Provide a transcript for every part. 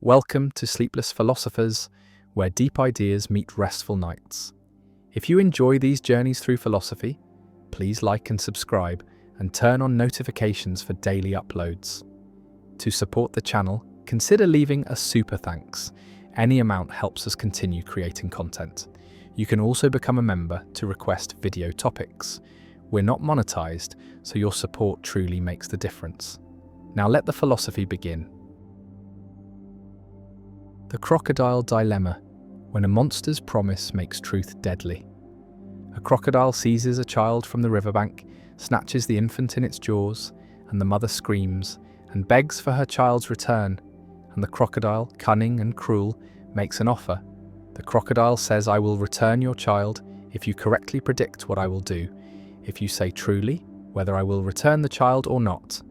Welcome to Sleepless Philosophers, where deep ideas meet restful nights. If you enjoy these journeys through philosophy, please like and subscribe and turn on notifications for daily uploads. To support the channel, consider leaving a super thanks. Any amount helps us continue creating content. You can also become a member to request video topics. We're not monetized, so your support truly makes the difference. Now let the philosophy begin. The crocodile dilemma, when a monster's promise makes truth deadly. A crocodile seizes a child from the riverbank, snatches the infant in its jaws, and the mother screams and begs for her child's return. And the crocodile, cunning and cruel, makes an offer. The crocodile says, "I will return your child if you correctly predict what I will do, if you say truly whether I will return the child or not."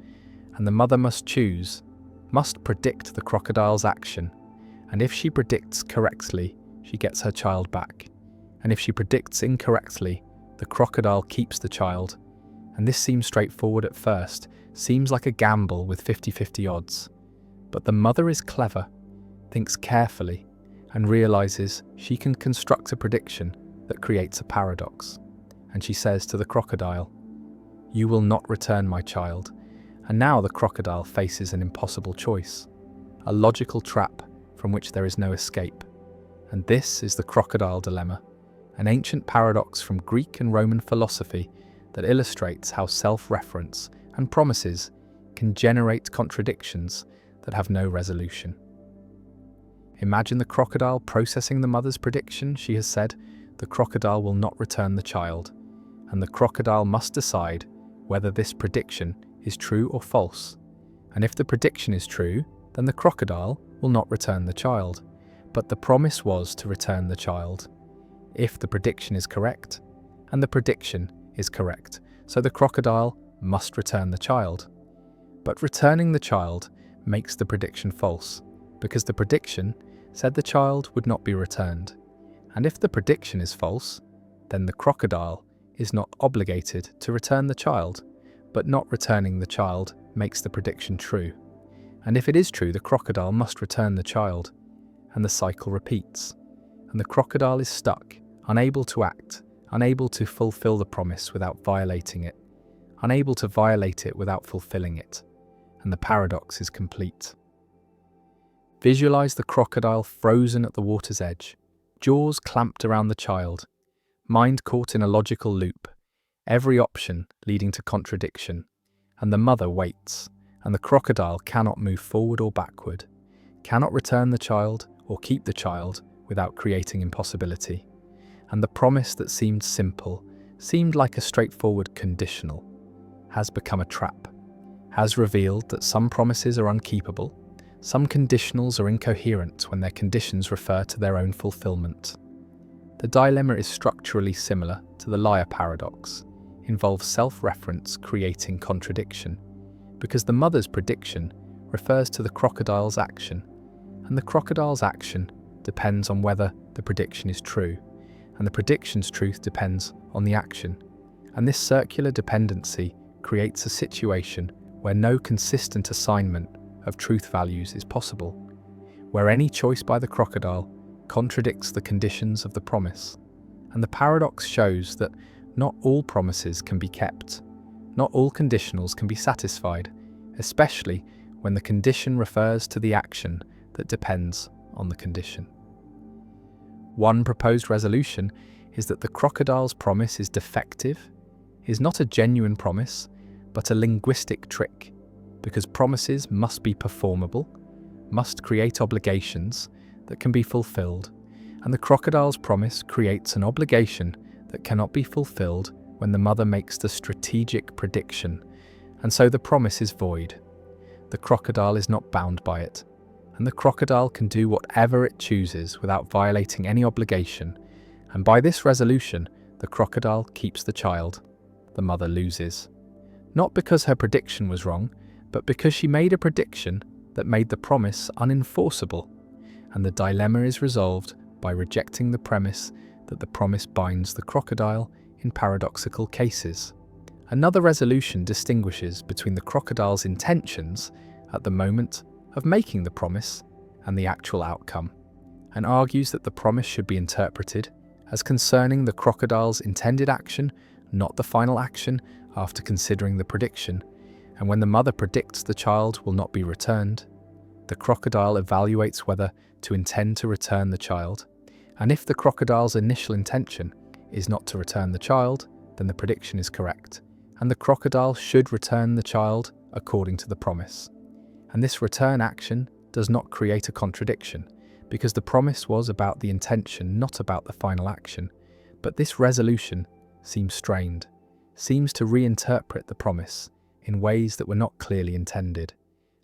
And the mother must choose, must predict the crocodile's action. And if she predicts correctly, she gets her child back. And if she predicts incorrectly, the crocodile keeps the child. And this seems straightforward at first, seems like a gamble with 50-50 odds. But the mother is clever, thinks carefully, and realizes she can construct a prediction that creates a paradox. And she says to the crocodile, "You will not return my child." And now the crocodile faces an impossible choice, a logical trap from which there is no escape. And this is the crocodile dilemma, an ancient paradox from Greek and Roman philosophy that illustrates how self-reference and promises can generate contradictions that have no resolution. Imagine the crocodile processing the mother's prediction. She has said, the crocodile will not return the child, and the crocodile must decide whether this prediction is true or false. And if the prediction is true, then the crocodile will not return the child, but the promise was to return the child. If the prediction is correct, and the prediction is correct, so the crocodile must return the child. But returning the child makes the prediction false, because the prediction said the child would not be returned. And if the prediction is false, then the crocodile is not obligated to return the child, but not returning the child makes the prediction true. And if it is true, the crocodile must return the child, and the cycle repeats. And the crocodile is stuck, unable to act, unable to fulfill the promise without violating it, unable to violate it without fulfilling it, and the paradox is complete. Visualize the crocodile frozen at the water's edge, jaws clamped around the child, mind caught in a logical loop, every option leading to contradiction, and the mother waits. And the crocodile cannot move forward or backward, cannot return the child or keep the child without creating impossibility. And the promise that seemed simple, seemed like a straightforward conditional, has become a trap, has revealed that some promises are unkeepable, some conditionals are incoherent when their conditions refer to their own fulfillment. The dilemma is structurally similar to the liar paradox, involves self-reference creating contradiction, because the mother's prediction refers to the crocodile's action, and the crocodile's action depends on whether the prediction is true, and the prediction's truth depends on the action. And this circular dependency creates a situation where no consistent assignment of truth values is possible, where any choice by the crocodile contradicts the conditions of the promise. And the paradox shows that not all promises can be kept. Not all conditionals can be satisfied, especially when the condition refers to the action that depends on the condition. One proposed resolution is that the crocodile's promise is defective, is not a genuine promise, but a linguistic trick, because promises must be performable, must create obligations that can be fulfilled, and the crocodile's promise creates an obligation that cannot be fulfilled when the mother makes the strategic prediction, and so the promise is void. The crocodile is not bound by it, and the crocodile can do whatever it chooses without violating any obligation, and by this resolution, the crocodile keeps the child. The mother loses. Not because her prediction was wrong, but because she made a prediction that made the promise unenforceable, and the dilemma is resolved by rejecting the premise that the promise binds the crocodile in paradoxical cases. Another resolution distinguishes between the crocodile's intentions at the moment of making the promise and the actual outcome, and argues that the promise should be interpreted as concerning the crocodile's intended action, not the final action after considering the prediction, and when the mother predicts the child will not be returned, the crocodile evaluates whether to intend to return the child, and if the crocodile's initial intention is not to return the child, then the prediction is correct, and the crocodile should return the child according to the promise. And this return action does not create a contradiction, because the promise was about the intention, not about the final action. But this resolution seems strained, seems to reinterpret the promise in ways that were not clearly intended.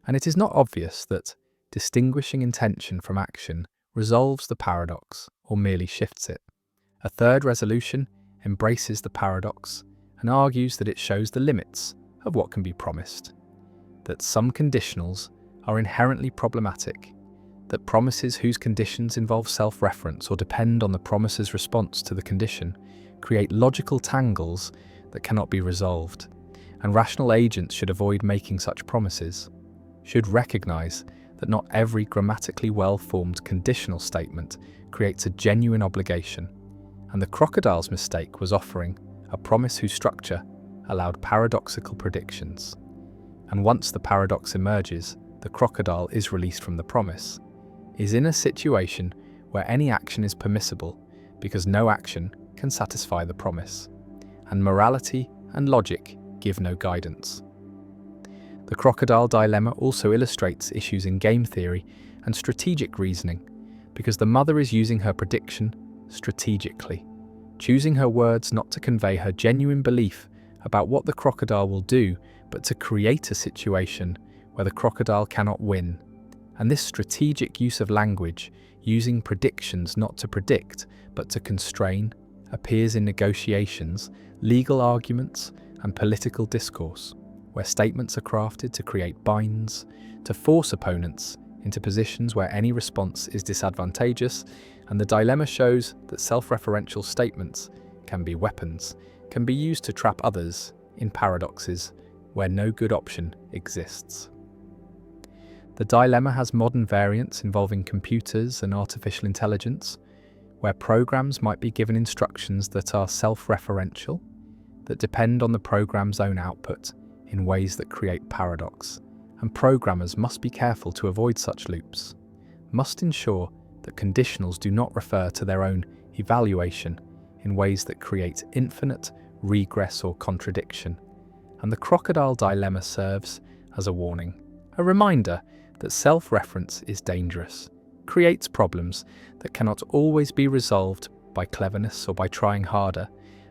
And it is not obvious that distinguishing intention from action resolves the paradox or merely shifts it. A third resolution embraces the paradox and argues that it shows the limits of what can be promised, that some conditionals are inherently problematic, that promises whose conditions involve self-reference or depend on the promiser's response to the condition create logical tangles that cannot be resolved, and rational agents should avoid making such promises, should recognize that not every grammatically well-formed conditional statement creates a genuine obligation, and the crocodile's mistake was offering a promise whose structure allowed paradoxical predictions. And once the paradox emerges, the crocodile is released from the promise, is in a situation where any action is permissible because no action can satisfy the promise, and morality and logic give no guidance. The crocodile dilemma also illustrates issues in game theory and strategic reasoning, because the mother is using her prediction strategically, choosing her words not to convey her genuine belief about what the crocodile will do, but to create a situation where the crocodile cannot win. And this strategic use of language, using predictions not to predict, but to constrain, appears in negotiations, legal arguments, and political discourse, where statements are crafted to create binds, to force opponents into positions where any response is disadvantageous, and the dilemma shows that self-referential statements can be weapons, can be used to trap others in paradoxes where no good option exists. The dilemma has modern variants involving computers and artificial intelligence, where programs might be given instructions that are self-referential, that depend on the program's own output in ways that create paradox, and programmers must be careful to avoid such loops, must ensure that conditionals do not refer to their own evaluation in ways that create infinite regress or contradiction. And the crocodile dilemma serves as a warning, a reminder that self-reference is dangerous, creates problems that cannot always be resolved by cleverness or by trying harder,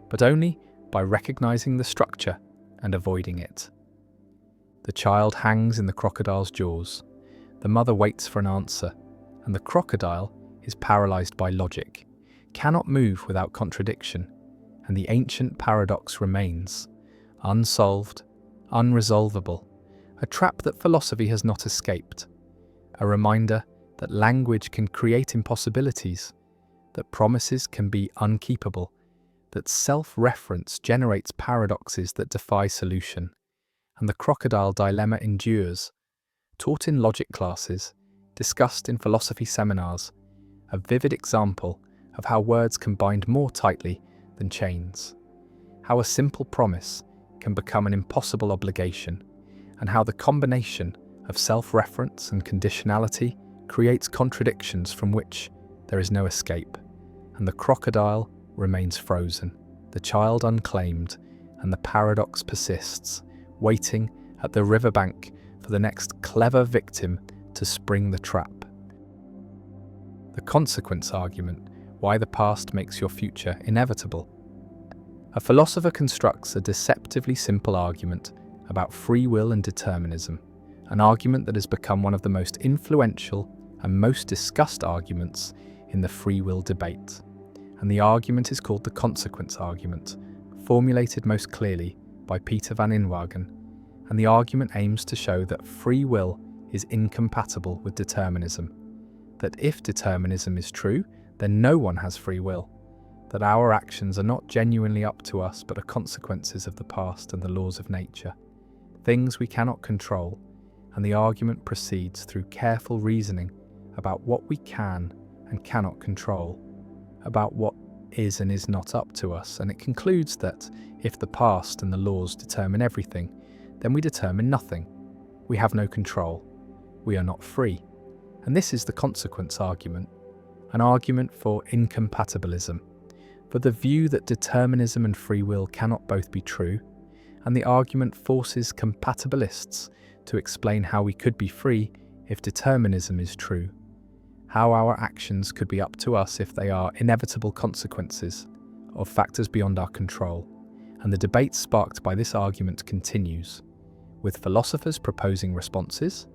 but only by recognizing the structure and avoiding it. The child hangs in the crocodile's jaws. The mother waits for an answer, and the crocodile is paralyzed by logic, cannot move without contradiction, and the ancient paradox remains, unsolved, unresolvable, a trap that philosophy has not escaped, a reminder that language can create impossibilities, that promises can be unkeepable, that self-reference generates paradoxes that defy solution, and the crocodile dilemma endures, taught in logic classes, discussed in philosophy seminars, a vivid example of how words can bind more tightly than chains, how a simple promise can become an impossible obligation, and how the combination of self-reference and conditionality creates contradictions from which there is no escape, and the crocodile remains frozen, the child unclaimed, and the paradox persists, waiting at the riverbank for the next clever victim to spring the trap. The consequence argument, why the past makes your future inevitable. A philosopher constructs a deceptively simple argument about free will and determinism, an argument that has become one of the most influential and most discussed arguments in the free will debate. And the argument is called the consequence argument, formulated most clearly by Peter van Inwagen, and the argument aims to show that free will is incompatible with determinism, that if determinism is true, then no one has free will, that our actions are not genuinely up to us but are consequences of the past and the laws of nature, things we cannot control, and the argument proceeds through careful reasoning about what we can and cannot control, about what is and is not up to us, and it concludes that if the past and the laws determine everything, then we determine nothing. We have no control. We are not free. And this is the consequence argument, an argument for incompatibilism, for the view that determinism and free will cannot both be true, and the argument forces compatibilists to explain how we could be free if determinism is true, how our actions could be up to us if they are inevitable consequences of factors beyond our control. And the debate sparked by this argument continues, with philosophers proposing responses,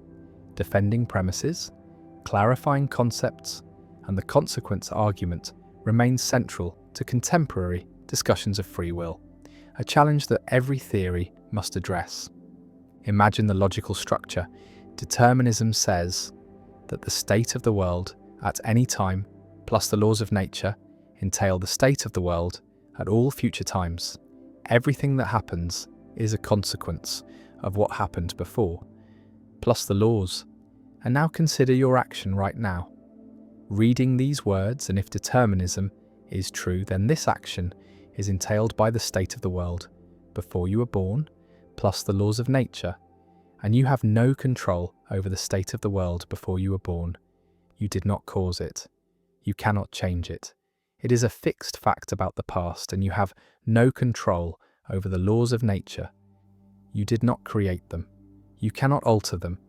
defending premises, clarifying concepts, and the consequence argument remains central to contemporary discussions of free will, a challenge that every theory must address. Imagine the logical structure. Determinism says that the state of the world at any time, plus the laws of nature, entail the state of the world at all future times. Everything that happens is a consequence of what happened before, plus the laws. And now consider your action right now. Reading these words, and if determinism is true, then this action is entailed by the state of the world before you were born, plus the laws of nature, and you have no control over the state of the world before you were born. You did not cause it. You cannot change it. It is a fixed fact about the past, and you have no control over the laws of nature. You did not create them. You cannot alter them.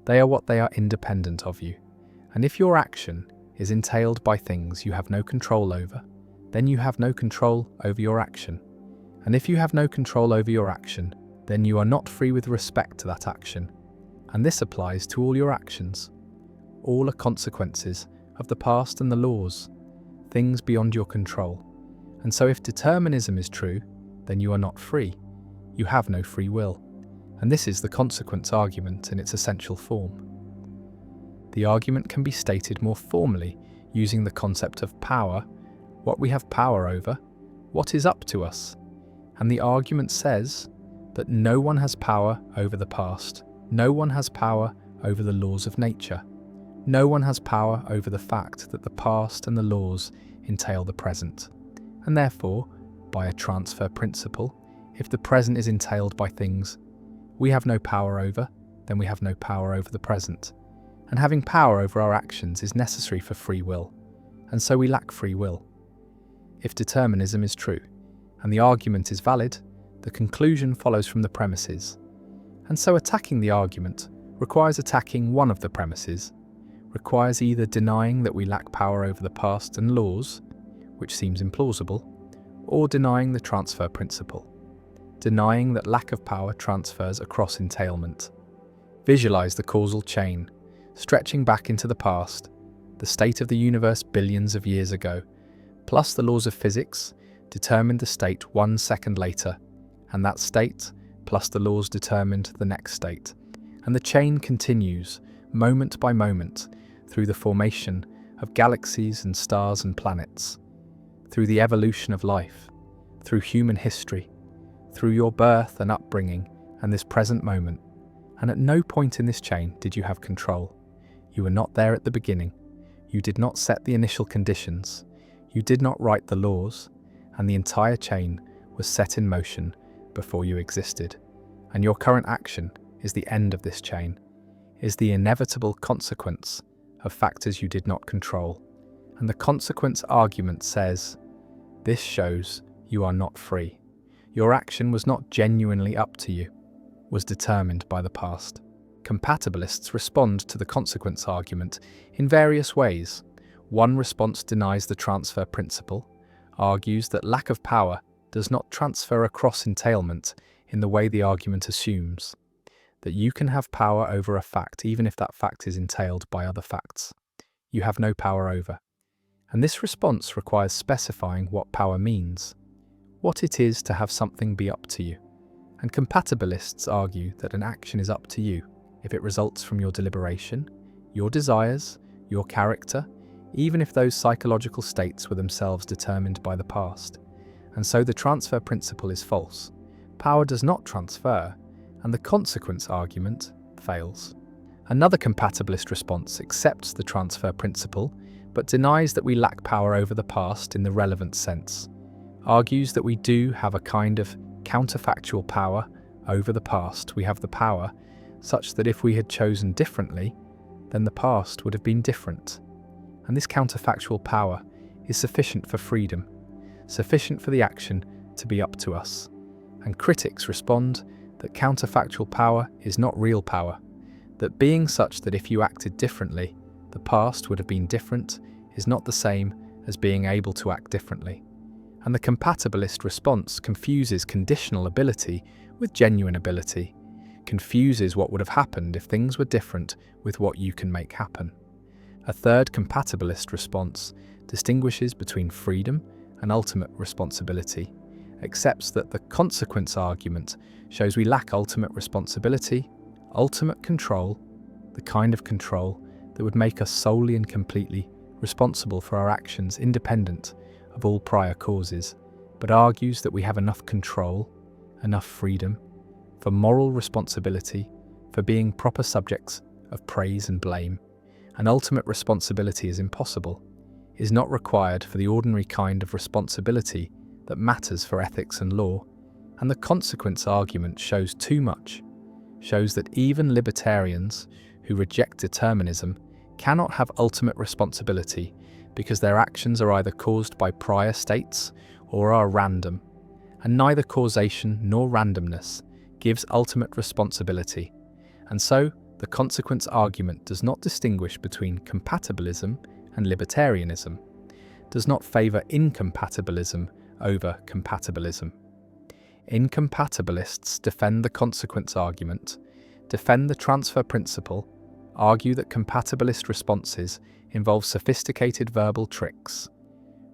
They are what they are, independent of you. And if your action is entailed by things you have no control over, then you have no control over your action. And if you have no control over your action, then you are not free with respect to that action. And this applies to all your actions. All are consequences of the past and the laws, things beyond your control. And so if determinism is true, then you are not free. You have no free will. And this is the consequence argument in its essential form. The argument can be stated more formally using the concept of power, what we have power over, what is up to us. And the argument says that no one has power over the past, no one has power over the laws of nature, no one has power over the fact that the past and the laws entail the present. And therefore, by a transfer principle, if the present is entailed by things we have no power over, then we have no power over the present. And having power over our actions is necessary for free will, and so we lack free will. If determinism is true, and the argument is valid, the conclusion follows from the premises. And so attacking the argument requires attacking one of the premises, requires either denying that we lack power over the past and laws, which seems implausible, or denying the transfer principle, denying that lack of power transfers across entailment. Visualize the causal chain, stretching back into the past, the state of the universe billions of years ago, plus the laws of physics determined the state 1 second later, and that state, plus the laws determined the next state. And the chain continues, moment by moment, through the formation of galaxies and stars and planets, through the evolution of life, through human history, through your birth and upbringing and this present moment. And at no point in this chain did you have control. You were not there at the beginning. You did not set the initial conditions. You did not write the laws, and the entire chain was set in motion before you existed. And your current action is the end of this chain, is the inevitable consequence of factors you did not control. And the consequence argument says, this shows you are not free. Your action was not genuinely up to you, was determined by the past. Compatibilists respond to the consequence argument in various ways. One response denies the transfer principle, argues that lack of power does not transfer across entailment in the way the argument assumes, that you can have power over a fact even if that fact is entailed by other facts you have no power over. And this response requires specifying what power means, what it is to have something be up to you. And compatibilists argue that an action is up to you if it results from your deliberation, your desires, your character, even if those psychological states were themselves determined by the past. And so the transfer principle is false. Power does not transfer, and the consequence argument fails. Another compatibilist response accepts the transfer principle, but denies that we lack power over the past in the relevant sense, argues that we do have a kind of counterfactual power over the past. We have the power such that if we had chosen differently, then the past would have been different. And this counterfactual power is sufficient for freedom, sufficient for the action to be up to us. And critics respond that counterfactual power is not real power, that being such that if you acted differently, the past would have been different is not the same as being able to act differently. And the compatibilist response confuses conditional ability with genuine ability, confuses what would have happened if things were different with what you can make happen. A third compatibilist response distinguishes between freedom and ultimate responsibility, accepts that the consequence argument shows we lack ultimate responsibility, ultimate control, the kind of control that would make us solely and completely responsible for our actions independent of all prior causes, but argues that we have enough control, enough freedom, for moral responsibility, for being proper subjects of praise and blame. And ultimate responsibility is impossible, is not required for the ordinary kind of responsibility that matters for ethics and law, and the consequence argument shows too much, shows that even libertarians who reject determinism cannot have ultimate responsibility because their actions are either caused by prior states or are random, and neither causation nor randomness gives ultimate responsibility. And so, the consequence argument does not distinguish between compatibilism and libertarianism, does not favour incompatibilism over compatibilism. Incompatibilists defend the consequence argument, defend the transfer principle, argue that compatibilist responses involve sophisticated verbal tricks,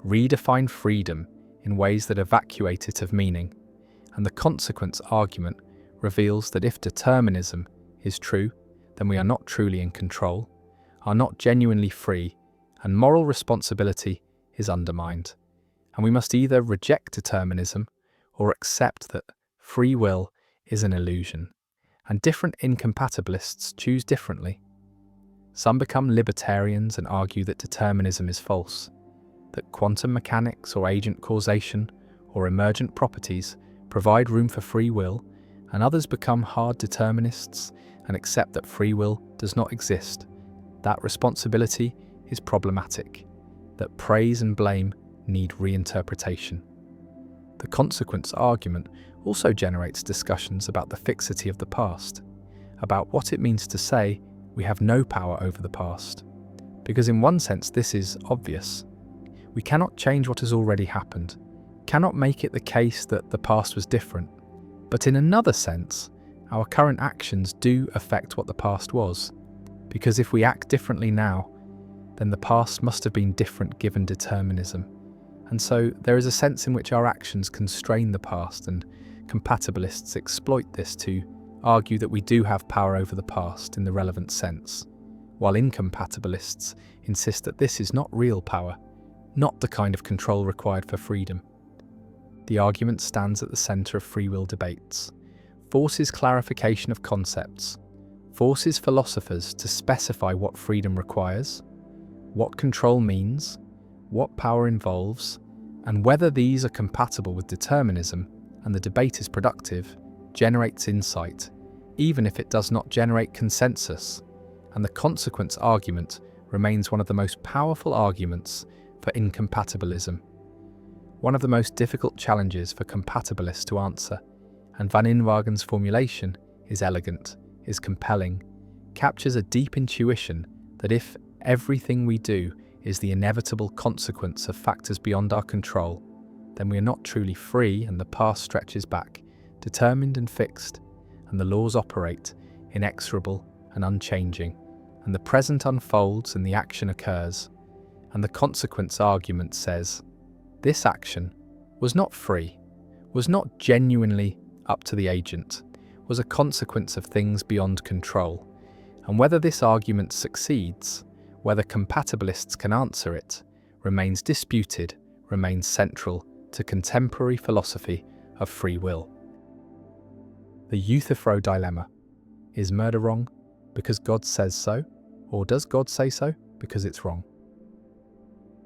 redefine freedom in ways that evacuate it of meaning, and the consequence argument reveals that if determinism is true, then we are not truly in control, are not genuinely free, and moral responsibility is undermined. And we must either reject determinism or accept that free will is an illusion, and different incompatibilists choose differently. Some become libertarians and argue that determinism is false, that quantum mechanics or agent causation or emergent properties provide room for free will, and others become hard determinists and accept that free will does not exist, that responsibility is problematic, that praise and blame need reinterpretation. The consequence argument also generates discussions about the fixity of the past, about what it means to say we have no power over the past. Because in one sense this is obvious. We cannot change what has already happened, cannot make it the case that the past was different. But in another sense, our current actions do affect what the past was, because if we act differently now, then the past must have been different given determinism. And so there is a sense in which our actions constrain the past, and compatibilists exploit this to argue that we do have power over the past in the relevant sense, while incompatibilists insist that this is not real power, not the kind of control required for freedom. The argument stands at the centre of free will debates, forces clarification of concepts, forces philosophers to specify what freedom requires, what control means, what power involves, and whether these are compatible with determinism, and the debate is productive, generates insight, even if it does not generate consensus, and the consequence argument remains one of the most powerful arguments for incompatibilism. One of the most difficult challenges for compatibilists to answer, and Van Inwagen's formulation is elegant, is compelling, captures a deep intuition that if everything we do is the inevitable consequence of factors beyond our control, then we are not truly free and the past stretches back, determined and fixed, and the laws operate, inexorable and unchanging, and the present unfolds and the action occurs, and the consequence argument says, this action was not free, was not genuinely up to the agent, was a consequence of things beyond control, and whether this argument succeeds, whether compatibilists can answer it, remains disputed, remains central to contemporary philosophy of free will. The Euthyphro dilemma. Is murder wrong? because God says so? Or does God say so because it's wrong?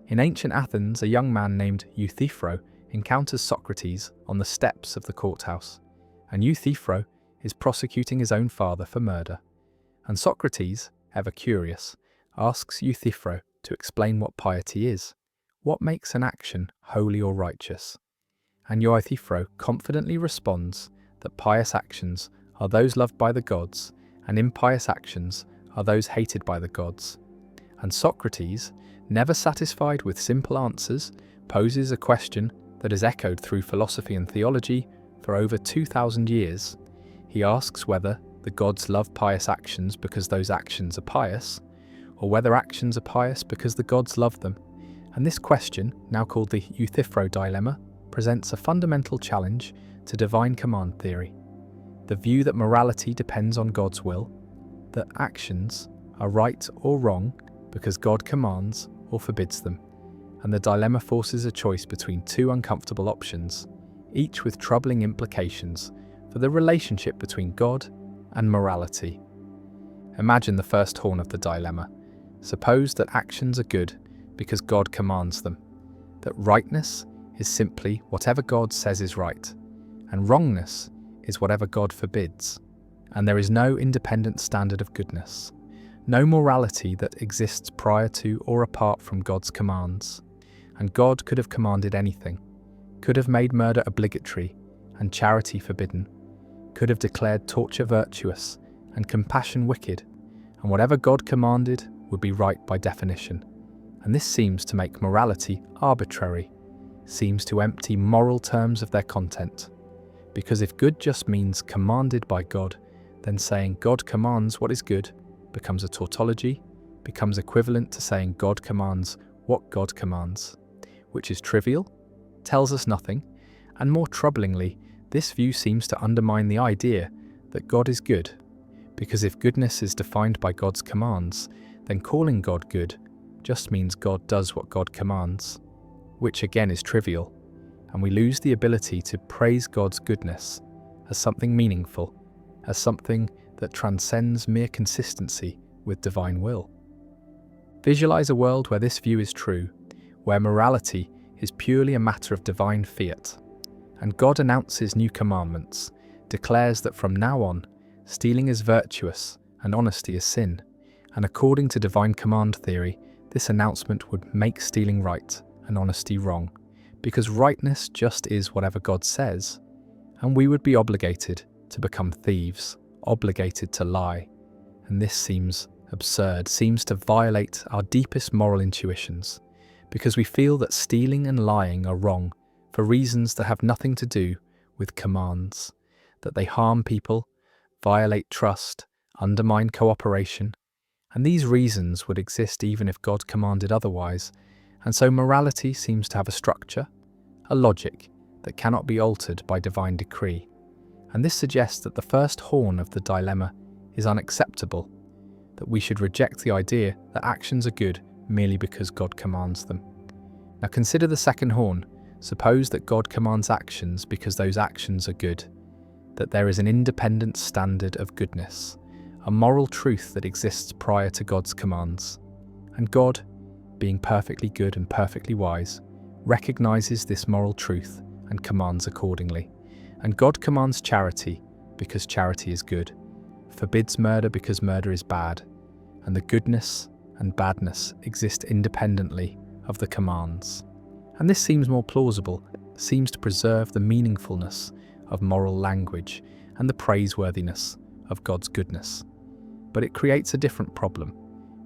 In ancient Athens, a young man named Euthyphro encounters Socrates on the steps of the courthouse, and Euthyphro is prosecuting his own father for murder. And Socrates, ever curious, asks Euthyphro to explain what piety is. What makes an action holy or righteous? And Euthyphro confidently responds that pious actions are those loved by the gods, and impious actions are those hated by the gods. And Socrates, never satisfied with simple answers, poses a question that has echoed through philosophy and theology for over 2,000 years. He asks whether the gods love pious actions because those actions are pious, or whether actions are pious because the gods love them. And this question, now called the Euthyphro dilemma, presents a fundamental challenge to divine command theory. The view that morality depends on God's will, that actions are right or wrong because God commands or forbids them, and the dilemma forces a choice between two uncomfortable options, each with troubling implications for the relationship between God and morality. Imagine the first horn of the dilemma. Suppose that actions are good because God commands them, that rightness is simply whatever God says is right, and wrongness is whatever God forbids, and there is no independent standard of goodness, no morality that exists prior to or apart from God's commands. And God could have commanded anything, could have made murder obligatory and charity forbidden, could have declared torture virtuous and compassion wicked, and whatever God commanded would be right by definition. And this seems to make morality arbitrary, seems to empty moral terms of their content. Because if good just means commanded by God, then saying God commands what is good becomes a tautology, becomes equivalent to saying God commands what God commands, which is trivial, tells us nothing, and more troublingly, this view seems to undermine the idea that God is good, because if goodness is defined by God's commands, then calling God good just means God does what God commands, which again is trivial, and we lose the ability to praise God's goodness as something meaningful, as something that transcends mere consistency with divine will. Visualize a world where this view is true, where morality is purely a matter of divine fiat, and God announces new commandments, declares that from now on, stealing is virtuous and honesty is sin, and according to divine command theory, this announcement would make stealing right and honesty wrong, because rightness just is whatever God says, and we would be obligated to become thieves, obligated to lie. And this seems absurd, seems to violate our deepest moral intuitions, because we feel that stealing and lying are wrong for reasons that have nothing to do with commands, that they harm people, violate trust, undermine cooperation, and these reasons would exist even if God commanded otherwise, and so morality seems to have a structure, a logic that cannot be altered by divine decree. And this suggests that the first horn of the dilemma is unacceptable, that we should reject the idea that actions are good merely because God commands them. Now consider the second horn. Suppose that God commands actions because those actions are good, that there is an independent standard of goodness, a moral truth that exists prior to God's commands. And God, being perfectly good and perfectly wise, recognizes this moral truth and commands accordingly. And God commands charity because charity is good, forbids murder because murder is bad, and the goodness and badness exist independently of the commands. And this seems more plausible, seems to preserve the meaningfulness of moral language and the praiseworthiness of God's goodness. But it creates a different problem,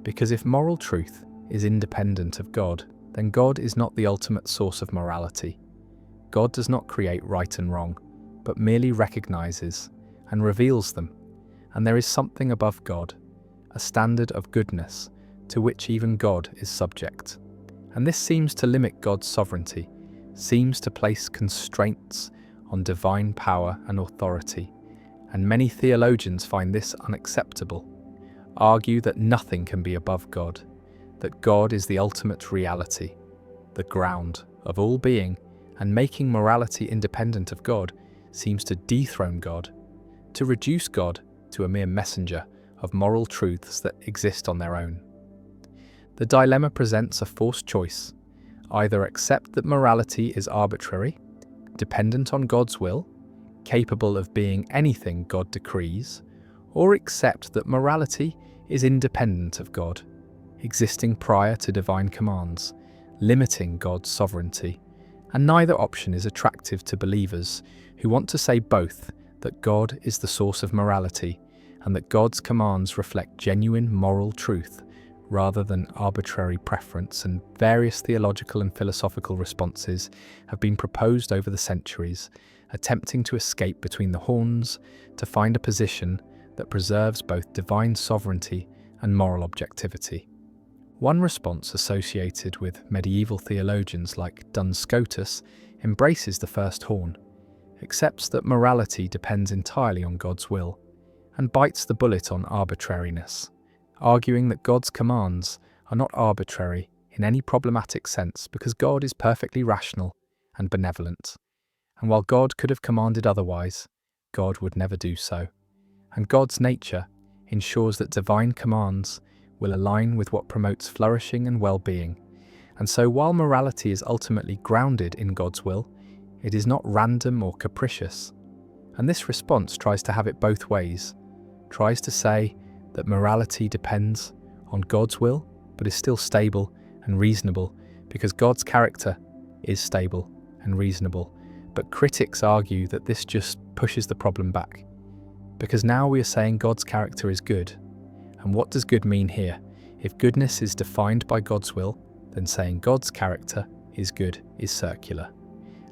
because if moral truth is independent of God, then God is not the ultimate source of morality. God does not create right and wrong, but merely recognizes and reveals them, and there is something above God, a standard of goodness to which even God is subject. And this seems to limit God's sovereignty, seems to place constraints on divine power and authority, and many theologians find this unacceptable, argue that nothing can be above God, that God is the ultimate reality, the ground of all being, and making morality independent of God seems to dethrone God, to reduce God to a mere messenger of moral truths that exist on their own. The dilemma presents a forced choice: either accept that morality is arbitrary, dependent on God's will, capable of being anything God decrees, or accept that morality is independent of God, existing prior to divine commands, limiting God's sovereignty. And neither option is attractive to believers who want to say both that God is the source of morality and that God's commands reflect genuine moral truth rather than arbitrary preference. And various theological and philosophical responses have been proposed over the centuries, attempting to escape between the horns to find a position that preserves both divine sovereignty and moral objectivity. One response associated with medieval theologians like Duns Scotus embraces the first horn, accepts that morality depends entirely on God's will, and bites the bullet on arbitrariness, arguing that God's commands are not arbitrary in any problematic sense because God is perfectly rational and benevolent. And while God could have commanded otherwise, God would never do so. And God's nature ensures that divine commands will align with what promotes flourishing and well-being. And so while morality is ultimately grounded in God's will, it is not random or capricious. And this response tries to have it both ways, tries to say that morality depends on God's will, but is still stable and reasonable because God's character is stable and reasonable. But critics argue that this just pushes the problem back, because now we are saying God's character is good. And what does good mean here? If goodness is defined by God's will, then saying God's character is good is circular.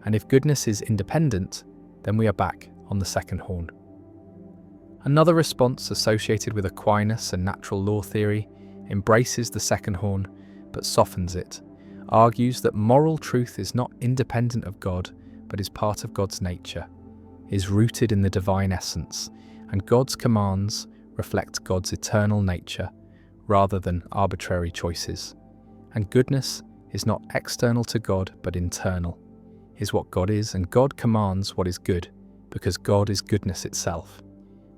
And if goodness is independent, then we are back on the second horn. Another response associated with Aquinas and natural law theory embraces the second horn but softens it, argues that moral truth is not independent of God but is part of God's nature, is rooted in the divine essence, and God's commands reflect God's eternal nature rather than arbitrary choices. And goodness is not external to God but internal, is what God is, and God commands what is good because God is goodness itself.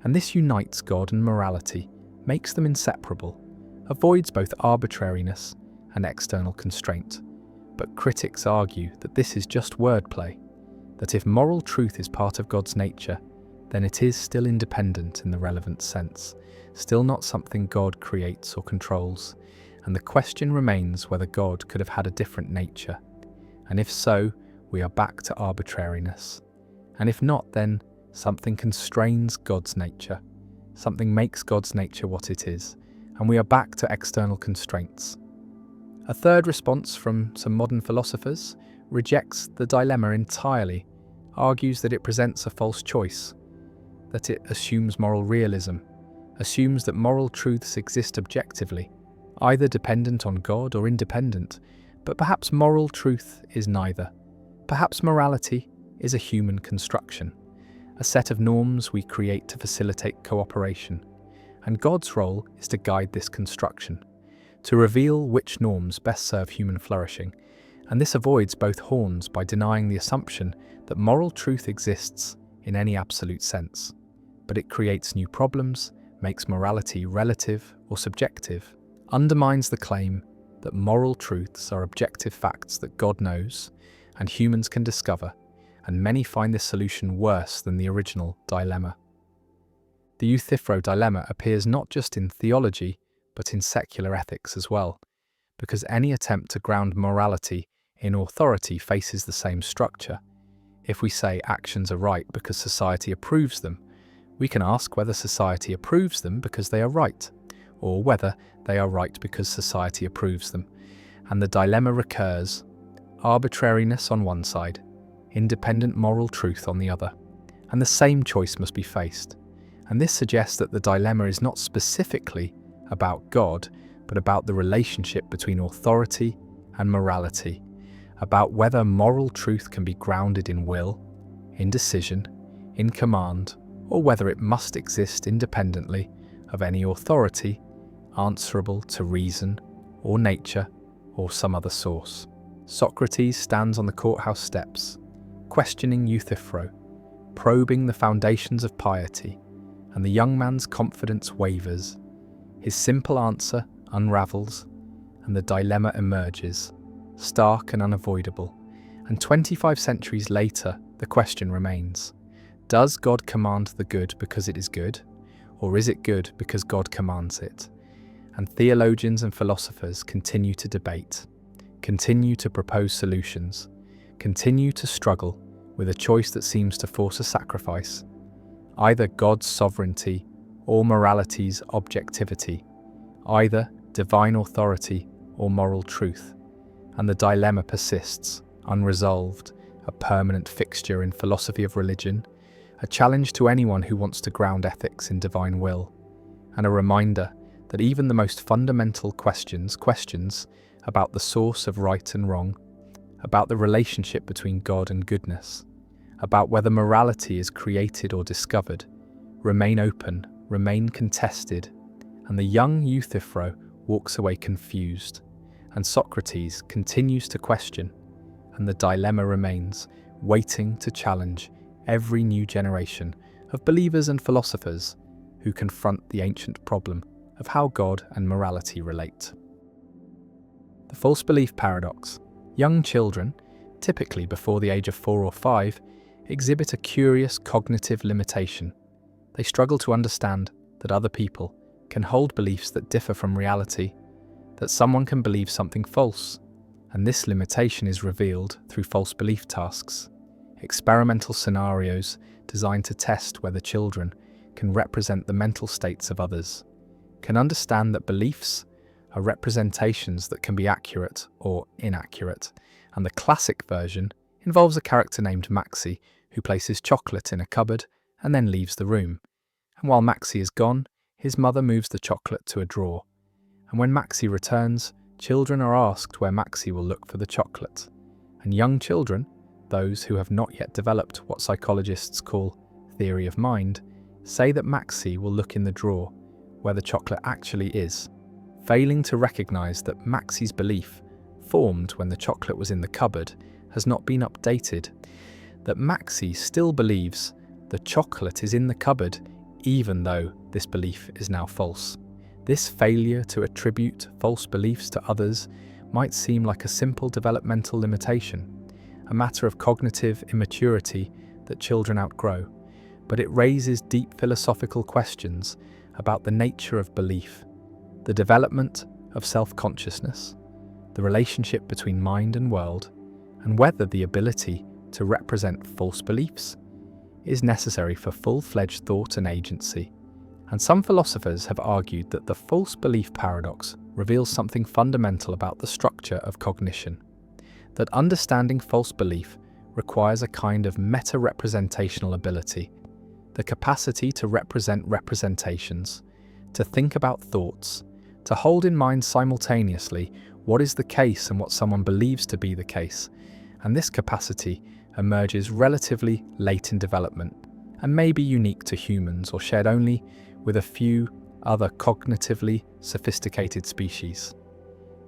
And this unites God and morality, makes them inseparable, avoids both arbitrariness and external constraint. But critics argue that this is just wordplay, that if moral truth is part of God's nature, then it is still independent in the relevant sense, still not something God creates or controls, and the question remains whether God could have had a different nature. And if so, we are back to arbitrariness. And if not, then something constrains God's nature, something makes God's nature what it is, and we are back to external constraints. A third response from some modern philosophers rejects the dilemma entirely, argues that it presents a false choice, that it assumes moral realism, assumes that moral truths exist objectively, either dependent on God or independent, but perhaps moral truth is neither. Perhaps morality is a human construction, a set of norms we create to facilitate cooperation, and God's role is to guide this construction, to reveal which norms best serve human flourishing, and this avoids both horns by denying the assumption that moral truth exists in any absolute sense. But it creates new problems, makes morality relative or subjective, undermines the claim that moral truths are objective facts that God knows and humans can discover, and many find this solution worse than the original dilemma. The Euthyphro dilemma appears not just in theology, but in secular ethics as well, because any attempt to ground morality in authority faces the same structure. If we say actions are right because society approves them, we can ask whether society approves them because they are right, or whether they are right because society approves them. And the dilemma recurs: arbitrariness on one side, independent moral truth on the other, and the same choice must be faced. And this suggests that the dilemma is not specifically about God, but about the relationship between authority and morality, about whether moral truth can be grounded in will, in decision, in command, or whether it must exist independently of any authority, answerable to reason or nature or some other source. Socrates stands on the courthouse steps, questioning Euthyphro, probing the foundations of piety, and the young man's confidence wavers His simple answer unravels, and the dilemma emerges, stark and unavoidable. And 25 centuries later, the question remains: does God command the good because it is good, or is it good because God commands it? And theologians and philosophers continue to debate, continue to propose solutions, continue to struggle with a choice that seems to force a sacrifice, either God's sovereignty or morality's objectivity, either divine authority or moral truth. And the dilemma persists, unresolved, a permanent fixture in philosophy of religion, a challenge to anyone who wants to ground ethics in divine will, and a reminder that even the most fundamental questions about the source of right and wrong, about the relationship between God and goodness, about whether morality is created or discovered, remain open, remain contested, and the young Euthyphro walks away confused, and Socrates continues to question, and the dilemma remains, waiting to challenge every new generation of believers and philosophers who confront the ancient problem of how God and morality relate. The false belief paradox. Young children, typically before the age of 4 or 5, exhibit a curious cognitive limitation. They struggle to understand that other people can hold beliefs that differ from reality, that someone can believe something false, and this limitation is revealed through false belief tasks, experimental scenarios designed to test whether children can represent the mental states of others, can understand that beliefs are representations that can be accurate or inaccurate, and the classic version involves a character named Maxi who places chocolate in a cupboard and then leaves the room. And while Maxi is gone, his mother moves the chocolate to a drawer. And when Maxi returns, children are asked where Maxi will look for the chocolate. And young children, those who have not yet developed what psychologists call theory of mind, say that Maxi will look in the drawer where the chocolate actually is, failing to recognize that Maxi's belief, formed when the chocolate was in the cupboard, has not been updated, that Maxi still believes the chocolate is in the cupboard even though this belief is now false. This failure to attribute false beliefs to others might seem like a simple developmental limitation, a matter of cognitive immaturity that children outgrow, but it raises deep philosophical questions about the nature of belief, the development of self-consciousness, the relationship between mind and world, and whether the ability to represent false beliefs is necessary for full-fledged thought and agency. And some philosophers have argued that the false belief paradox reveals something fundamental about the structure of cognition, that understanding false belief requires a kind of meta-representational ability, the capacity to represent representations, to think about thoughts, to hold in mind simultaneously what is the case and what someone believes to be the case. And this capacity emerges relatively late in development and may be unique to humans or shared only with a few other cognitively sophisticated species.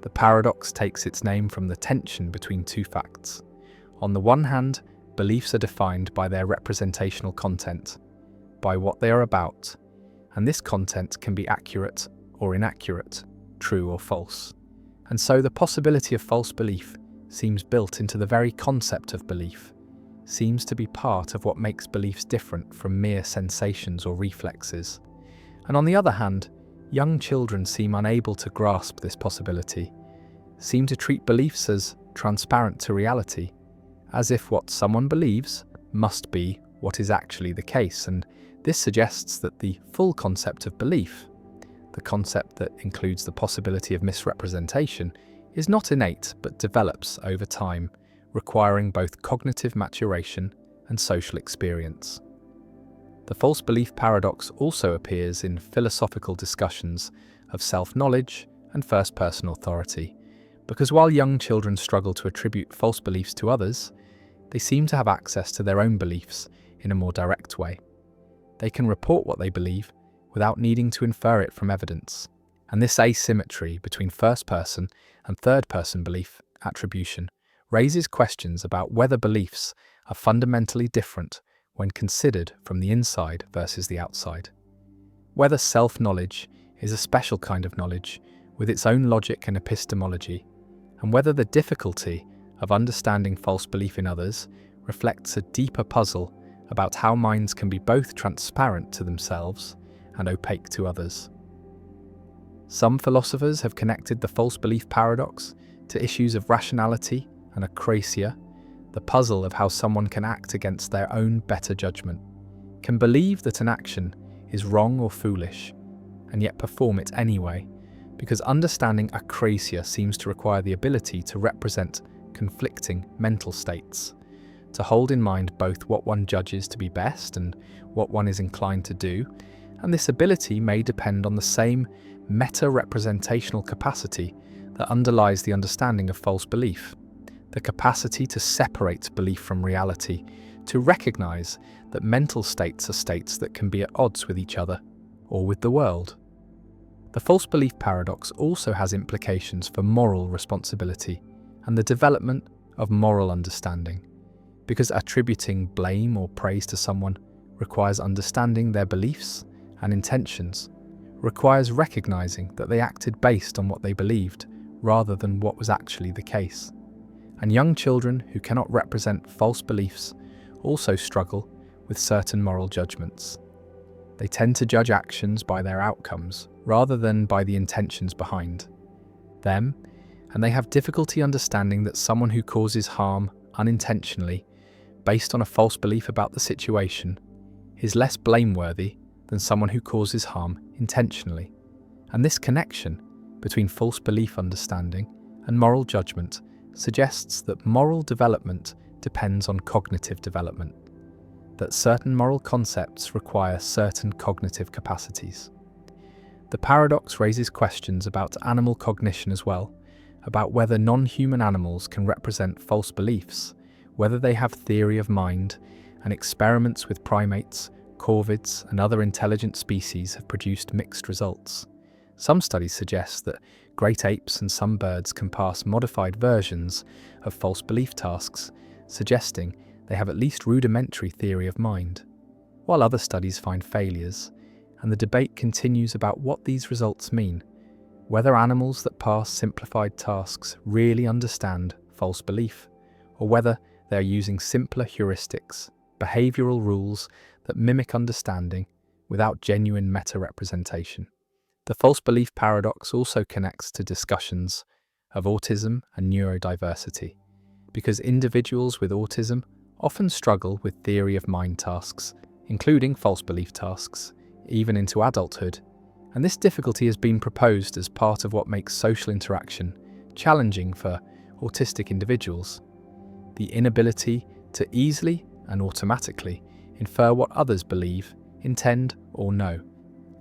The paradox takes its name from the tension between two facts. On the one hand, beliefs are defined by their representational content, by what they are about, and this content can be accurate or inaccurate, true or false. And so the possibility of false belief seems built into the very concept of belief, seems to be part of what makes beliefs different from mere sensations or reflexes. And on the other hand, young children seem unable to grasp this possibility, seem to treat beliefs as transparent to reality, as if what someone believes must be what is actually the case. And this suggests that the full concept of belief, the concept that includes the possibility of misrepresentation, is not innate but develops over time, requiring both cognitive maturation and social experience. The false belief paradox also appears in philosophical discussions of self-knowledge and first-person authority, because while young children struggle to attribute false beliefs to others, they seem to have access to their own beliefs in a more direct way. They can report what they believe without needing to infer it from evidence, and this asymmetry between first-person and third-person belief attribution raises questions about whether beliefs are fundamentally different when considered from the inside versus the outside. Whether self-knowledge is a special kind of knowledge with its own logic and epistemology, and whether the difficulty of understanding false belief in others reflects a deeper puzzle about how minds can be both transparent to themselves and opaque to others. Some philosophers have connected the false belief paradox to issues of rationality and akrasia, the puzzle of how someone can act against their own better judgment, can believe that an action is wrong or foolish, and yet perform it anyway, because understanding akrasia seems to require the ability to represent conflicting mental states, to hold in mind both what one judges to be best and what one is inclined to do, and this ability may depend on the same meta-representational capacity that underlies the understanding of false belief, the capacity to separate belief from reality, to recognize that mental states are states that can be at odds with each other or with the world. The false belief paradox also has implications for moral responsibility and the development of moral understanding, because attributing blame or praise to someone requires understanding their beliefs and intentions, requires recognizing that they acted based on what they believed rather than what was actually the case. And young children who cannot represent false beliefs also struggle with certain moral judgments. They tend to judge actions by their outcomes rather than by the intentions behind them, and they have difficulty understanding that someone who causes harm unintentionally, based on a false belief about the situation, is less blameworthy than someone who causes harm intentionally. And this connection between false belief understanding and moral judgment suggests that moral development depends on cognitive development, that certain moral concepts require certain cognitive capacities. The paradox raises questions about animal cognition as well, about whether non-human animals can represent false beliefs, whether they have theory of mind, and experiments with primates, corvids, and other intelligent species have produced mixed results. Some studies suggest that great apes and some birds can pass modified versions of false belief tasks, suggesting they have at least rudimentary theory of mind, while other studies find failures, and the debate continues about what these results mean, whether animals that pass simplified tasks really understand false belief, or whether they are using simpler heuristics, behavioral rules that mimic understanding without genuine meta-representation. The false belief paradox also connects to discussions of autism and neurodiversity, because individuals with autism often struggle with theory of mind tasks, including false belief tasks, even into adulthood, and this difficulty has been proposed as part of what makes social interaction challenging for autistic individuals: the inability to easily and automatically infer what others believe, intend, or know.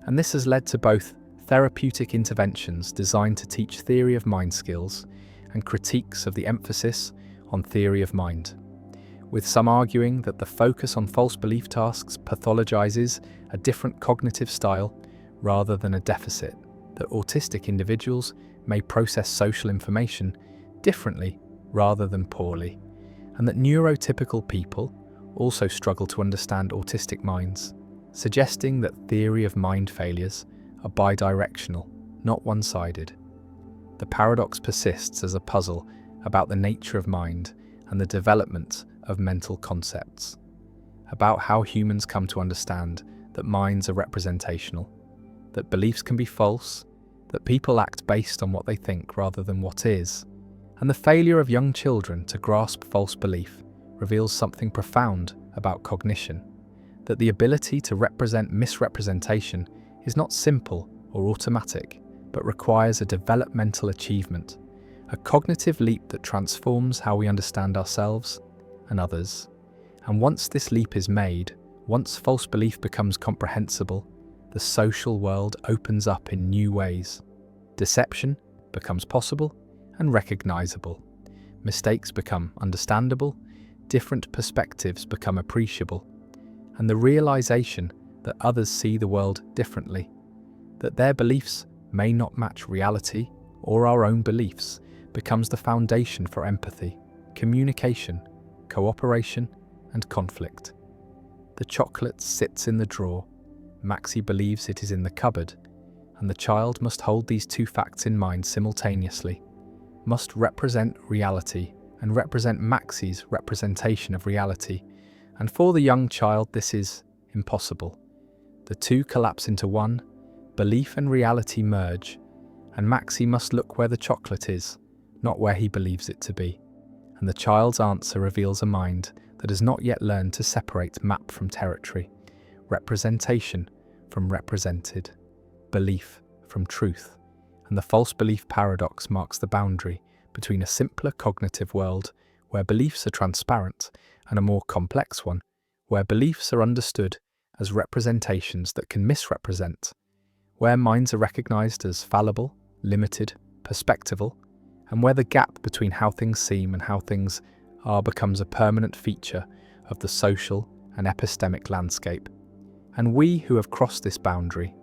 And this has led to both therapeutic interventions designed to teach theory of mind skills and critiques of the emphasis on theory of mind, with some arguing that the focus on false belief tasks pathologizes a different cognitive style rather than a deficit, that autistic individuals may process social information differently rather than poorly, and that neurotypical people also struggle to understand autistic minds, suggesting that theory of mind failures are bidirectional, not one-sided. The paradox persists as a puzzle about the nature of mind and the development of mental concepts, about how humans come to understand that minds are representational, that beliefs can be false, that people act based on what they think rather than what is, and the failure of young children to grasp false belief reveals something profound about cognition, that the ability to represent misrepresentation is not simple or automatic, but requires a developmental achievement, a cognitive leap that transforms how we understand ourselves and others. And once this leap is made, once false belief becomes comprehensible, the social world opens up in new ways. Deception becomes possible and recognizable. Mistakes become understandable, different perspectives become appreciable, and the realization that others see the world differently, that their beliefs may not match reality or our own beliefs, becomes the foundation for empathy, communication, cooperation, and conflict. The chocolate sits in the drawer. Maxie believes it is in the cupboard, and the child must hold these two facts in mind simultaneously, must represent reality and represent Maxi's representation of reality, and for the young child this is impossible. The two collapse into one, belief and reality merge, and Maxi must look where the chocolate is, not where he believes it to be. And the child's answer reveals a mind that has not yet learned to separate map from territory, representation from represented, belief from truth. And the false belief paradox marks the boundary between a simpler cognitive world where beliefs are transparent and a more complex one where beliefs are understood as representations that can misrepresent, where minds are recognized as fallible, limited, perspectival, and where the gap between how things seem and how things are becomes a permanent feature of the social and epistemic landscape. And we who have crossed this boundary,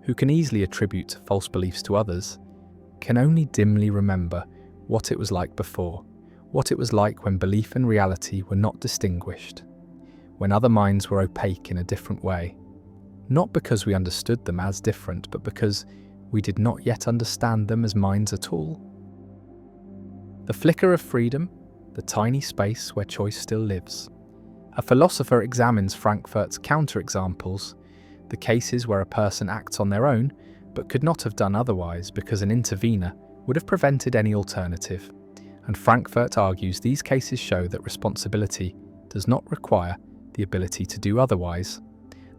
who can easily attribute false beliefs to others, can only dimly remember what it was like before, what it was like when belief and reality were not distinguished, when other minds were opaque in a different way, not because we understood them as different, but because we did not yet understand them as minds at all. The flicker of freedom, the tiny space where choice still lives. A philosopher examines Frankfurt's counterexamples, the cases where a person acts on their own but could not have done otherwise because an intervener would have prevented any alternative. And Frankfurt argues these cases show that responsibility does not require the ability to do otherwise,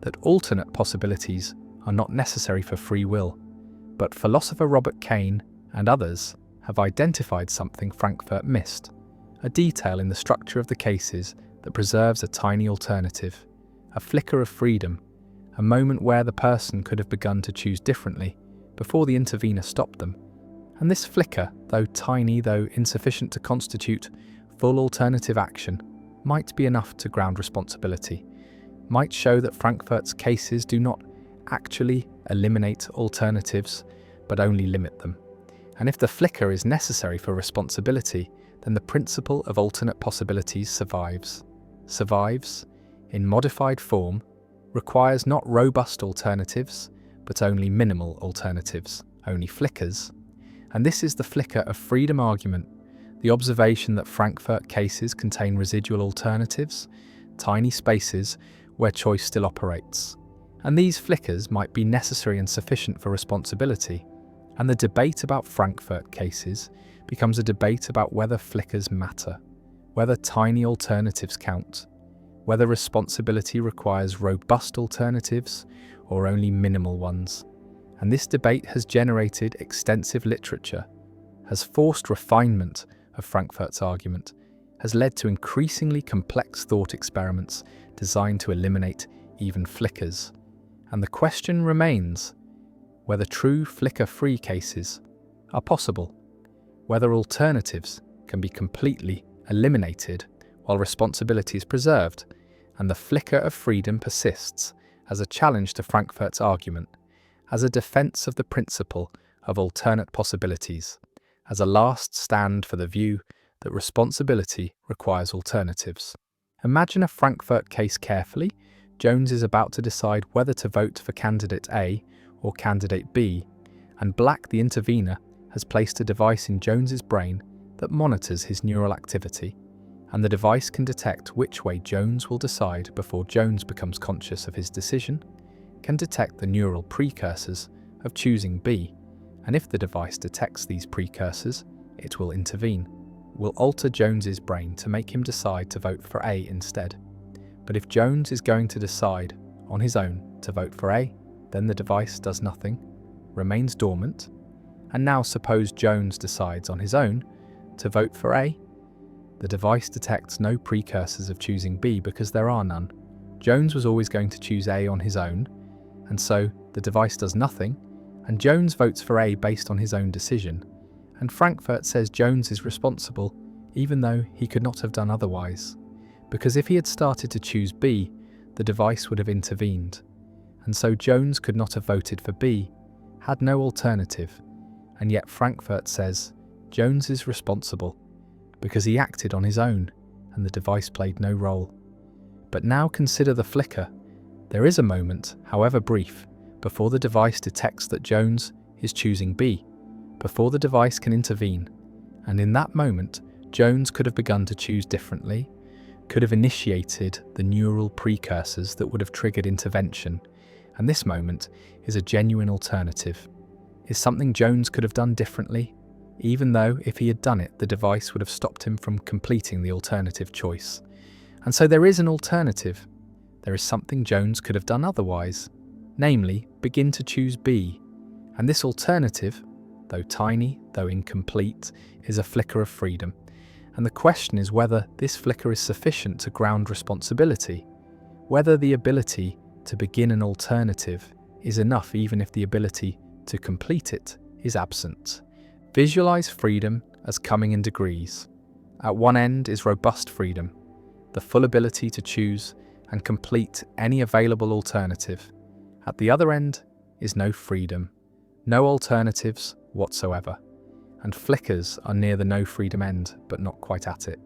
that alternate possibilities are not necessary for free will. But philosopher Robert Kane and others have identified something Frankfurt missed, a detail in the structure of the cases that preserves a tiny alternative, a flicker of freedom, a moment where the person could have begun to choose differently before the intervener stopped them. And this flicker, though tiny, though insufficient to constitute full alternative action, might be enough to ground responsibility, might show that Frankfurt's cases do not actually eliminate alternatives, but only limit them. And if the flicker is necessary for responsibility, then the principle of alternate possibilities survives in modified form, requires not robust alternatives, but only minimal alternatives, only flickers. And this is the flicker of freedom argument, the observation that Frankfurt cases contain residual alternatives, tiny spaces where choice still operates. And these flickers might be necessary and sufficient for responsibility. And the debate about Frankfurt cases becomes a debate about whether flickers matter, whether tiny alternatives count, whether responsibility requires robust alternatives or only minimal ones. And this debate has generated extensive literature, has forced refinement of Frankfurt's argument, has led to increasingly complex thought experiments designed to eliminate even flickers. And the question remains whether true flicker-free cases are possible, whether alternatives can be completely eliminated while responsibility is preserved, and the flicker of freedom persists as a challenge to Frankfurt's argument, as a defense of the principle of alternate possibilities, as a last stand for the view that responsibility requires alternatives. Imagine a Frankfurt case carefully. Jones is about to decide whether to vote for candidate A or candidate B, and Black, the intervener, has placed a device in Jones's brain that monitors his neural activity, and the device can detect which way Jones will decide before Jones becomes conscious of his decision, can detect the neural precursors of choosing B, and if the device detects these precursors, it will intervene, will alter Jones's brain to make him decide to vote for A instead. But if Jones is going to decide on his own to vote for A, then the device does nothing, remains dormant, and now suppose Jones decides on his own to vote for A. The device detects no precursors of choosing B because there are none. Jones was always going to choose A on his own, and so the device does nothing, and Jones votes for A based on his own decision. And Frankfurt says Jones is responsible, even though he could not have done otherwise. Because if he had started to choose B, the device would have intervened. And so Jones could not have voted for B, had no alternative. And yet Frankfurt says Jones is responsible because he acted on his own and the device played no role. But now consider the flicker. There is a moment, however brief, before the device detects that Jones is choosing B, before the device can intervene. And in that moment, Jones could have begun to choose differently, could have initiated the neural precursors that would have triggered intervention. And this moment is a genuine alternative. Is something Jones could have done differently, even though if he had done it, the device would have stopped him from completing the alternative choice. And so there is an alternative. There is something Jones could have done otherwise, namely, begin to choose B. And this alternative, though tiny, though incomplete, is a flicker of freedom. And the question is whether this flicker is sufficient to ground responsibility, whether the ability to begin an alternative is enough even if the ability to complete it is absent. Visualize freedom as coming in degrees. At one end is robust freedom, the full ability to choose and complete any available alternative. At the other end is no freedom, no alternatives whatsoever. And flickers are near the no freedom end, but not quite at it.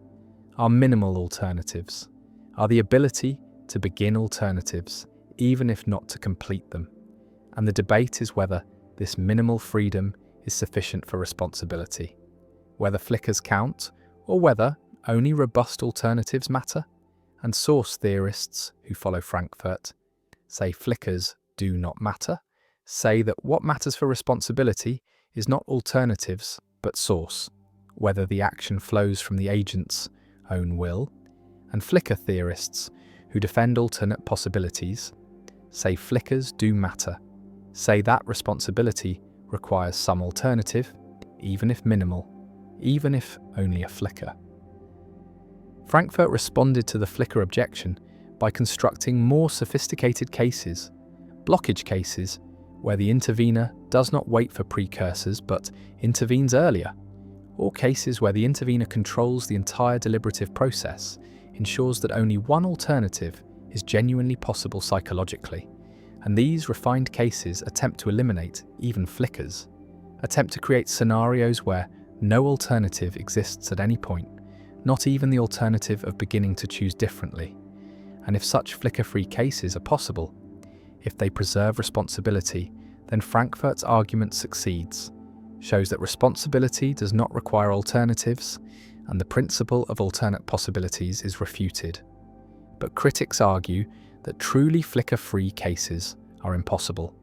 Are minimal alternatives, are the ability to begin alternatives, even if not to complete them. And the debate is whether this minimal freedom is sufficient for responsibility, whether flickers count, or whether only robust alternatives matter. And source theorists who follow Frankfurt say flickers do not matter, say that what matters for responsibility is not alternatives, but source, whether the action flows from the agent's own will. And flicker theorists who defend alternate possibilities say flickers do matter, say that responsibility requires some alternative, even if minimal, even if only a flicker. Frankfurt responded to the flicker objection by constructing more sophisticated cases, blockage cases, where the intervener does not wait for precursors but intervenes earlier, or cases where the intervener controls the entire deliberative process, ensures that only one alternative is genuinely possible psychologically. And these refined cases attempt to eliminate even flickers, attempt to create scenarios where no alternative exists at any point, not even the alternative of beginning to choose differently. And if such flicker-free cases are possible, if they preserve responsibility, then Frankfurt's argument succeeds, shows that responsibility does not require alternatives, and the principle of alternate possibilities is refuted. But critics argue that truly flicker-free cases are impossible,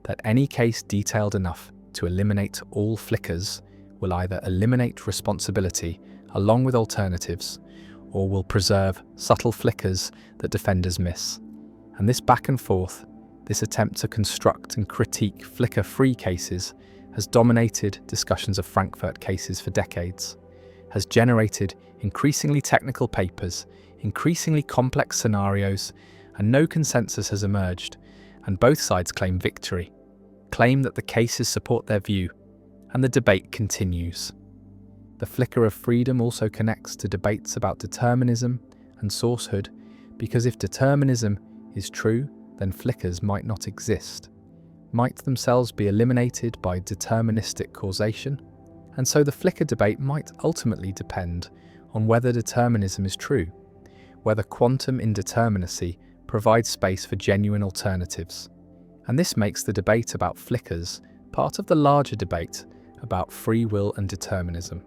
that any case detailed enough to eliminate all flickers will either eliminate responsibility along with alternatives, or will preserve subtle flickers that defenders miss. And this back and forth, this attempt to construct and critique flicker-free cases, has dominated discussions of Frankfurt cases for decades, has generated increasingly technical papers, increasingly complex scenarios, and no consensus has emerged, and both sides claim victory, claim that the cases support their view, and the debate continues. The flicker of freedom also connects to debates about determinism and sourcehood, because if determinism is true, then flickers might not exist, might themselves be eliminated by deterministic causation, and so the flicker debate might ultimately depend on whether determinism is true, whether quantum indeterminacy provides space for genuine alternatives. And this makes the debate about flickers part of the larger debate about free will and determinism,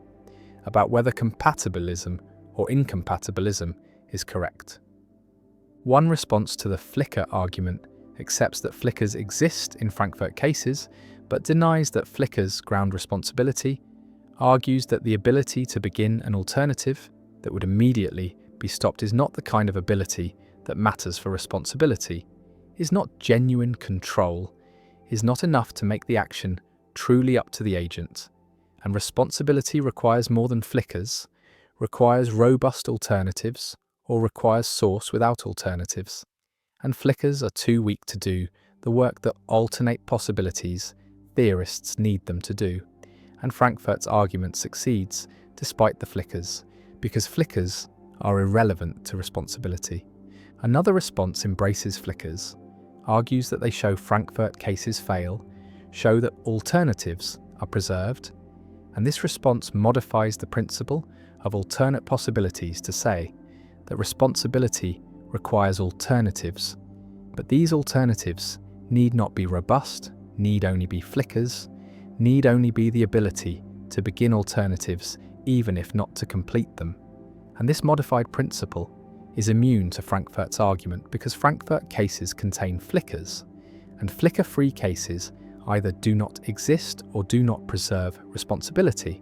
about whether compatibilism or incompatibilism is correct. One response to the flicker argument accepts that flickers exist in Frankfurt cases, but denies that flickers ground responsibility, argues that the ability to begin an alternative that would immediately be stopped is not the kind of ability that matters for responsibility, is not genuine control, is not enough to make the action truly up to the agent, and responsibility requires more than flickers, requires robust alternatives, or requires source without alternatives. And flickers are too weak to do the work that alternate possibilities theorists need them to do. And Frankfurt's argument succeeds despite the flickers, because flickers are irrelevant to responsibility. Another response embraces flickers, argues that they show Frankfurt cases fail, show that alternatives are preserved, and this response modifies the principle of alternate possibilities to say that responsibility requires alternatives, but these alternatives need not be robust, need only be flickers, need only be the ability to begin alternatives even if not to complete them. And this modified principle is immune to Frankfurt's argument because Frankfurt cases contain flickers, and flicker-free cases either do not exist or do not preserve responsibility.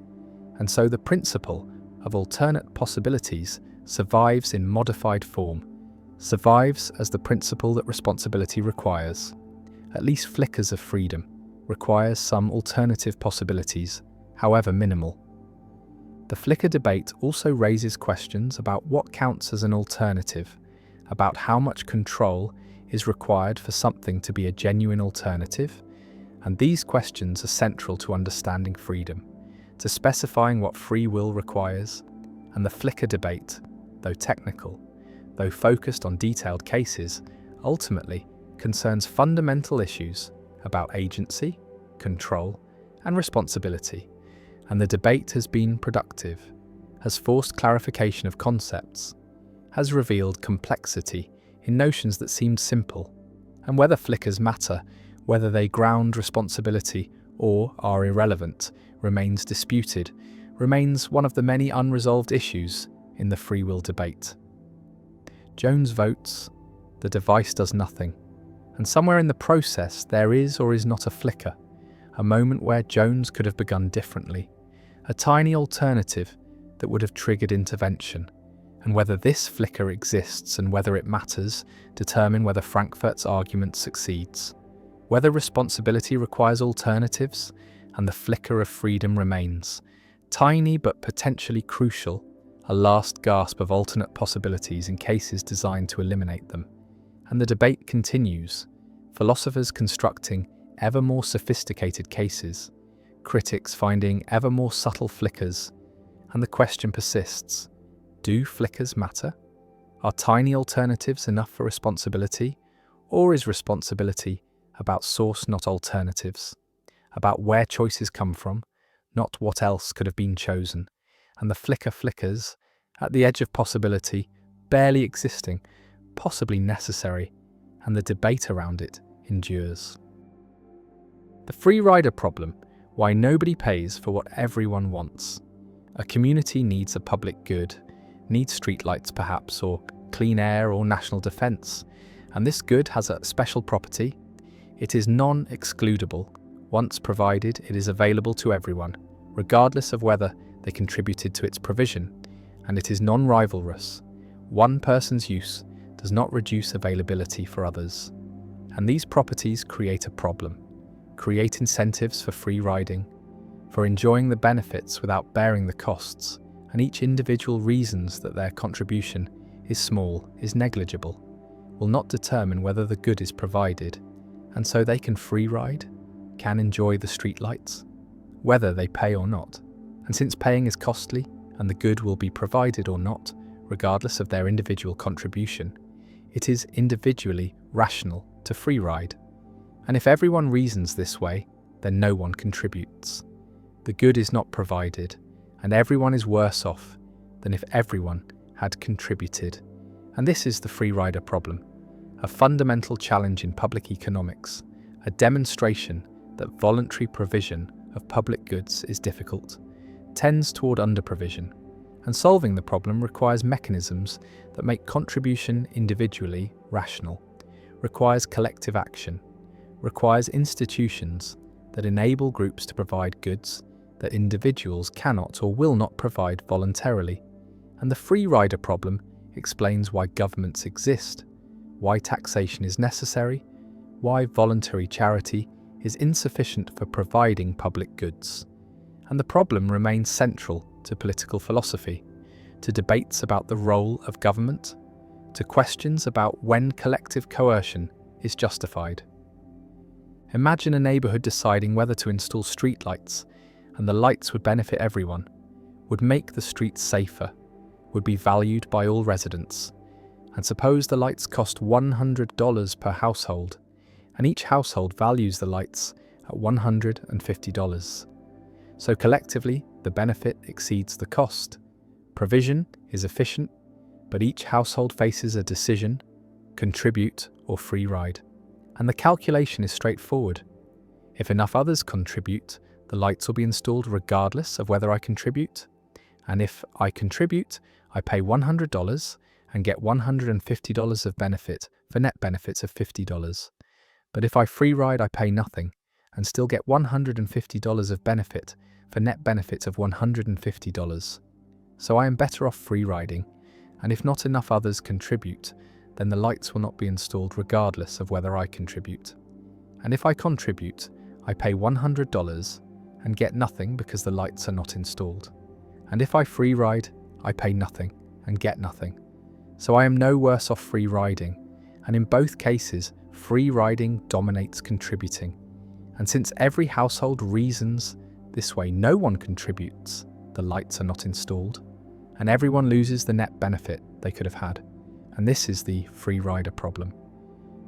And so the principle of alternate possibilities survives in modified form, survives as the principle that responsibility requires. At least flickers of freedom requires some alternative possibilities, however minimal. The flicker debate also raises questions about what counts as an alternative, about how much control is required for something to be a genuine alternative, and these questions are central to understanding freedom, to specifying what free will requires, and the flicker debate, though technical, though focused on detailed cases, ultimately concerns fundamental issues about agency, control, and responsibility. And the debate has been productive, has forced clarification of concepts, has revealed complexity in notions that seemed simple, and whether flickers matter, whether they ground responsibility or are irrelevant, remains disputed, remains one of the many unresolved issues in the free will debate. Jones votes, the device does nothing, and somewhere in the process there is or is not a flicker, a moment where Jones could have begun differently, a tiny alternative that would have triggered intervention, and whether this flicker exists and whether it matters determine whether Frankfurt's argument succeeds, whether responsibility requires alternatives and the flicker of freedom remains, tiny but potentially crucial, a last gasp of alternate possibilities in cases designed to eliminate them. And the debate continues, philosophers constructing ever more sophisticated cases, critics finding ever more subtle flickers, and the question persists, do flickers matter? Are tiny alternatives enough for responsibility, or is responsibility about source not alternatives, about where choices come from, not what else could have been chosen, and the flicker flickers, at the edge of possibility, barely existing, possibly necessary, and the debate around it endures. The free rider problem, why nobody pays for what everyone wants. A community needs a public good, needs streetlights perhaps, or clean air or national defence, and this good has a special property. It is non-excludable. Once provided, it is available to everyone, regardless of whether they contributed to its provision, and it is non-rivalrous. One person's use does not reduce availability for others. And these properties create a problem, create incentives for free riding, for enjoying the benefits without bearing the costs, and each individual reasons that their contribution is small, is negligible, will not determine whether the good is provided, and so they can free ride, can enjoy the streetlights, whether they pay or not. And since paying is costly, and the good will be provided or not, regardless of their individual contribution, it is individually rational to free ride. And if everyone reasons this way, then no one contributes. The good is not provided, and everyone is worse off than if everyone had contributed. And this is the free rider problem, a fundamental challenge in public economics, a demonstration that voluntary provision of public goods is difficult, tends toward under-provision, and solving the problem requires mechanisms that make contribution individually rational, requires collective action, requires institutions that enable groups to provide goods that individuals cannot or will not provide voluntarily. And the free rider problem explains why governments exist, why taxation is necessary, why voluntary charity is insufficient for providing public goods. And the problem remains central to political philosophy, to debates about the role of government, to questions about when collective coercion is justified. Imagine a neighbourhood deciding whether to install streetlights, and the lights would benefit everyone, would make the streets safer, would be valued by all residents. And suppose the lights cost $100 per household, and each household values the lights at $150. So collectively, the benefit exceeds the cost. Provision is efficient, but each household faces a decision, contribute or free ride. And the calculation is straightforward. If enough others contribute, the lights will be installed regardless of whether I contribute. And if I contribute, I pay $100 and get $150 of benefit for net benefits of $50. But if I free ride, I pay nothing and still get $150 of benefit for net benefits of $150. So I am better off free riding, and if not enough others contribute, then the lights will not be installed regardless of whether I contribute. And if I contribute, I pay $100 and get nothing because the lights are not installed. And if I free ride, I pay nothing and get nothing. So I am no worse off free riding, and in both cases, free riding dominates contributing. And since every household reasons this way, no one contributes, the lights are not installed, and everyone loses the net benefit they could have had. And this is the free rider problem.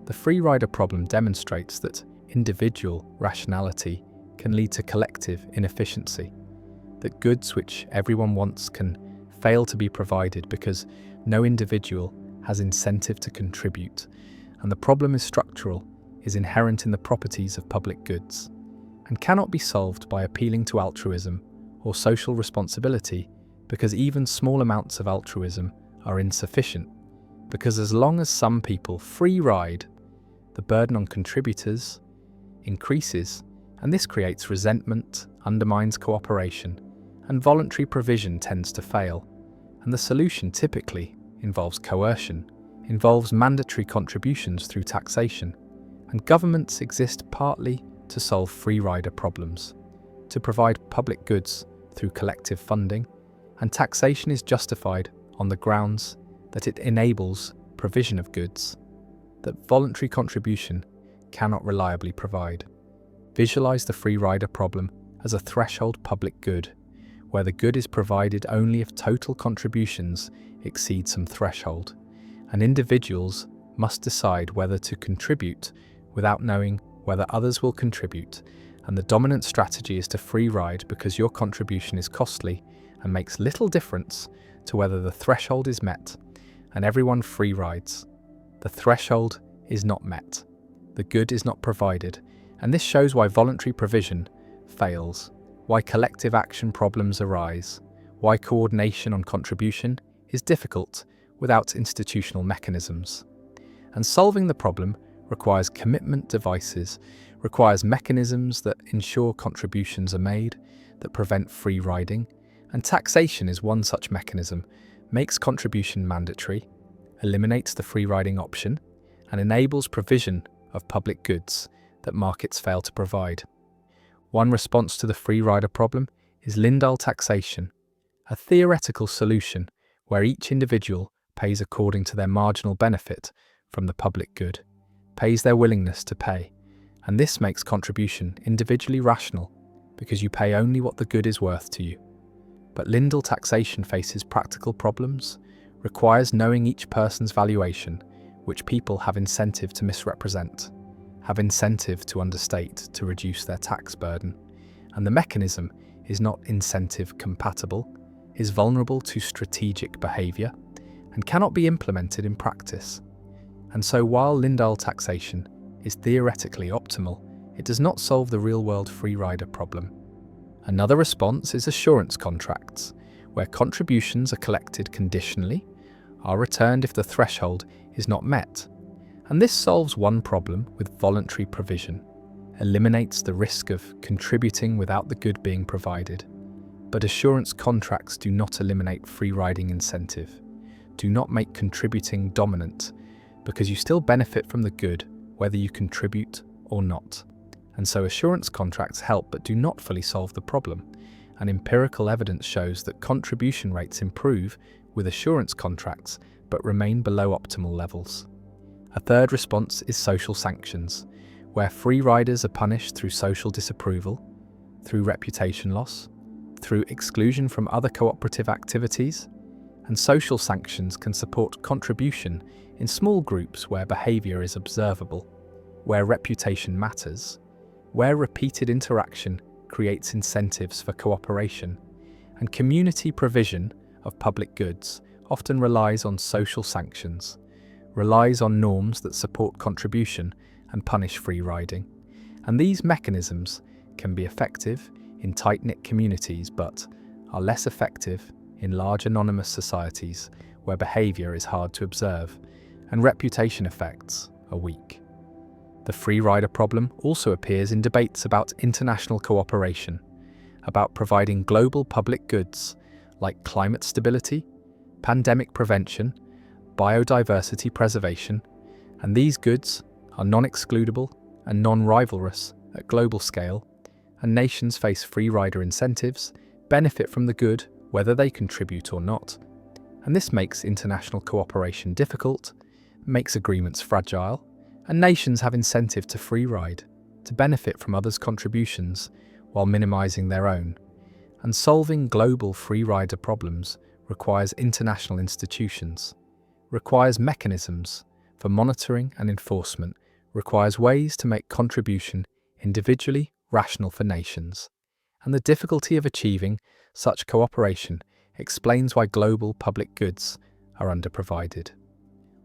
The free rider problem demonstrates that individual rationality can lead to collective inefficiency, that goods which everyone wants can fail to be provided because no individual has incentive to contribute, and the problem is structural, is inherent in the properties of public goods, and cannot be solved by appealing to altruism or social responsibility, because even small amounts of altruism are insufficient, because as long as some people free ride, the burden on contributors increases, and this creates resentment, undermines cooperation, and voluntary provision tends to fail. And the solution typically involves coercion, involves mandatory contributions through taxation, and governments exist partly to solve free rider problems, to provide public goods through collective funding, and taxation is justified on the grounds that it enables provision of goods that voluntary contribution cannot reliably provide. Visualize the free rider problem as a threshold public good, where the good is provided only if total contributions exceed some threshold, and individuals must decide whether to contribute without knowing whether others will contribute, and the dominant strategy is to free ride because your contribution is costly and makes little difference to whether the threshold is met, and everyone free rides. The threshold is not met. The good is not provided, and this shows why voluntary provision fails, why collective action problems arise, why coordination on contribution is difficult without institutional mechanisms. And solving the problem requires commitment devices, requires mechanisms that ensure contributions are made, that prevent free riding, and taxation is one such mechanism, makes contribution mandatory, eliminates the free riding option, and enables provision of public goods that markets fail to provide. One response to the free rider problem is Lindahl taxation, a theoretical solution where each individual pays according to their marginal benefit from the public good, pays their willingness to pay, and this makes contribution individually rational because you pay only what the good is worth to you. But Lindahl taxation faces practical problems, requires knowing each person's valuation, which people have incentive to misrepresent, have incentive to understate to reduce their tax burden, and the mechanism is not incentive compatible, is vulnerable to strategic behaviour, and cannot be implemented in practice. And so while Lindahl taxation is theoretically optimal, it does not solve the real-world free rider problem. Another response is assurance contracts, where contributions are collected conditionally, are returned if the threshold is not met. And this solves one problem with voluntary provision, eliminates the risk of contributing without the good being provided. But assurance contracts do not eliminate free riding incentive, do not make contributing dominant, because you still benefit from the good whether you contribute or not. And so assurance contracts help but do not fully solve the problem, and empirical evidence shows that contribution rates improve with assurance contracts but remain below optimal levels. A third response is social sanctions, where free riders are punished through social disapproval, through reputation loss, through exclusion from other cooperative activities, and social sanctions can support contribution in small groups where behaviour is observable, where reputation matters, where repeated interaction creates incentives for cooperation, and community provision of public goods often relies on social sanctions, relies on norms that support contribution and punish free riding. And these mechanisms can be effective in tight-knit communities but are less effective in large anonymous societies where behaviour is hard to observe and reputation effects are weak. The free rider problem also appears in debates about international cooperation, about providing global public goods like climate stability, pandemic prevention, biodiversity preservation, and these goods are non-excludable and non-rivalrous at global scale, and nations face free rider incentives, benefit from the good whether they contribute or not. And this makes international cooperation difficult, makes agreements fragile, and nations have incentive to free ride, to benefit from others' contributions while minimizing their own. And solving global free rider problems requires international institutions, requires mechanisms for monitoring and enforcement, requires ways to make contribution individually rational for nations. And the difficulty of achieving such cooperation explains why global public goods are underprovided,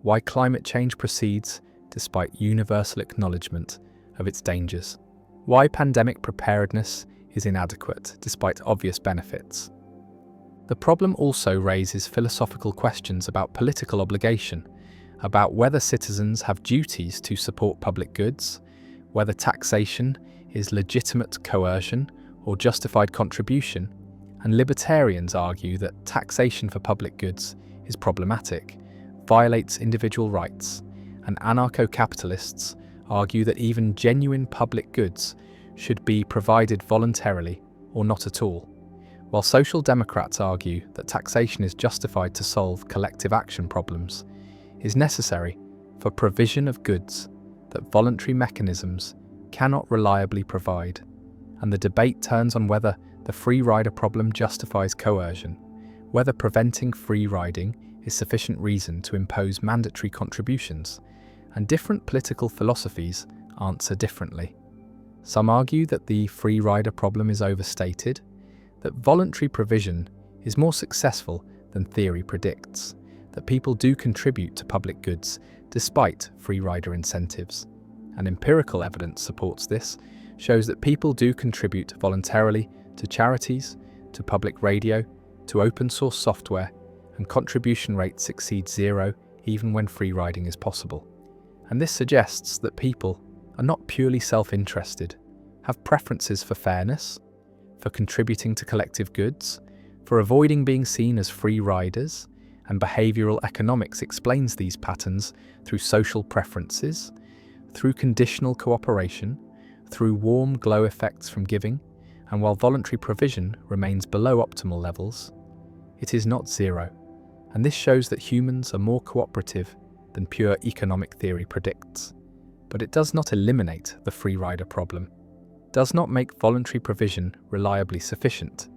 why climate change proceeds despite universal acknowledgement of its dangers, why pandemic preparedness is inadequate despite obvious benefits. The problem also raises philosophical questions about political obligation, about whether citizens have duties to support public goods, whether taxation is legitimate coercion or justified contribution, and libertarians argue that taxation for public goods is problematic, violates individual rights, and anarcho-capitalists argue that even genuine public goods should be provided voluntarily or not at all, while social democrats argue that taxation is justified to solve collective action problems, is necessary for provision of goods that voluntary mechanisms cannot reliably provide, and the debate turns on whether the free rider problem justifies coercion, whether preventing free riding is sufficient reason to impose mandatory contributions, and different political philosophies answer differently. Some argue that the free rider problem is overstated, that voluntary provision is more successful than theory predicts, that people do contribute to public goods despite free rider incentives. And empirical evidence supports this, shows that people do contribute voluntarily to charities, to public radio, to open source software, and contribution rates exceed zero even when free riding is possible. And this suggests that people are not purely self-interested, have preferences for fairness, for contributing to collective goods, for avoiding being seen as free riders, and behavioral economics explains these patterns through social preferences, through conditional cooperation, through warm glow effects from giving, and while voluntary provision remains below optimal levels, it is not zero. And this shows that humans are more cooperative than pure economic theory predicts. But it does not eliminate the free rider problem, does not make voluntary provision reliably sufficient,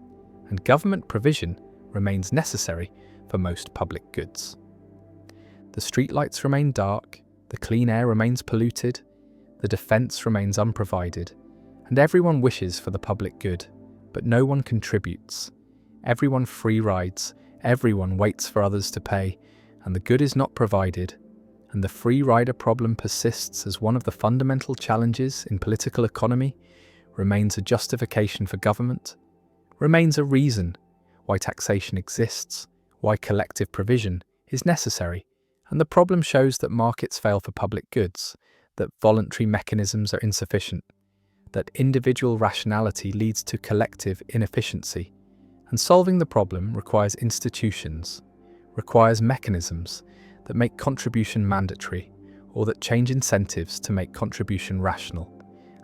and government provision remains necessary for most public goods. The streetlights remain dark, the clean air remains polluted, the defence remains unprovided, and everyone wishes for the public good, but no one contributes. Everyone free rides, everyone waits for others to pay, and the good is not provided, and the free rider problem persists as one of the fundamental challenges in political economy, remains a justification for government, remains a reason why taxation exists, why collective provision is necessary, and the problem shows that markets fail for public goods, that voluntary mechanisms are insufficient, that individual rationality leads to collective inefficiency, and solving the problem requires institutions, requires mechanisms that make contribution mandatory or that change incentives to make contribution rational,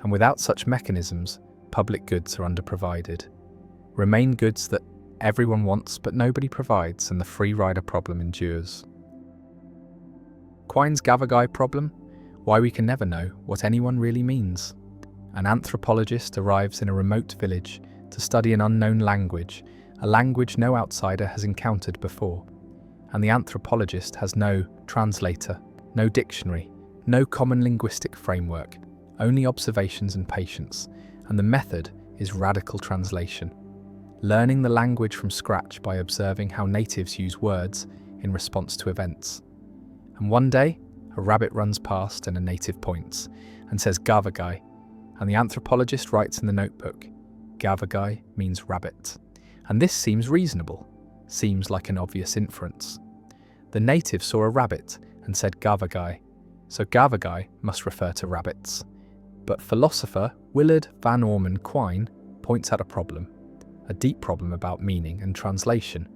and without such mechanisms, public goods are underprovided. Remain goods that everyone wants but nobody provides, and the free rider problem endures. Quine's Gavagai problem? Why we can never know what anyone really means. An anthropologist arrives in a remote village to study an unknown language, a language no outsider has encountered before. And the anthropologist has no translator, no dictionary, no common linguistic framework, only observations and patience, and the method is radical translation. Learning the language from scratch by observing how natives use words in response to events. And one day, A rabbit runs past and a native points and says gavagai, and the anthropologist writes in the notebook, gavagai means rabbit. And this seems reasonable, seems like an obvious inference. The native saw a rabbit and said gavagai, so gavagai must refer to rabbits. But philosopher Willard Van Orman Quine points out a problem, a deep problem about meaning and translation.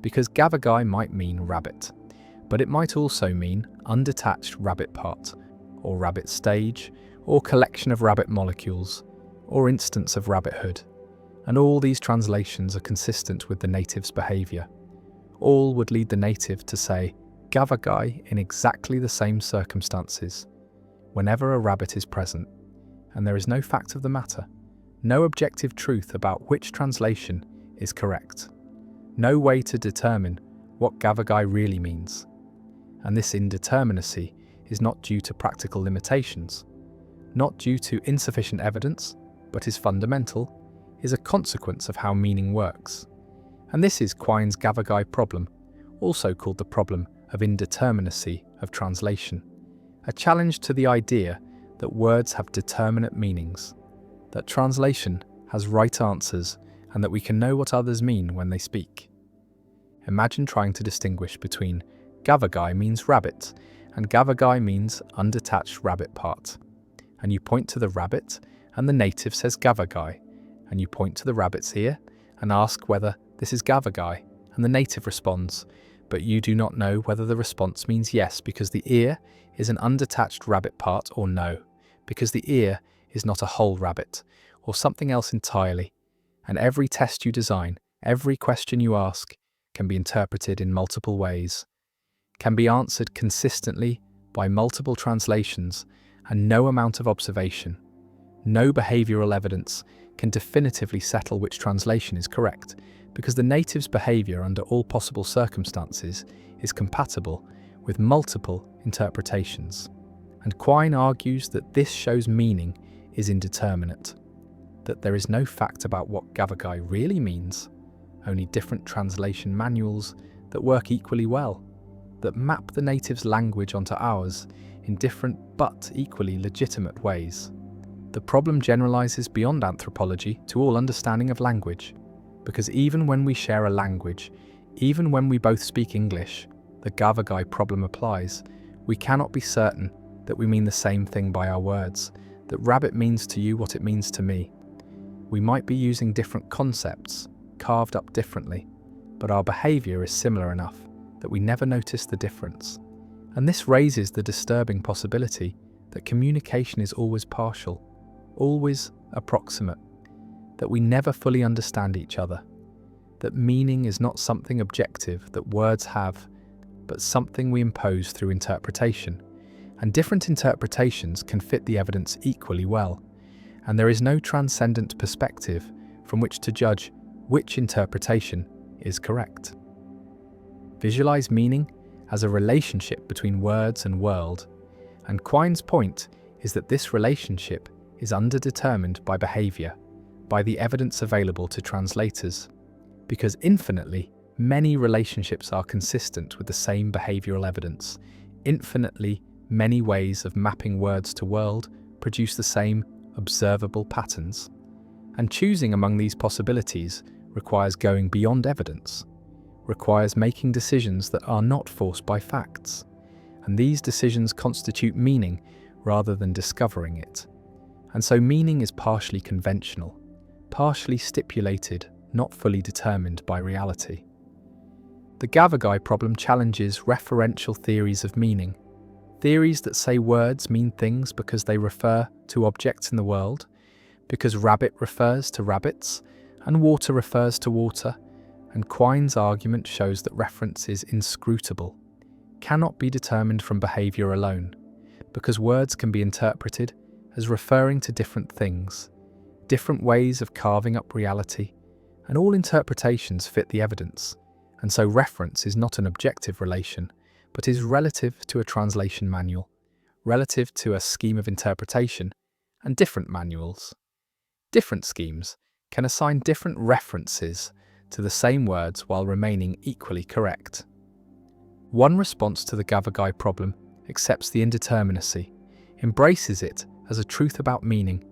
Because gavagai might mean rabbit, but it might also mean undetached rabbit part, or rabbit stage, or collection of rabbit molecules, or instance of rabbithood. And all these translations are consistent with the native's behaviour. All would lead the native to say gavagai in exactly the same circumstances, whenever a rabbit is present, and there is no fact of the matter, no objective truth about which translation is correct, no way to determine what gavagai really means. And this indeterminacy is not due to practical limitations, not due to insufficient evidence, but is fundamental, is a consequence of how meaning works. And this is Quine's gavagai problem, also called the problem of indeterminacy of translation, a challenge to the idea that words have determinate meanings, that translation has right answers, and that we can know what others mean when they speak. Imagine trying to distinguish between gavagai means rabbit and gavagai means undetached rabbit part. And you point to the rabbit and the native says gavagai, and you point to the rabbit's ear and ask whether this is gavagai, and the native responds, but you do not know whether the response means yes because the ear is an undetached rabbit part, or no, because the ear is not a whole rabbit, or something else entirely. And every test you design, every question you ask, can be interpreted in multiple ways, can be answered consistently by multiple translations, and no amount of observation, no behavioural evidence can definitively settle which translation is correct, because the native's behaviour under all possible circumstances is compatible with multiple interpretations. And Quine argues that this shows meaning is indeterminate, that there is no fact about what gavagai really means, only different translation manuals that work equally well, that map the native's language onto ours in different but equally legitimate ways. The problem generalizes beyond anthropology to all understanding of language, because even when we share a language, even when we both speak English, the gavagai problem applies. We cannot be certain that we mean the same thing by our words, that rabbit means to you what it means to me. We might be using different concepts, carved up differently, but our behavior is similar enough that we never notice the difference. And this raises the disturbing possibility that communication is always partial, always approximate, that we never fully understand each other, that meaning is not something objective that words have, but something we impose through interpretation, and different interpretations can fit the evidence equally well, and there is no transcendent perspective from which to judge which interpretation is correct. Visualize meaning as a relationship between words and world, and Quine's point is that this relationship is underdetermined by behaviour, by the evidence available to translators, because infinitely many relationships are consistent with the same behavioural evidence. Infinitely many ways of mapping words to world produce the same observable patterns, and choosing among these possibilities requires going beyond evidence, requires making decisions that are not forced by facts, and these decisions constitute meaning rather than discovering it. And so meaning is partially conventional, partially stipulated, not fully determined by reality. The gavagai problem challenges referential theories of meaning, theories that say words mean things because they refer to objects in the world, because rabbit refers to rabbits, and water refers to water, and Quine's argument shows that reference is inscrutable, cannot be determined from behaviour alone, because words can be interpreted as referring to different things, different ways of carving up reality, and all interpretations fit the evidence, and so reference is not an objective relation, but is relative to a translation manual, relative to a scheme of interpretation, and different manuals. Different schemes can assign different references to the same words while remaining equally correct. One response to the gavagai problem accepts the indeterminacy, embraces it as a truth about meaning,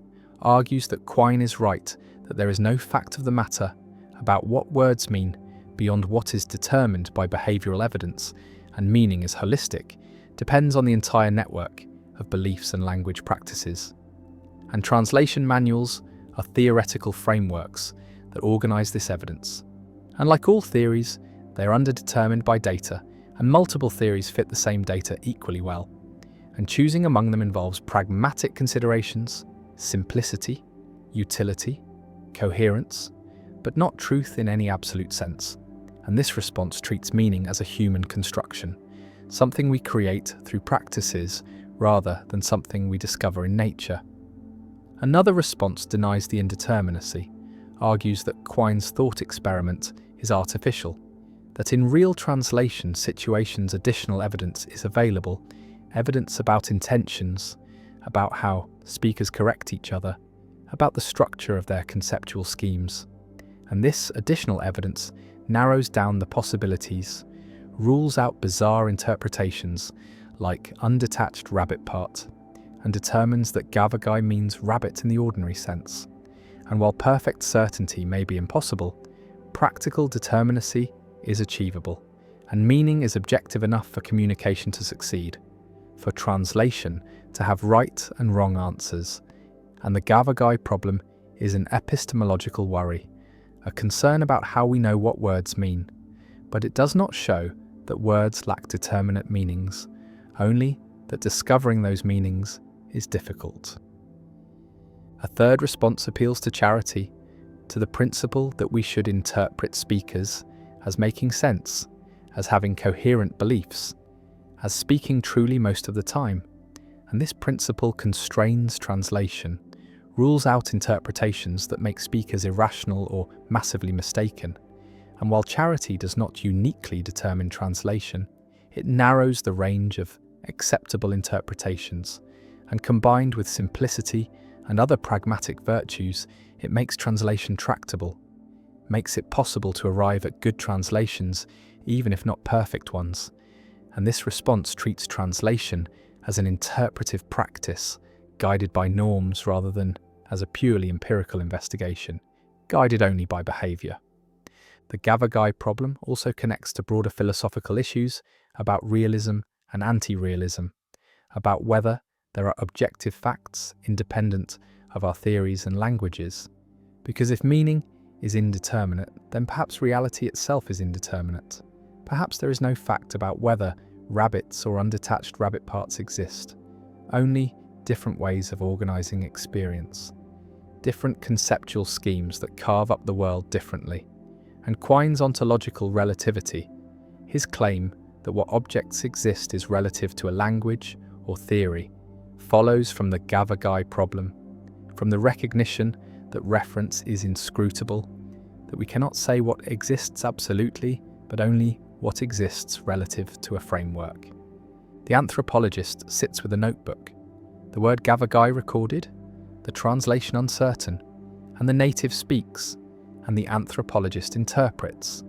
argues that Quine is right, that there is no fact of the matter about what words mean beyond what is determined by behavioural evidence, and meaning is holistic, depends on the entire network of beliefs and language practices. And translation manuals are theoretical frameworks that organise this evidence. And like all theories, they are underdetermined by data, and multiple theories fit the same data equally well. And choosing among them involves pragmatic considerations, simplicity, utility, coherence, but not truth in any absolute sense. And this response treats meaning as a human construction, something we create through practices rather than something we discover in nature. Another response denies the indeterminacy, argues that Quine's thought experiment is artificial, that in real translation situations additional evidence is available, evidence about intentions, about how speakers correct each other, about the structure of their conceptual schemes. And this additional evidence narrows down the possibilities, rules out bizarre interpretations like undetached rabbit part, and determines that gavagai means rabbit in the ordinary sense. And while perfect certainty may be impossible, practical determinacy is achievable, and meaning is objective enough for communication to succeed, for translation to have right and wrong answers. And the gavagai problem is an epistemological worry, a concern about how we know what words mean, but it does not show that words lack determinate meanings, only that discovering those meanings is difficult. A third response appeals to charity, to the principle that we should interpret speakers as making sense, as having coherent beliefs, as speaking truly most of the time. And this principle constrains translation, rules out interpretations that make speakers irrational or massively mistaken. And while charity does not uniquely determine translation, it narrows the range of acceptable interpretations, and combined with simplicity and other pragmatic virtues, it makes translation tractable, makes it possible to arrive at good translations, even if not perfect ones. And this response treats translation as an interpretive practice, guided by norms rather than as a purely empirical investigation, guided only by behaviour. The gavagai problem also connects to broader philosophical issues about realism and anti-realism, about whether there are objective facts independent of our theories and languages. Because if meaning is indeterminate, then perhaps reality itself is indeterminate. Perhaps there is no fact about whether rabbits or undetached rabbit parts exist, only different ways of organising experience, different conceptual schemes that carve up the world differently. And Quine's ontological relativity, his claim that what objects exist is relative to a language or theory, follows from the gavagai problem, from the recognition that reference is inscrutable, that we cannot say what exists absolutely, but only what exists relative to a framework. The anthropologist sits with a notebook, the word gavagai recorded, the translation uncertain, and the native speaks, and the anthropologist interprets,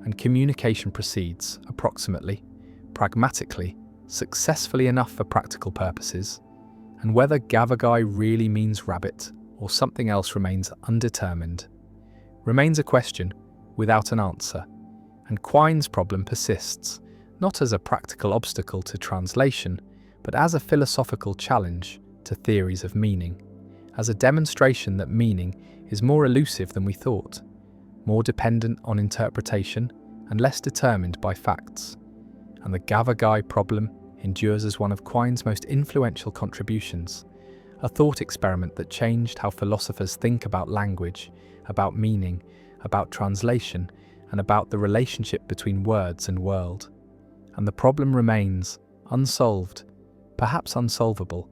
and communication proceeds approximately, pragmatically, successfully enough for practical purposes, and whether gavagai really means rabbit or something else remains undetermined, remains a question without an answer. And Quine's problem persists, not as a practical obstacle to translation, but as a philosophical challenge to theories of meaning, as a demonstration that meaning is more elusive than we thought, more dependent on interpretation and less determined by facts. And the gavagai problem endures as one of Quine's most influential contributions, a thought experiment that changed how philosophers think about language, about meaning, about translation, and about the relationship between words and world. And the problem remains unsolved, perhaps unsolvable,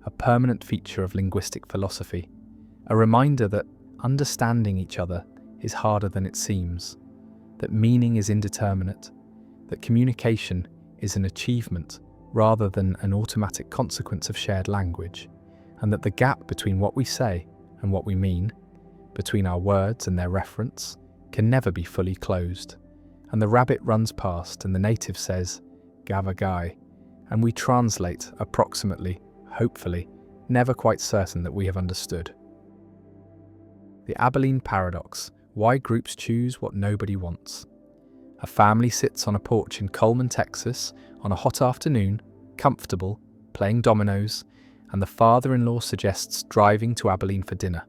a permanent feature of linguistic philosophy, a reminder that understanding each other is harder than it seems, that meaning is indeterminate, that communication is an achievement rather than an automatic consequence of shared language, and that the gap between what we say and what we mean, between our words and their reference, can never be fully closed. And the rabbit runs past and the native says, gavagai, and we translate approximately, hopefully, never quite certain that we have understood. The Abilene Paradox: why groups choose what nobody wants. A family sits on a porch in Coleman, Texas, on a hot afternoon, comfortable, playing dominoes, and the father-in-law suggests driving to Abilene for dinner,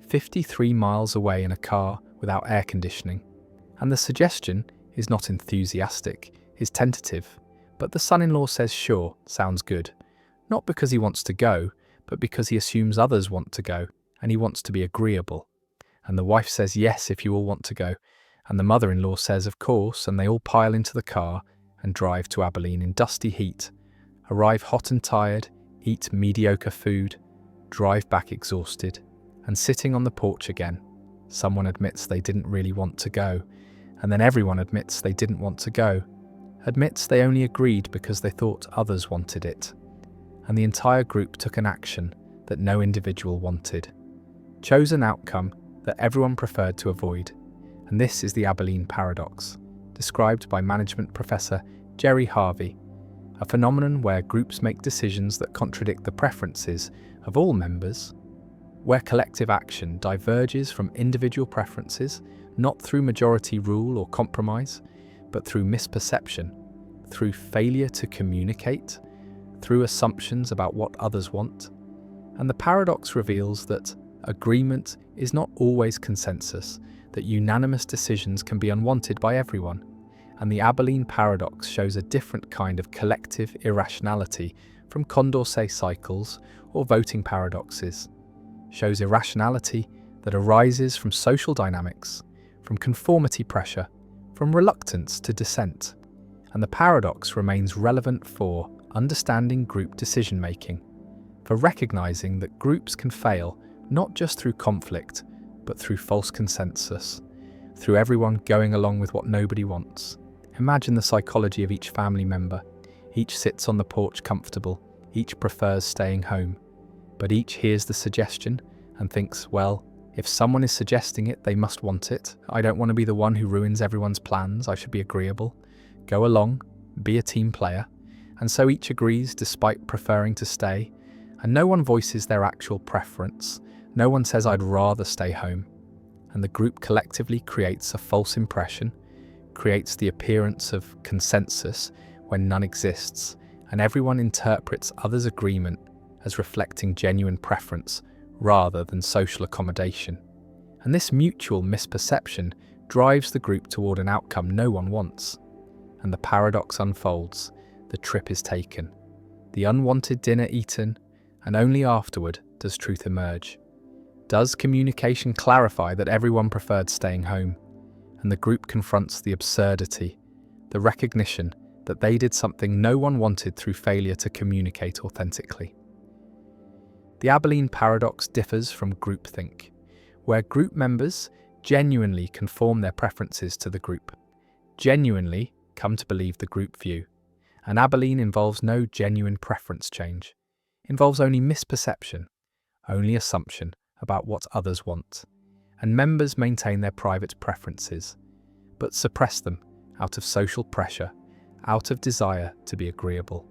53 miles away in a car without air conditioning. And the suggestion is not enthusiastic, is tentative, but the son-in-law says sure, sounds good. Not because he wants to go, but because he assumes others want to go, and he wants to be agreeable. And the wife says yes if you all want to go, and the mother-in-law says of course, and they all pile into the car and drive to Abilene in dusty heat, arrive hot and tired, eat mediocre food, drive back exhausted, and sitting on the porch again, someone admits they didn't really want to go, and then everyone admits they didn't want to go, admits they only agreed because they thought others wanted it, and the entire group took an action that no individual wanted, chose an outcome that everyone preferred to avoid. And this is the Abilene Paradox, described by management professor Jerry Harvey, a phenomenon where groups make decisions that contradict the preferences of all members, where collective action diverges from individual preferences, not through majority rule or compromise, but through misperception, through failure to communicate, through assumptions about what others want. And the paradox reveals that agreement is not always consensus, that unanimous decisions can be unwanted by everyone. And the Abilene Paradox shows a different kind of collective irrationality from Condorcet cycles or voting paradoxes. Shows irrationality that arises from social dynamics, from conformity pressure, from reluctance to dissent. And the paradox remains relevant for understanding group decision-making, for recognizing that groups can fail not just through conflict, but through false consensus, through everyone going along with what nobody wants. Imagine the psychology of each family member. Each sits on the porch comfortable, each prefers staying home, but each hears the suggestion and thinks, well, if someone is suggesting it, they must want it. I don't want to be the one who ruins everyone's plans. I should be agreeable. Go along, be a team player. And so each agrees despite preferring to stay, and no one voices their actual preference. No one says I'd rather stay home. And the group collectively creates a false impression, creates the appearance of consensus when none exists, and everyone interprets others' agreement as reflecting genuine preference rather than social accommodation. And this mutual misperception drives the group toward an outcome no one wants. And the paradox unfolds. The trip is taken, the unwanted dinner eaten, and only afterward does truth emerge. Does communication clarify that everyone preferred staying home? And the group confronts the absurdity, the recognition that they did something no one wanted through failure to communicate authentically. The Abilene Paradox differs from groupthink, where group members genuinely conform their preferences to the group, genuinely come to believe the group view. And Abilene involves no genuine preference change, involves only misperception, only assumption about what others want, and members maintain their private preferences, but suppress them out of social pressure, out of desire to be agreeable.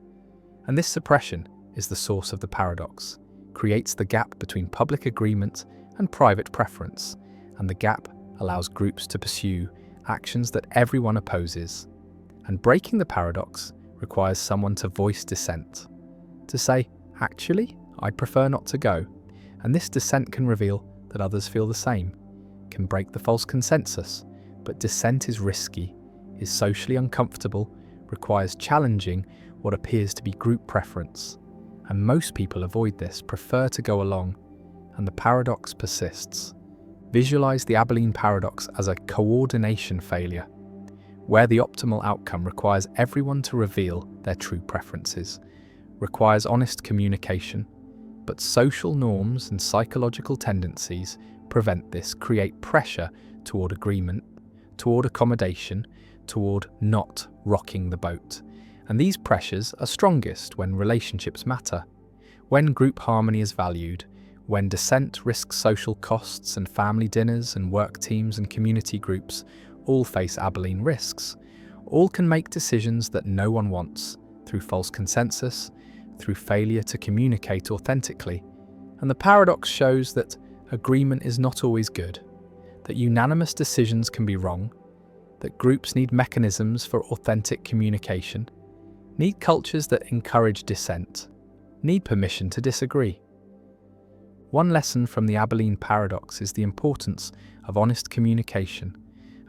And this suppression is the source of the paradox, creates the gap between public agreement and private preference, and the gap allows groups to pursue actions that everyone opposes. And breaking the paradox requires someone to voice dissent, to say, actually, I'd prefer not to go. And this dissent can reveal that others feel the same, can break the false consensus, but dissent is risky, is socially uncomfortable, requires challenging what appears to be group preference. And most people avoid this, prefer to go along, and the paradox persists. Visualize the Abilene Paradox as a coordination failure, where the optimal outcome requires everyone to reveal their true preferences, requires honest communication, but social norms and psychological tendencies prevent this, create pressure toward agreement, toward accommodation, toward not rocking the boat. And these pressures are strongest when relationships matter, when group harmony is valued, when dissent risks social costs and family dinners and work teams and community groups all face Abilene risks. All can make decisions that no one wants, through false consensus, through failure to communicate authentically. And the paradox shows that agreement is not always good, that unanimous decisions can be wrong, that groups need mechanisms for authentic communication, need cultures that encourage dissent, need permission to disagree. One lesson from the Abilene paradox is the importance of honest communication,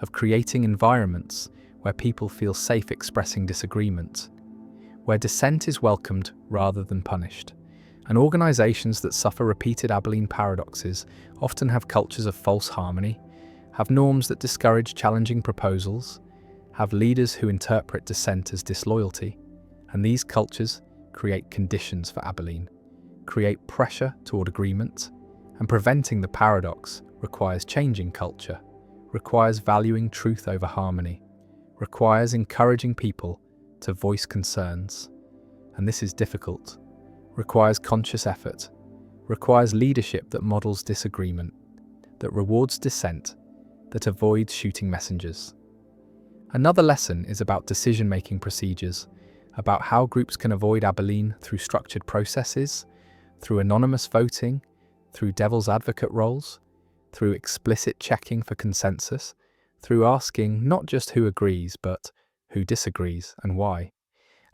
of creating environments where people feel safe expressing disagreement, where dissent is welcomed rather than punished. And organizations that suffer repeated Abilene paradoxes often have cultures of false harmony, have norms that discourage challenging proposals, have leaders who interpret dissent as disloyalty, and these cultures create conditions for Abilene, create pressure toward agreement, and preventing the paradox requires changing culture, requires valuing truth over harmony, requires encouraging people to voice concerns. And this is difficult, requires conscious effort, requires leadership that models disagreement, that rewards dissent, that avoids shooting messengers. Another lesson is about decision-making procedures, about how groups can avoid Abilene through structured processes, through anonymous voting, through devil's advocate roles, through explicit checking for consensus, through asking not just who agrees, but who disagrees and why.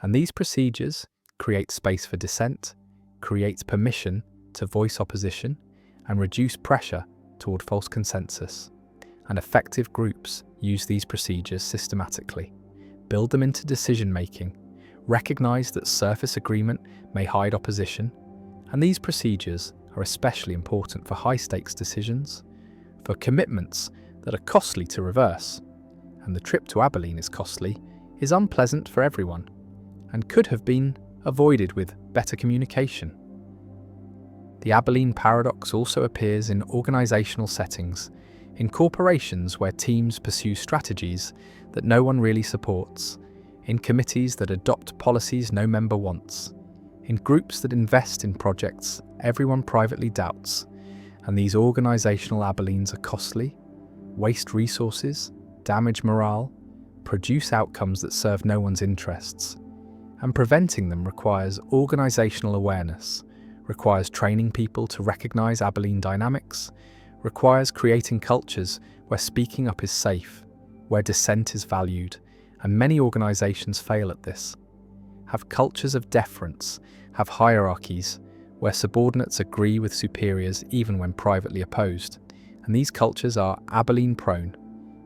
And these procedures create space for dissent, create permission to voice opposition, and reduce pressure toward false consensus. And effective groups use these procedures systematically, build them into decision-making, recognize that surface agreement may hide opposition, and these procedures are especially important for high-stakes decisions, for commitments that are costly to reverse. And the trip to Abilene is costly, is unpleasant for everyone, and could have been avoided with better communication. The Abilene paradox also appears in organizational settings, in corporations where teams pursue strategies that no one really supports, in committees that adopt policies no member wants, in groups that invest in projects everyone privately doubts. And these organizational Abilenes are costly, waste resources, damage morale, produce outcomes that serve no one's interests. And preventing them requires organizational awareness, requires training people to recognize Abilene dynamics, requires creating cultures where speaking up is safe, where dissent is valued, and many organizations fail at this. Have cultures of deference, have hierarchies, where subordinates agree with superiors even when privately opposed. And these cultures are Abilene-prone,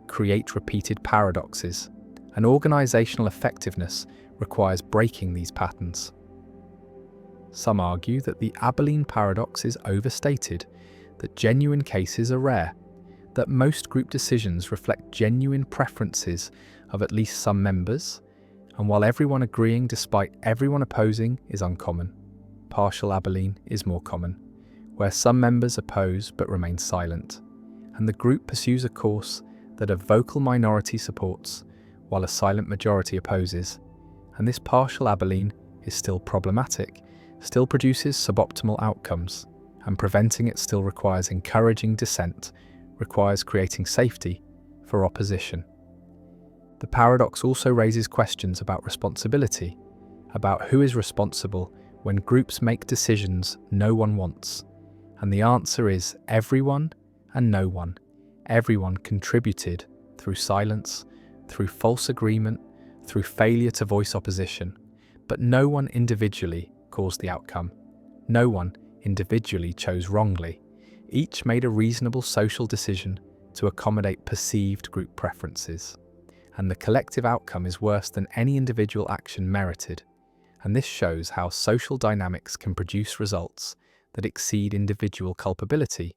create repeated paradoxes, and organizational effectiveness requires breaking these patterns. Some argue that the Abilene paradox is overstated, that genuine cases are rare, that most group decisions reflect genuine preferences of at least some members, and while everyone agreeing despite everyone opposing is uncommon, partial Abilene is more common, where some members oppose but remain silent, and the group pursues a course that a vocal minority supports while a silent majority opposes. And this partial Abilene is still problematic, still produces suboptimal outcomes, and preventing it still requires encouraging dissent, requires creating safety for opposition. The paradox also raises questions about responsibility, about who is responsible when groups make decisions no one wants. And the answer is everyone and no one. Everyone contributed through silence, through false agreement, through failure to voice opposition, but no one individually caused the outcome. No one individually chose wrongly. Each made a reasonable social decision to accommodate perceived group preferences. And the collective outcome is worse than any individual action merited. And this shows how social dynamics can produce results that exceed individual culpability,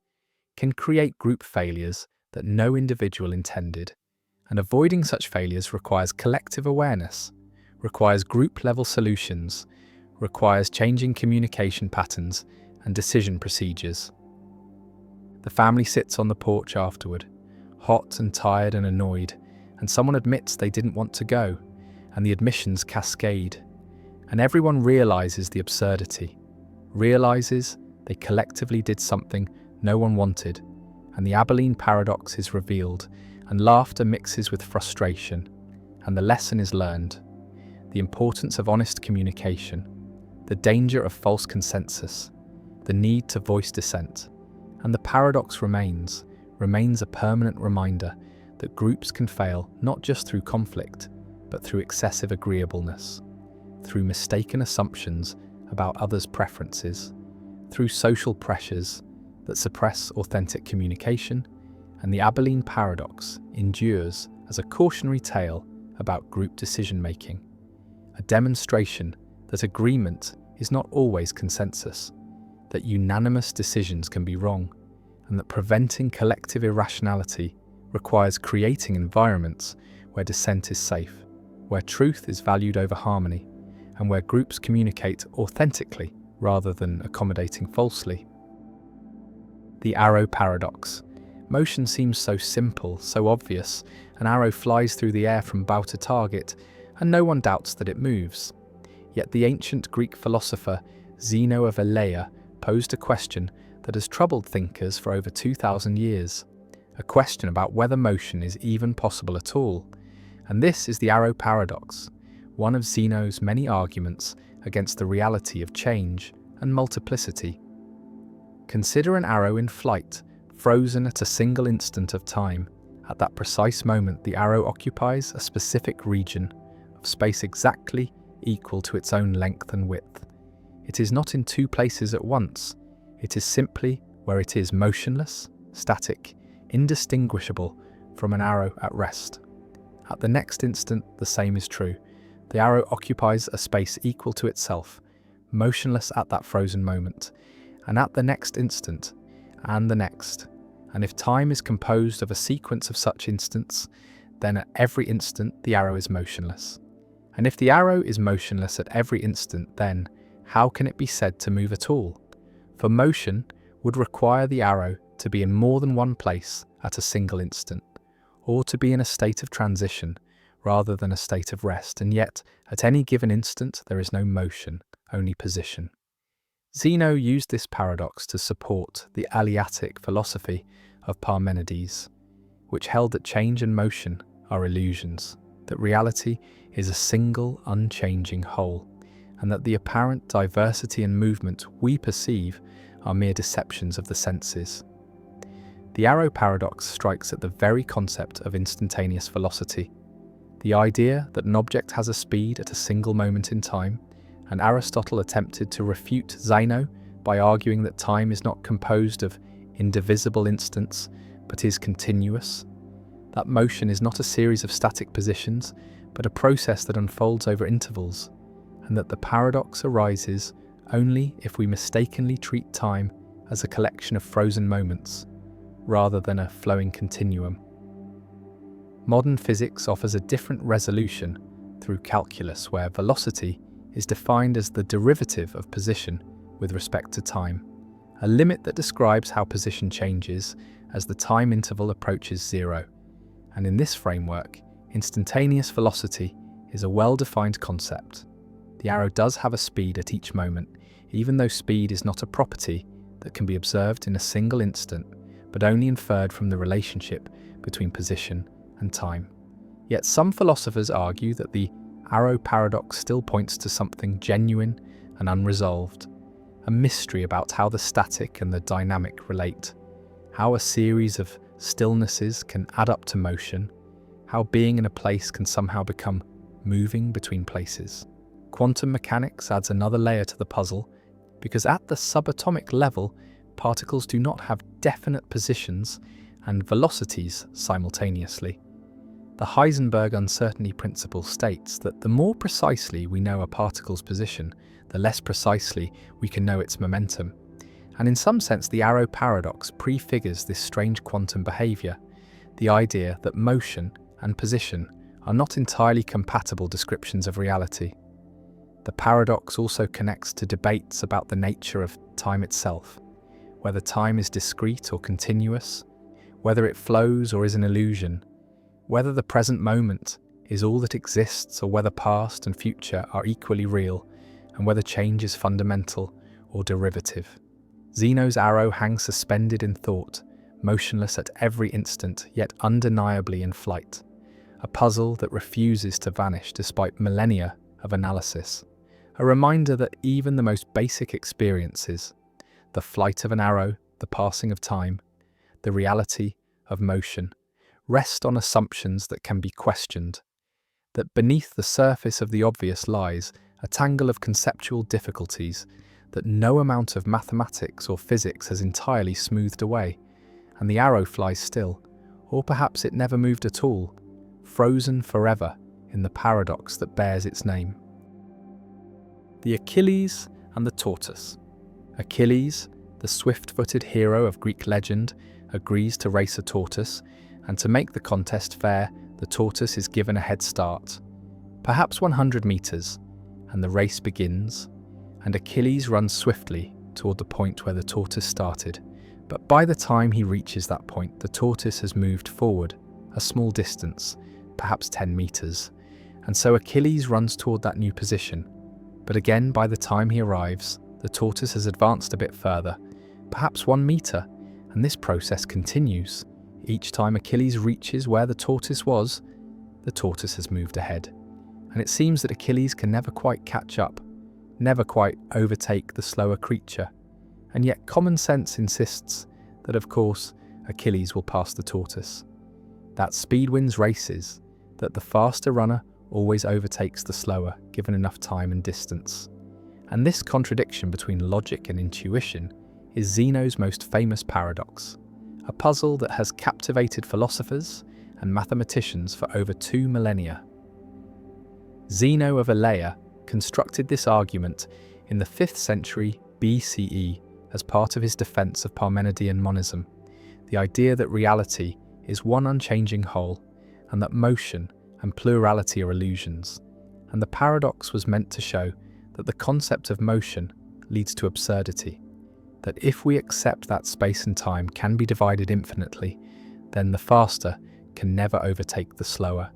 can create group failures that no individual intended. And avoiding such failures requires collective awareness, requires group-level solutions, requires changing communication patterns and decision procedures. The family sits on the porch afterward, hot and tired and annoyed, and someone admits they didn't want to go, and the admissions cascade. And everyone realizes the absurdity, realizes they collectively did something no one wanted, and the Abilene paradox is revealed, and laughter mixes with frustration, and the lesson is learned. the importance of honest communication, the danger of false consensus, the need to voice dissent, and the paradox remains a permanent reminder that groups can fail not just through conflict, but through excessive agreeableness, through mistaken assumptions about others' preferences, through social pressures that suppress authentic communication, and the Abilene paradox endures as a cautionary tale about group decision-making, a demonstration that agreement is not always consensus, that unanimous decisions can be wrong, and that preventing collective irrationality requires creating environments where dissent is safe, where truth is valued over harmony, and where groups communicate authentically rather than accommodating falsely. The arrow paradox. Motion seems so simple, so obvious. An arrow flies through the air from bow to target, and no one doubts that it moves. Yet the ancient Greek philosopher Zeno of Elea posed a question that has troubled thinkers for over 2,000 years, a question about whether motion is even possible at all. And this is the arrow paradox, one of Zeno's many arguments against the reality of change and multiplicity. Consider an arrow in flight, frozen at a single instant of time. At that precise moment, the arrow occupies a specific region of space exactly equal to its own length and width. It is not in two places at once. It is simply where it is motionless, static, indistinguishable from an arrow at rest. At the next instant, the same is true. The arrow occupies a space equal to itself, motionless at that frozen moment, and at the next instant, and the next. And if time is composed of a sequence of such instants, then at every instant the arrow is motionless. And if the arrow is motionless at every instant, then how can it be said to move at all? For motion would require the arrow to be in more than one place at a single instant, or to be in a state of transition rather than a state of rest, and yet at any given instant there is no motion, only position. Zeno used this paradox to support the Eleatic philosophy of Parmenides, which held that change and motion are illusions, that reality is a single, unchanging whole, and that the apparent diversity and movement we perceive are mere deceptions of the senses. The arrow paradox strikes at the very concept of instantaneous velocity, the idea that an object has a speed at a single moment in time, and Aristotle attempted to refute Zeno by arguing that time is not composed of indivisible instants, but is continuous, that motion is not a series of static positions, but a process that unfolds over intervals, and that the paradox arises only if we mistakenly treat time as a collection of frozen moments, rather than a flowing continuum. Modern physics offers a different resolution through calculus, where velocity is defined as the derivative of position with respect to time, a limit that describes how position changes as the time interval approaches zero. And in this framework, instantaneous velocity is a well-defined concept. The arrow does have a speed at each moment, even though speed is not a property that can be observed in a single instant, but only inferred from the relationship between position and time. Yet some philosophers argue that the arrow paradox still points to something genuine and unresolved, a mystery about how the static and the dynamic relate, how a series of stillnesses can add up to motion, how being in a place can somehow become moving between places. Quantum mechanics adds another layer to the puzzle, because at the subatomic level, particles do not have definite positions and velocities simultaneously. The Heisenberg uncertainty principle states that the more precisely we know a particle's position, the less precisely we can know its momentum. And in some sense, the arrow paradox prefigures this strange quantum behavior, the idea that motion and position are not entirely compatible descriptions of reality. The paradox also connects to debates about the nature of time itself, whether time is discrete or continuous, whether it flows or is an illusion, whether the present moment is all that exists or whether past and future are equally real, and whether change is fundamental or derivative. Zeno's arrow hangs suspended in thought, motionless at every instant, yet undeniably in flight, a puzzle that refuses to vanish despite millennia of analysis, a reminder that even the most basic experiences, the flight of an arrow, the passing of time, the reality of motion, rest on assumptions that can be questioned, that beneath the surface of the obvious lies a tangle of conceptual difficulties that no amount of mathematics or physics has entirely smoothed away, and the arrow flies still, or perhaps it never moved at all, frozen forever in the paradox that bears its name. The Achilles and the tortoise. Achilles, the swift-footed hero of Greek legend, agrees to race a tortoise, and to make the contest fair, the tortoise is given a head start, perhaps 100 meters, and the race begins, and Achilles runs swiftly toward the point where the tortoise started. But by the time he reaches that point, the tortoise has moved forward a small distance, perhaps 10 meters, and so Achilles runs toward that new position. But again, by the time he arrives, the tortoise has advanced a bit further, perhaps 1 meter, and this process continues. Each time Achilles reaches where the tortoise was, the tortoise has moved ahead. And it seems that Achilles can never quite catch up, never quite overtake the slower creature. And yet common sense insists that, of course, Achilles will pass the tortoise. That speed wins races, that the faster runner always overtakes the slower, given enough time and distance. And this contradiction between logic and intuition is Zeno's most famous paradox, a puzzle that has captivated philosophers and mathematicians for over 2 millennia. Zeno of Elea constructed this argument in the 5th century BCE as part of his defense of Parmenidean monism, the idea that reality is one unchanging whole and that motion and plurality are illusions. And the paradox was meant to show that the concept of motion leads to absurdity, that if we accept that space and time can be divided infinitely, then the faster can never overtake the slower.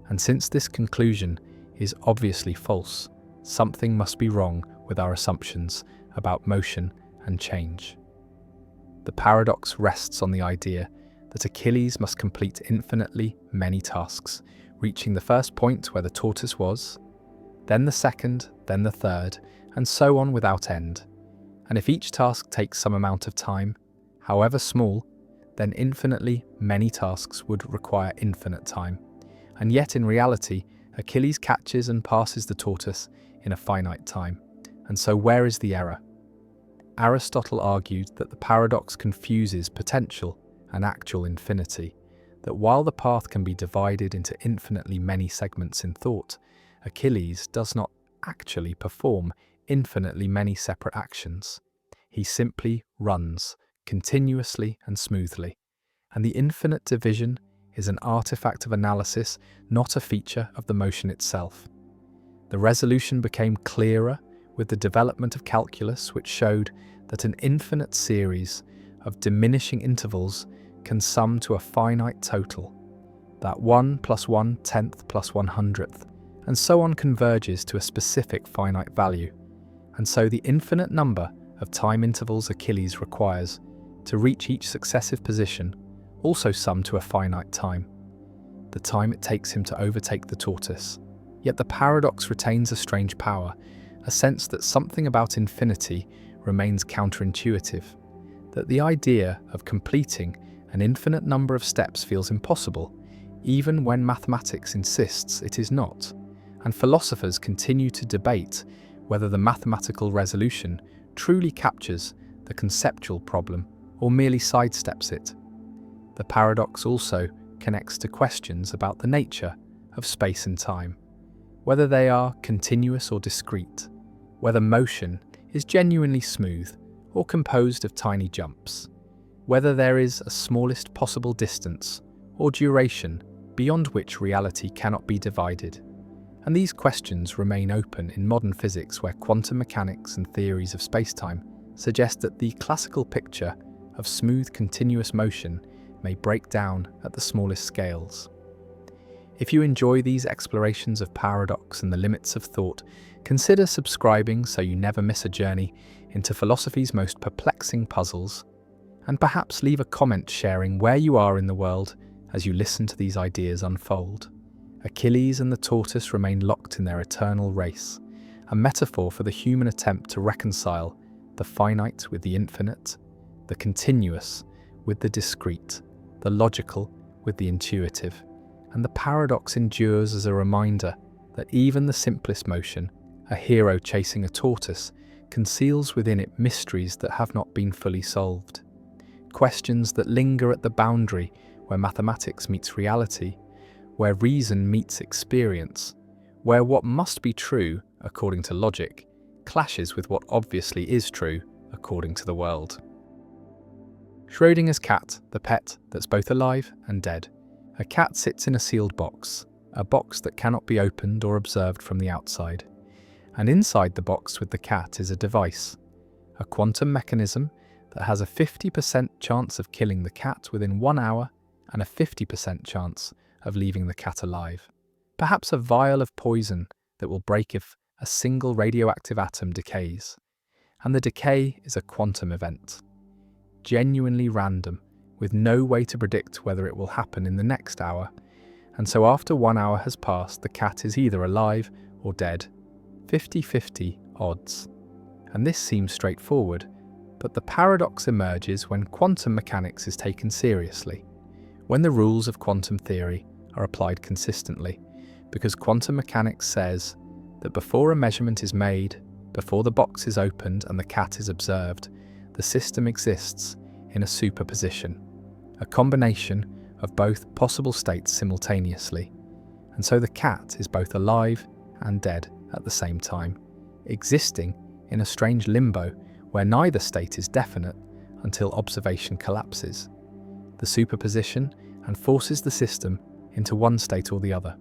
And since this conclusion is obviously false, something must be wrong with our assumptions about motion and change. The paradox rests on the idea that Achilles must complete infinitely many tasks, reaching the first point where the tortoise was, then the second, then the third, and so on without end. And if each task takes some amount of time, however small, then infinitely many tasks would require infinite time. And yet in reality, Achilles catches and passes the tortoise in a finite time. And so where is the error? Aristotle argued that the paradox confuses potential and actual infinity, that while the path can be divided into infinitely many segments in thought, Achilles does not actually perform infinitely many separate actions. He simply runs, continuously and smoothly. And the infinite division is an artifact of analysis, not a feature of the motion itself. The resolution became clearer with the development of calculus, which showed that an infinite series of diminishing intervals can sum to a finite total, that 1 + 1/10 + 100th, and so on converges to a specific finite value. And so the infinite number of time intervals Achilles requires to reach each successive position also sum to a finite time, the time it takes him to overtake the tortoise. Yet the paradox retains a strange power, a sense that something about infinity remains counterintuitive, that the idea of completing an infinite number of steps feels impossible, even when mathematics insists it is not, and philosophers continue to debate whether the mathematical resolution truly captures the conceptual problem or merely sidesteps it. The paradox also connects to questions about the nature of space and time, whether they are continuous or discrete, whether motion is genuinely smooth or composed of tiny jumps, whether there is a smallest possible distance or duration beyond which reality cannot be divided. And these questions remain open in modern physics, where quantum mechanics and theories of spacetime suggest that the classical picture of smooth continuous motion may break down at the smallest scales. If you enjoy these explorations of paradox and the limits of thought, consider subscribing so you never miss a journey into philosophy's most perplexing puzzles, and perhaps leave a comment sharing where you are in the world as you listen to these ideas unfold. Achilles and the tortoise remain locked in their eternal race, a metaphor for the human attempt to reconcile the finite with the infinite, the continuous with the discrete, the logical with the intuitive. And the paradox endures as a reminder that even the simplest motion, a hero chasing a tortoise, conceals within it mysteries that have not been fully solved. Questions that linger at the boundary where mathematics meets reality, where reason meets experience, where what must be true, according to logic, clashes with what obviously is true, according to the world. Schrödinger's cat, the pet that's both alive and dead. A cat sits in a sealed box, a box that cannot be opened or observed from the outside. And inside the box with the cat is a device, a quantum mechanism that has a 50% chance of killing the cat within 1 hour and a 50% chance of leaving the cat alive. Perhaps a vial of poison that will break if a single radioactive atom decays. And the decay is a quantum event, genuinely random, with no way to predict whether it will happen in the next hour. And so after 1 hour has passed, the cat is either alive or dead. 50-50 odds. And this seems straightforward, but the paradox emerges when quantum mechanics is taken seriously, when the rules of quantum theory are applied consistently, because quantum mechanics says that before a measurement is made, before the box is opened and the cat is observed, the system exists in a superposition, a combination of both possible states simultaneously. And so the cat is both alive and dead at the same time, existing in a strange limbo where neither state is definite until observation collapses the superposition and forces the system into one state or the other.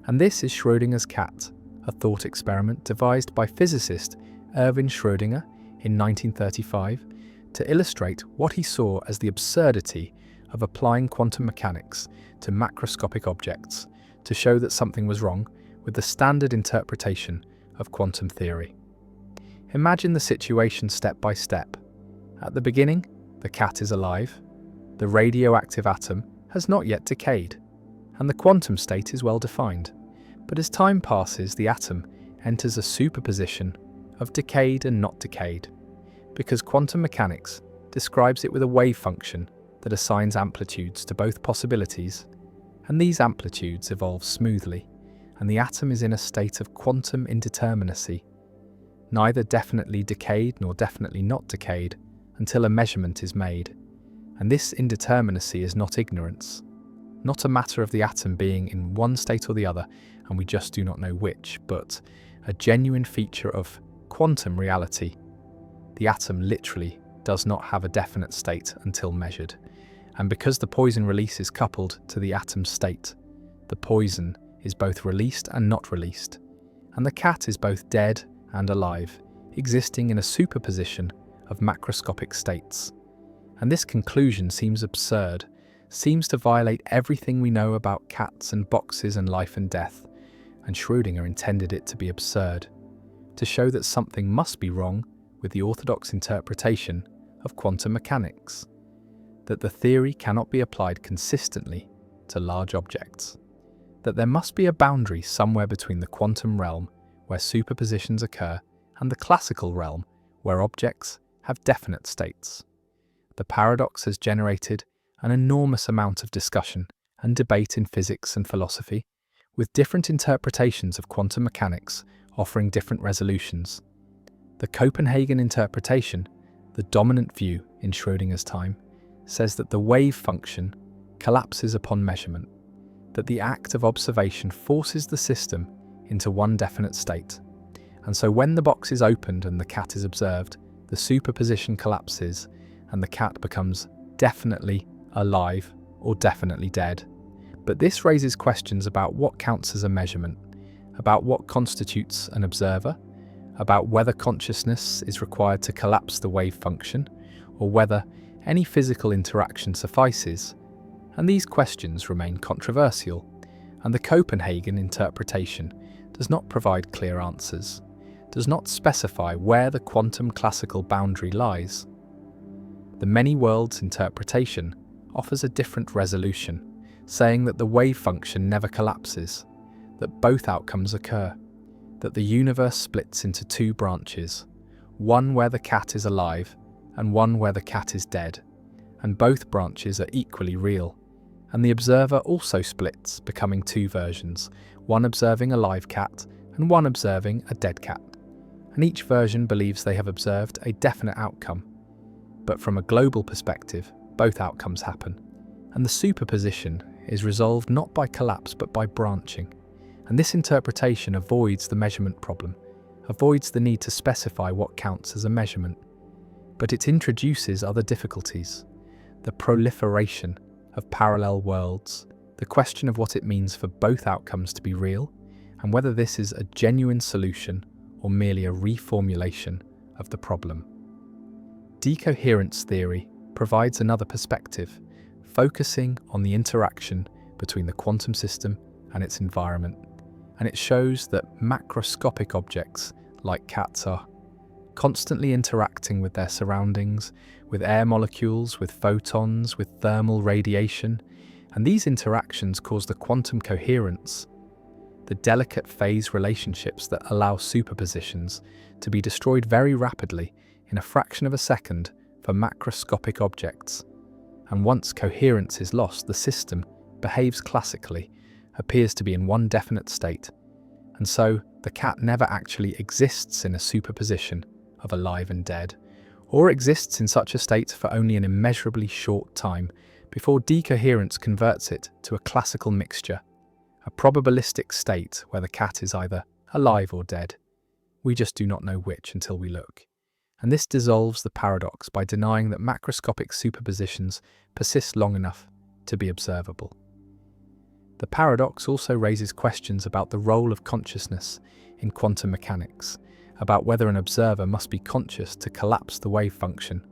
And this is Schrödinger's cat, a thought experiment devised by physicist Erwin Schrödinger in 1935 to illustrate what he saw as the absurdity of applying quantum mechanics to macroscopic objects to show that something was wrong with the standard interpretation of quantum theory. Imagine the situation step by step. At the beginning, the cat is alive, the radioactive atom has not yet decayed, and the quantum state is well defined. But as time passes, the atom enters a superposition of decayed and not decayed, because quantum mechanics describes it with a wave function that assigns amplitudes to both possibilities, and these amplitudes evolve smoothly, and the atom is in a state of quantum indeterminacy, neither definitely decayed nor definitely not decayed until a measurement is made. And this indeterminacy is not ignorance, not a matter of the atom being in one state or the other, and we just do not know which, but a genuine feature of quantum reality. The atom literally does not have a definite state until measured. And because the poison release is coupled to the atom's state, the poison is both released and not released. And the cat is both dead and alive, existing in a superposition of macroscopic states. And this conclusion seems absurd, seems to violate everything we know about cats and boxes and life and death. And Schrödinger intended it to be absurd, to show that something must be wrong with the orthodox interpretation of quantum mechanics, that the theory cannot be applied consistently to large objects, that there must be a boundary somewhere between the quantum realm where superpositions occur and the classical realm where objects have definite states. The paradox has generated an enormous amount of discussion and debate in physics and philosophy, with different interpretations of quantum mechanics offering different resolutions. The Copenhagen interpretation, the dominant view in Schrödinger's time, says that the wave function collapses upon measurement, that the act of observation forces the system into one definite state. And so when the box is opened and the cat is observed, the superposition collapses and the cat becomes definitely alive or definitely dead. But this raises questions about what counts as a measurement, about what constitutes an observer, about whether consciousness is required to collapse the wave function, or whether any physical interaction suffices. And these questions remain controversial, and the Copenhagen interpretation does not provide clear answers, does not specify where the quantum classical boundary lies. The many worlds interpretation offers a different resolution, saying that the wave function never collapses, that both outcomes occur, that the universe splits into two branches, one where the cat is alive and one where the cat is dead, and both branches are equally real. And the observer also splits, becoming two versions, one observing a live cat and one observing a dead cat. And each version believes they have observed a definite outcome. But from a global perspective, both outcomes happen. And the superposition is resolved not by collapse but by branching. And this interpretation avoids the measurement problem, avoids the need to specify what counts as a measurement. But it introduces other difficulties. The proliferation of parallel worlds, the question of what it means for both outcomes to be real, and whether this is a genuine solution or merely a reformulation of the problem. Decoherence theory provides another perspective, focusing on the interaction between the quantum system and its environment, and it shows that macroscopic objects like cats are constantly interacting with their surroundings, with air molecules, with photons, with thermal radiation, and these interactions cause the quantum coherence, the delicate phase relationships that allow superpositions to be destroyed very rapidly in a fraction of a second for macroscopic objects. And once coherence is lost, the system behaves classically, appears to be in one definite state, and so the cat never actually exists in a superposition of alive and dead, or exists in such a state for only an immeasurably short time before decoherence converts it to a classical mixture, a probabilistic state where the cat is either alive or dead. We just do not know which until we look. And this dissolves the paradox by denying that macroscopic superpositions persist long enough to be observable. The paradox also raises questions about the role of consciousness in quantum mechanics, about whether an observer must be conscious to collapse the wave function,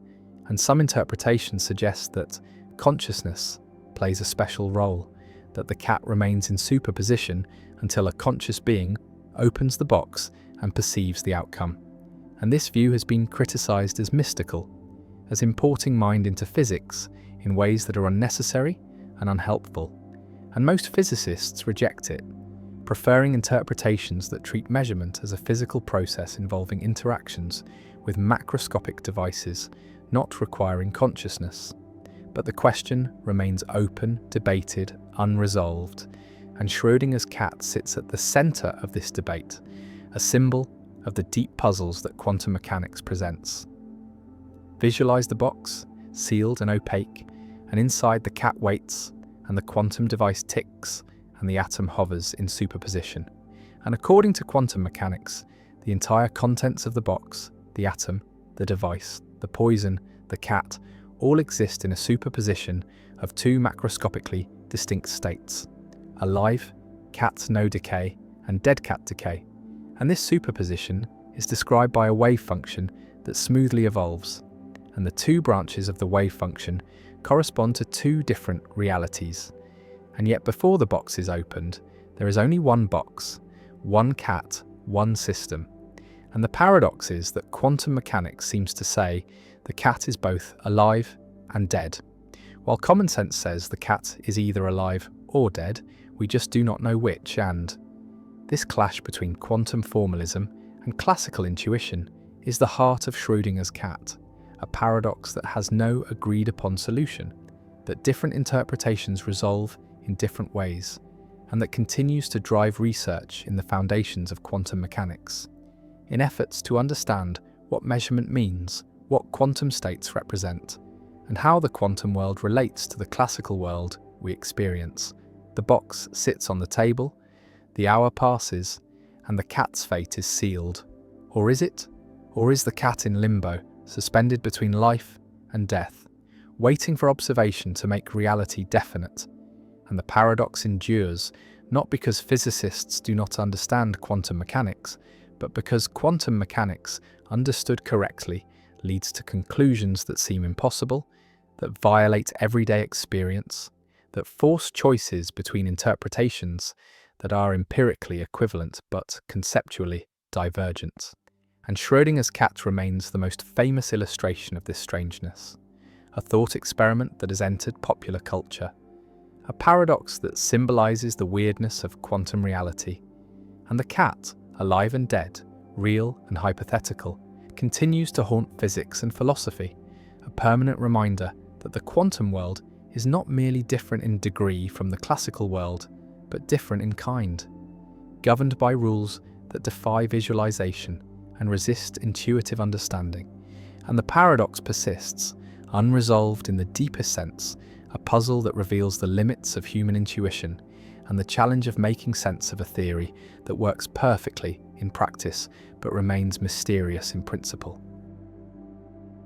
and some interpretations suggest that consciousness plays a special role, that the cat remains in superposition until a conscious being opens the box and perceives the outcome. And this view has been criticized as mystical, as importing mind into physics in ways that are unnecessary and unhelpful, and most physicists reject it, preferring interpretations that treat measurement as a physical process involving interactions with macroscopic devices not requiring consciousness. But the question remains open, debated, unresolved, and Schrödinger's cat sits at the center of this debate, a symbol of the deep puzzles that quantum mechanics presents. Visualize the box, sealed and opaque, and inside the cat waits, and the quantum device ticks, and the atom hovers in superposition. And according to quantum mechanics, the entire contents of the box, the atom, the device, the poison, the cat, all exist in a superposition of two macroscopically distinct states: alive, cat no decay, and dead cat decay. And this superposition is described by a wave function that smoothly evolves, and the two branches of the wave function correspond to two different realities. And yet before the box is opened, there is only one box, one cat, one system. And the paradox is that quantum mechanics seems to say the cat is both alive and dead. While common sense says the cat is either alive or dead, we just do not know which, and this clash between quantum formalism and classical intuition is the heart of Schrödinger's cat, a paradox that has no agreed-upon solution, that different interpretations resolve in different ways, and that continues to drive research in the foundations of quantum mechanics, in efforts to understand what measurement means, what quantum states represent, and how the quantum world relates to the classical world we experience. The box sits on the table, the hour passes, and the cat's fate is sealed. Or is it? Or is the cat in limbo, suspended between life and death, waiting for observation to make reality definite? And the paradox endures, not because physicists do not understand quantum mechanics, but because quantum mechanics, understood correctly, leads to conclusions that seem impossible, that violate everyday experience, that force choices between interpretations that are empirically equivalent but conceptually divergent. And Schrödinger's cat remains the most famous illustration of this strangeness, a thought experiment that has entered popular culture, a paradox that symbolizes the weirdness of quantum reality. And the cat, alive and dead, real and hypothetical, continues to haunt physics and philosophy, a permanent reminder that the quantum world is not merely different in degree from the classical world, but different in kind, governed by rules that defy visualization and resist intuitive understanding. And the paradox persists, unresolved in the deepest sense, a puzzle that reveals the limits of human intuition and the challenge of making sense of a theory that works perfectly in practice but remains mysterious in principle.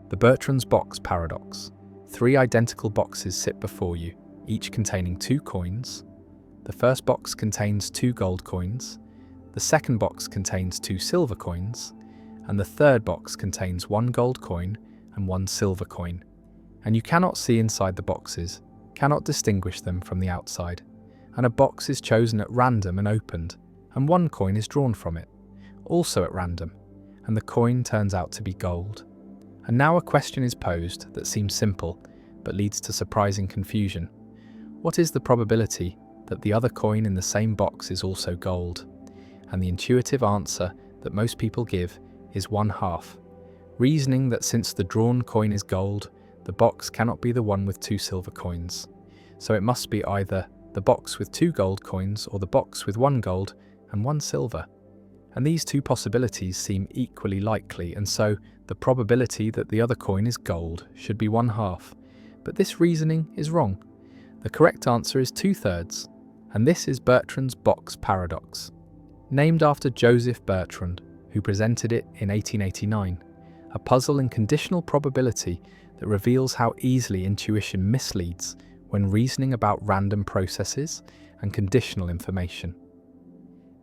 The Bertrand's box paradox. 3 identical boxes sit before you, each containing 2 coins. The first box contains 2 gold coins, the second box contains 2 silver coins, and the third box contains 1 gold coin and 1 silver coin. And you cannot see inside the boxes, cannot distinguish them from the outside. And a box is chosen at random and opened, and 1 coin is drawn from it, also at random, and the coin turns out to be gold. And now a question is posed that seems simple, but leads to surprising confusion. What is the probability that the other coin in the same box is also gold? And the intuitive answer that most people give is 1/2, reasoning that since the drawn coin is gold, the box cannot be the one with 2 silver coins. So it must be either the box with 2 gold coins or the box with 1 gold and 1 silver. And these 2 possibilities seem equally likely, and so the probability that the other coin is gold should be 1/2. But this reasoning is wrong. The correct answer is 2/3, and this is Bertrand's box paradox, named after Joseph Bertrand, who presented it in 1889, a puzzle in conditional probability that reveals how easily intuition misleads when reasoning about random processes and conditional information.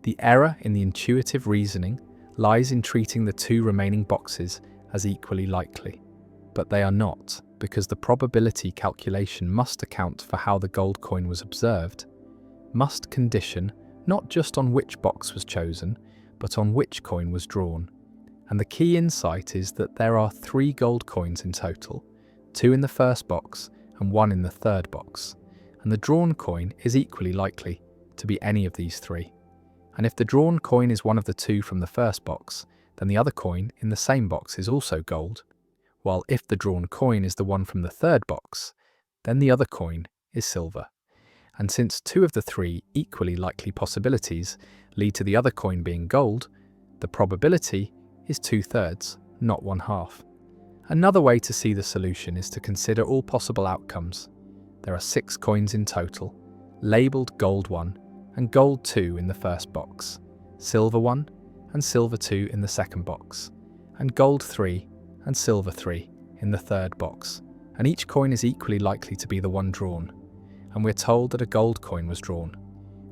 The error in the intuitive reasoning lies in treating the 2 remaining boxes as equally likely, but they are not, because the probability calculation must account for how the gold coin was observed, must condition not just on which box was chosen, but on which coin was drawn. And the key insight is that there are 3 gold coins in total, 2 in the first box and 1 in the third box, and the drawn coin is equally likely to be any of these 3. And if the drawn coin is one of the 2 from the first box, then the other coin in the same box is also gold, while if the drawn coin is the one from the third box, then the other coin is silver. And since 2 of the 3 equally likely possibilities lead to the other coin being gold, the probability is 2/3, not 1/2. Another way to see the solution is to consider all possible outcomes. There are 6 coins in total, labelled gold 1 and gold 2 in the first box, silver 1 and silver 2 in the second box, and gold 3 and silver 3 in the third box, and each coin is equally likely to be the one drawn. And we're told that a gold coin was drawn,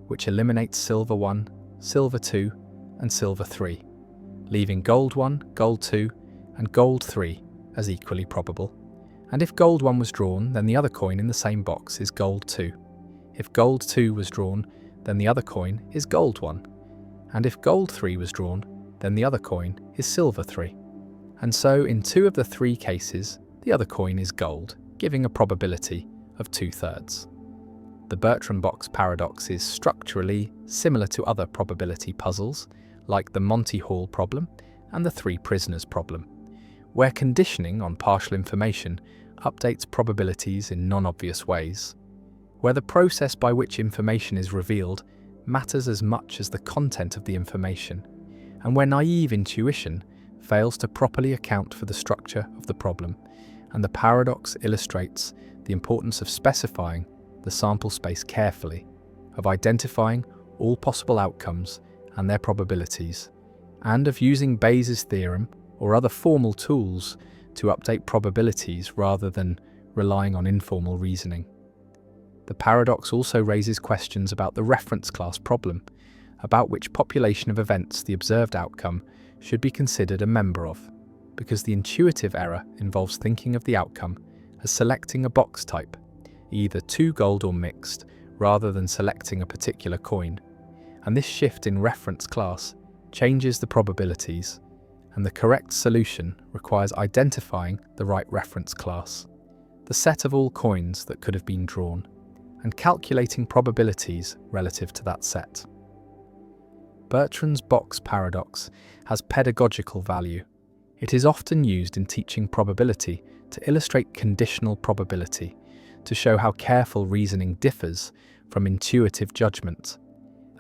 which eliminates silver 1, silver 2 and silver 3, leaving gold 1, gold 2 and gold 3 as equally probable. And if gold 1 was drawn, then the other coin in the same box is gold 2. If gold 2 was drawn, then the other coin is gold 1. And if gold 3 was drawn, then the other coin is silver 3. And so in 2 of the 3 cases, the other coin is gold, giving a probability of 2/3. The Bertrand box paradox is structurally similar to other probability puzzles, like the Monty Hall problem and the 3 prisoners problem, where conditioning on partial information updates probabilities in non-obvious ways, where the process by which information is revealed matters as much as the content of the information, and where naive intuition fails to properly account for the structure of the problem. And the paradox illustrates the importance of specifying the sample space carefully, of identifying all possible outcomes and their probabilities, and of using Bayes' theorem or other formal tools to update probabilities rather than relying on informal reasoning. The paradox also raises questions about the reference class problem, about which population of events the observed outcome should be considered a member of, because the intuitive error involves thinking of the outcome as selecting a box type, either 2 gold or mixed, rather than selecting a particular coin. And this shift in reference class changes the probabilities, and the correct solution requires identifying the right reference class, the set of all coins that could have been drawn. and calculating probabilities relative to that set. Bertrand's box paradox has pedagogical value. It is often used in teaching probability to illustrate conditional probability, to show how careful reasoning differs from intuitive judgment,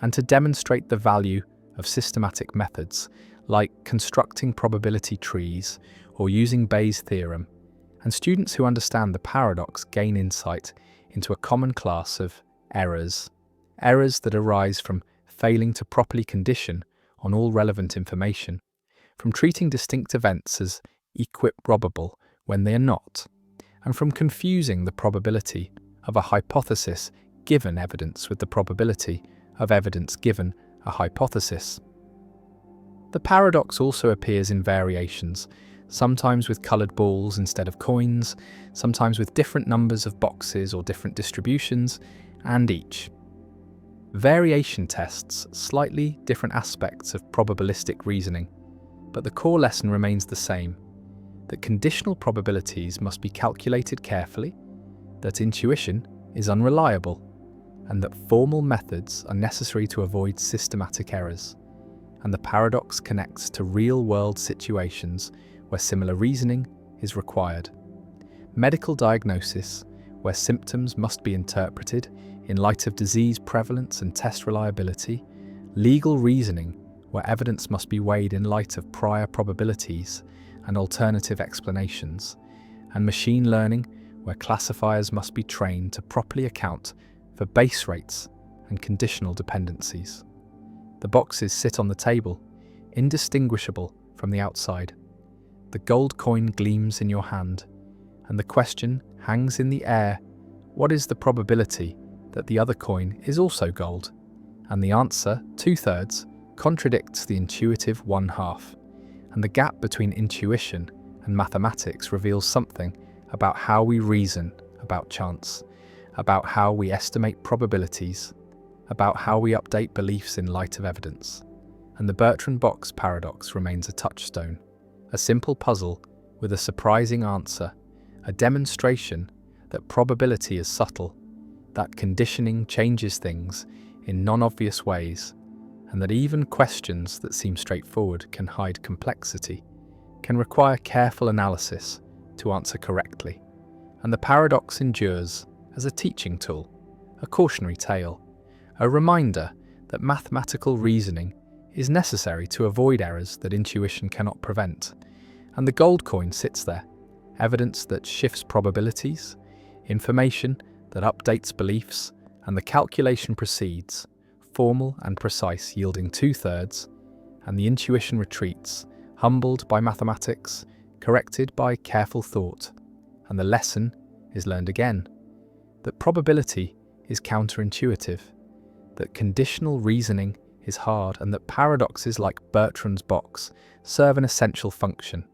and to demonstrate the value of systematic methods like constructing probability trees or using Bayes' theorem. And students who understand the paradox gain insight into a common class of errors that arise from failing to properly condition on all relevant information, from treating distinct events as equiprobable when they are not, and from confusing the probability of a hypothesis given evidence with the probability of evidence given a hypothesis. The paradox also appears in variations, sometimes with coloured balls instead of coins, sometimes with different numbers of boxes or different distributions, and each. Variation tests slightly different aspects of probabilistic reasoning, but the core lesson remains the same, that conditional probabilities must be calculated carefully, that intuition is unreliable, and that formal methods are necessary to avoid systematic errors. And the paradox connects to real-world situations where similar reasoning is required. Medical diagnosis, where symptoms must be interpreted in light of disease prevalence and test reliability. Legal reasoning, where evidence must be weighed in light of prior probabilities and alternative explanations. And machine learning, where classifiers must be trained to properly account for base rates and conditional dependencies. The boxes sit on the table, indistinguishable from the outside. The gold coin gleams in your hand, and the question hangs in the air: what is the probability that the other coin is also gold? And the answer, 2/3, contradicts the intuitive 1/2. And the gap between intuition and mathematics reveals something about how we reason about chance, about how we estimate probabilities, about how we update beliefs in light of evidence. And the Bertrand box paradox remains a touchstone, a simple puzzle with a surprising answer, a demonstration that probability is subtle, that conditioning changes things in non-obvious ways, and that even questions that seem straightforward can hide complexity, can require careful analysis to answer correctly. And the paradox endures as a teaching tool, a cautionary tale, a reminder that mathematical reasoning is necessary to avoid errors that intuition cannot prevent. And the gold coin sits there, evidence that shifts probabilities, information that updates beliefs, and the calculation proceeds, formal and precise, yielding 2/3, and the intuition retreats, humbled by mathematics, corrected by careful thought. And the lesson is learned again, that probability is counterintuitive, that conditional reasoning is hard, and that paradoxes like Bertrand's box serve an essential function,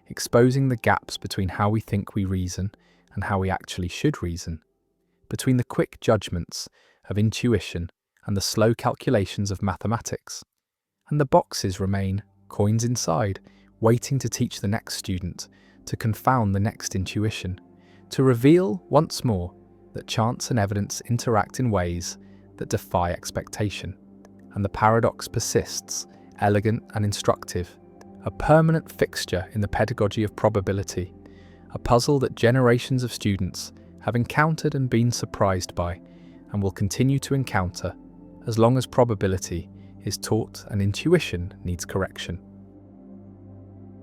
exposing the gaps between how we think we reason and how we actually should reason, between the quick judgments of intuition and the slow calculations of mathematics. And the boxes remain coins inside, waiting to teach the next student, to confound the next intuition, to reveal once more that chance and evidence interact in ways that defy expectation. And the paradox persists, elegant and instructive, a permanent fixture in the pedagogy of probability, a puzzle that generations of students have encountered and been surprised by, and will continue to encounter as long as probability is taught and intuition needs correction.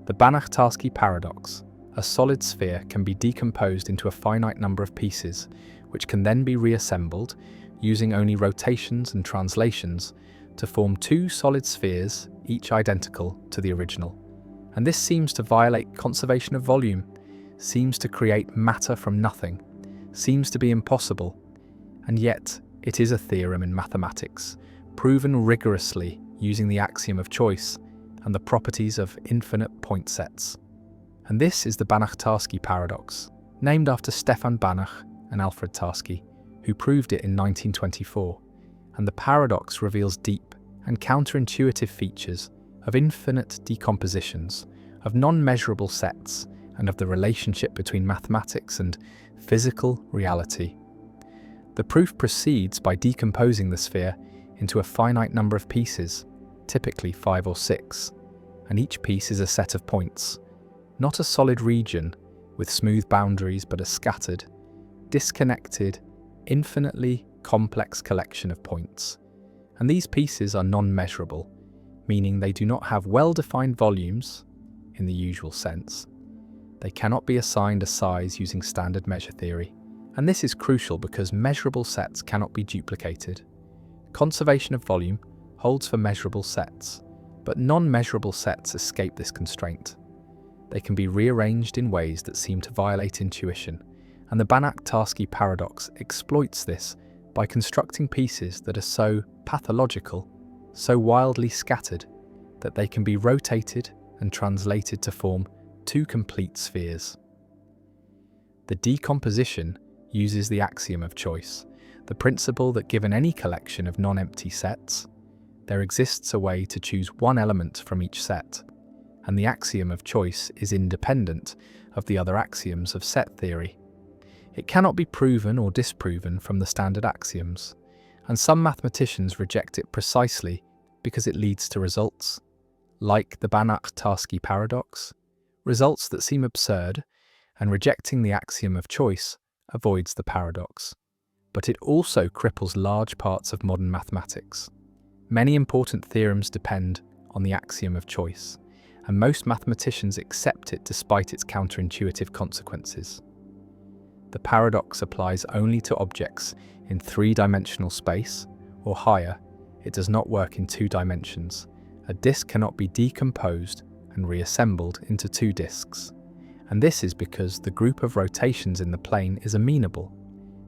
The Banach-Tarski paradox: a solid sphere can be decomposed into a finite number of pieces, which can then be reassembled using only rotations and translations to form two solid spheres, each identical to the original. And this seems to violate conservation of volume, seems to create matter from nothing, seems to be impossible, and yet it is a theorem in mathematics, proven rigorously using the axiom of choice and the properties of infinite point sets. And this is the Banach-Tarski paradox, named after Stefan Banach and Alfred Tarski, who proved it in 1924. And the paradox reveals deep and counterintuitive features of infinite decompositions, of non-measurable sets, and of the relationship between mathematics and physical reality. The proof proceeds by decomposing the sphere into a finite number of pieces, typically 5 or 6, and each piece is a set of points, not a solid region with smooth boundaries but a scattered, disconnected, infinitely complex collection of points. And these pieces are non-measurable, meaning they do not have well-defined volumes in the usual sense. They cannot be assigned a size using standard measure theory, and this is crucial because measurable sets cannot be duplicated. Conservation of volume holds for measurable sets, but non-measurable sets escape this constraint. They can be rearranged in ways that seem to violate intuition, and the Banach-Tarski paradox exploits this by constructing pieces that are so pathological, so wildly scattered, that they can be rotated and translated to form two complete spheres. The decomposition uses the axiom of choice, the principle that given any collection of non-empty sets, there exists a way to choose one element from each set, and the axiom of choice is independent of the other axioms of set theory. It cannot be proven or disproven from the standard axioms, and some mathematicians reject it precisely because it leads to results, like the Banach-Tarski paradox, results that seem absurd, and rejecting the axiom of choice avoids the paradox. But it also cripples large parts of modern mathematics. Many important theorems depend on the axiom of choice, and most mathematicians accept it despite its counterintuitive consequences. The paradox applies only to objects in 3-dimensional space, or higher. It does not work in 2 dimensions. A disk cannot be decomposed and reassembled into 2 disks. And this is because the group of rotations in the plane is amenable,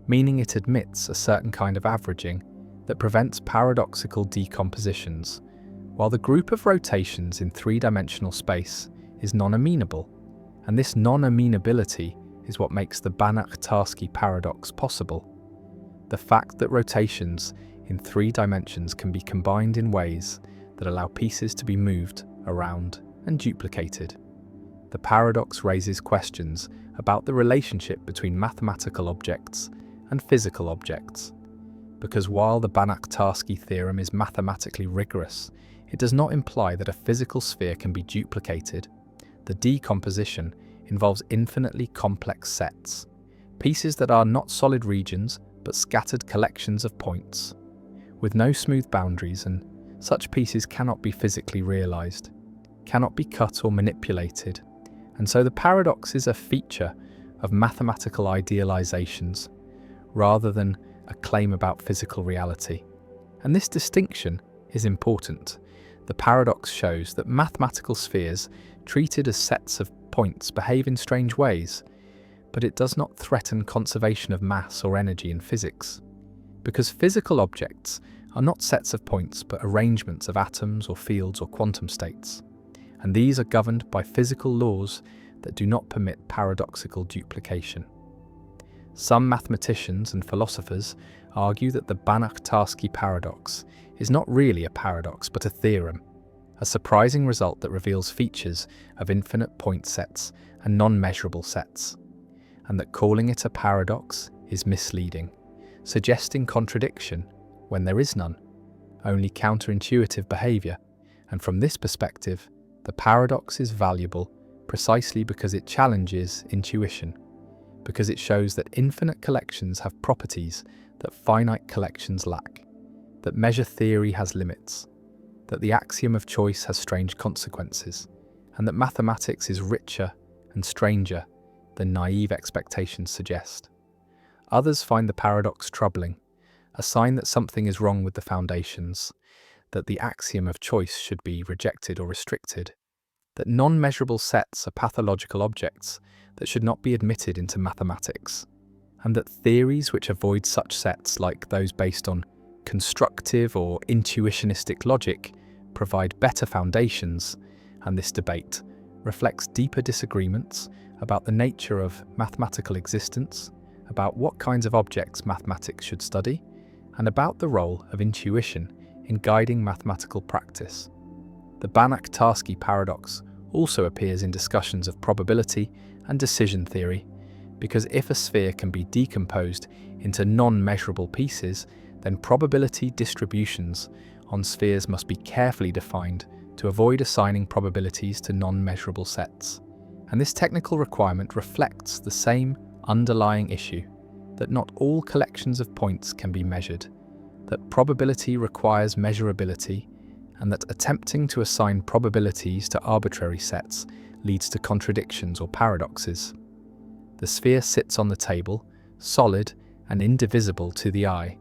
meaning it admits a certain kind of averaging that prevents paradoxical decompositions, while the group of rotations in 3-dimensional space is non-amenable, and this non-amenability is what makes the Banach-Tarski paradox possible. The fact that rotations in 3 dimensions can be combined in ways that allow pieces to be moved around and duplicated. The paradox raises questions about the relationship between mathematical objects and physical objects, because while the Banach-Tarski theorem is mathematically rigorous, it does not imply that a physical sphere can be duplicated. The decomposition involves infinitely complex sets, pieces that are not solid regions but scattered collections of points, with no smooth boundaries, and such pieces cannot be physically realized, cannot be cut or manipulated, and so the paradox is a feature of mathematical idealizations rather than a claim about physical reality. And this distinction is important. The paradox shows that mathematical spheres treated as sets of points behave in strange ways, but it does not threaten conservation of mass or energy in physics, because physical objects are not sets of points but arrangements of atoms or fields or quantum states, and these are governed by physical laws that do not permit paradoxical duplication. Some mathematicians and philosophers argue that the Banach-Tarski paradox is not really a paradox but a theorem, a surprising result that reveals features of infinite point sets and non-measurable sets, and that calling it a paradox is misleading, suggesting contradiction when there is none, only counterintuitive behavior. And from this perspective, the paradox is valuable precisely because it challenges intuition, because it shows that infinite collections have properties that finite collections lack, that measure theory has limits, that the axiom of choice has strange consequences, and that mathematics is richer and stranger than naive expectations suggest. Others find the paradox troubling, a sign that something is wrong with the foundations, that the axiom of choice should be rejected or restricted, that non-measurable sets are pathological objects that should not be admitted into mathematics, and that theories which avoid such sets, like those based on constructive or intuitionistic logic, provide better foundations. And this debate reflects deeper disagreements about the nature of mathematical existence, about what kinds of objects mathematics should study, and about the role of intuition in guiding mathematical practice. The Banach-Tarski paradox also appears in discussions of probability and decision theory, because if a sphere can be decomposed into non-measurable pieces, then probability distributions on spheres must be carefully defined to avoid assigning probabilities to non-measurable sets. And this technical requirement reflects the same underlying issue, that not all collections of points can be measured, that probability requires measurability, and that attempting to assign probabilities to arbitrary sets leads to contradictions or paradoxes. The sphere sits on the table, solid and indivisible to the eye,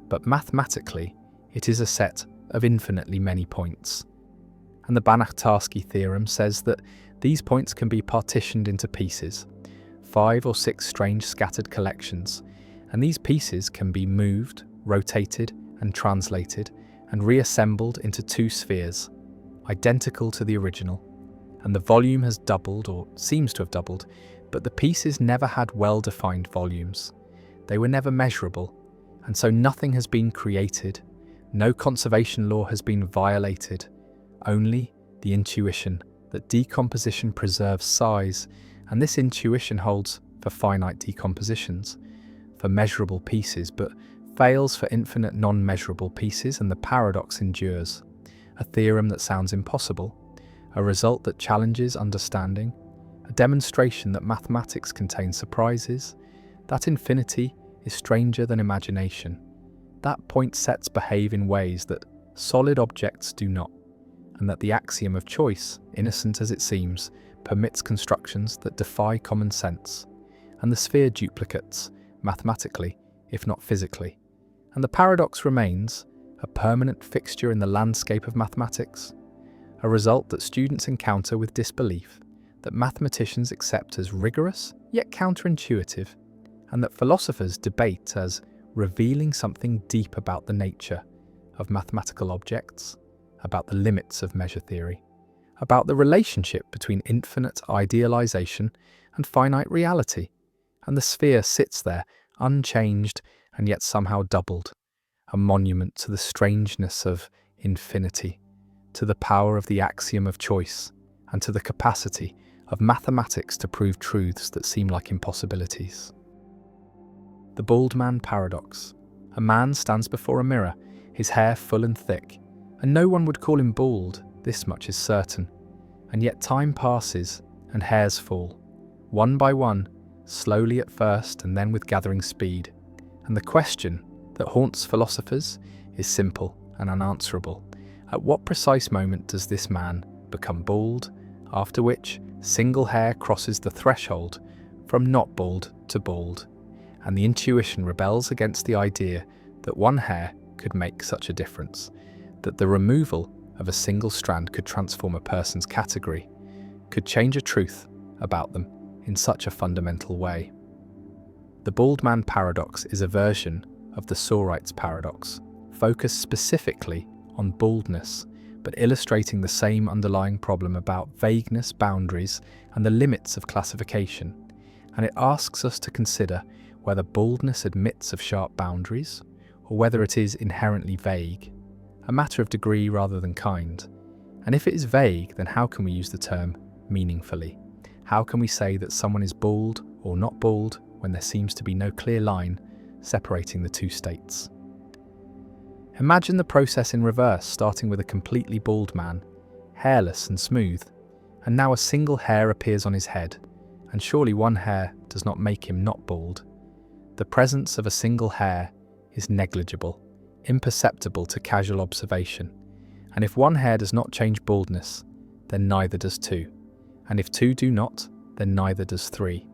but mathematically it is a set of infinitely many points. And the Banach-Tarski theorem says that these points can be partitioned into pieces, 5 or 6 strange scattered collections, and these pieces can be moved, rotated and translated and reassembled into 2 spheres, identical to the original, and the volume has doubled or seems to have doubled, but the pieces never had well-defined volumes. They were never measurable, and so nothing has been created, no conservation law has been violated, only the intuition that decomposition preserves size, and this intuition holds for finite decompositions, for measurable pieces, but fails for infinite non-measurable pieces, and the paradox endures. A theorem that sounds impossible, a result that challenges understanding, a demonstration that mathematics contains surprises, that infinity is stranger than imagination, that point sets behave in ways that solid objects do not, and that the axiom of choice, innocent as it seems, permits constructions that defy common sense, and the sphere duplicates, mathematically, if not physically. And the paradox remains, a permanent fixture in the landscape of mathematics, a result that students encounter with disbelief, that mathematicians accept as rigorous yet counterintuitive, and that philosophers debate as revealing something deep about the nature of mathematical objects, about the limits of measure theory, about the relationship between infinite idealization and finite reality. And the sphere sits there, unchanged and yet somehow doubled, a monument to the strangeness of infinity, to the power of the axiom of choice, and to the capacity of mathematics to prove truths that seem like impossibilities. The bald man paradox. A man stands before a mirror, his hair full and thick, and no one would call him bald, this much is certain. And yet time passes, and hairs fall, one by one, slowly at first and then with gathering speed. And the question that haunts philosophers is simple and unanswerable. At what precise moment does this man become bald, after which single hair crosses the threshold from not bald to bald, and the intuition rebels against the idea that one hair could make such a difference, that the removal of a single strand could transform a person's category, could change a truth about them in such a fundamental way. The bald man paradox is a version of the Sorites paradox, focused specifically on baldness, but illustrating the same underlying problem about vagueness, boundaries, and the limits of classification. And it asks us to consider whether baldness admits of sharp boundaries, or whether it is inherently vague, a matter of degree rather than kind. And if it is vague, then how can we use the term meaningfully? How can we say that someone is bald or not bald when there seems to be no clear line separating the two states? Imagine the process in reverse, starting with a completely bald man, hairless and smooth, and now a single hair appears on his head, and surely one hair does not make him not bald. The presence of a single hair is negligible, imperceptible to casual observation, and if one hair does not change baldness, then neither does two, and if two do not, then neither does three,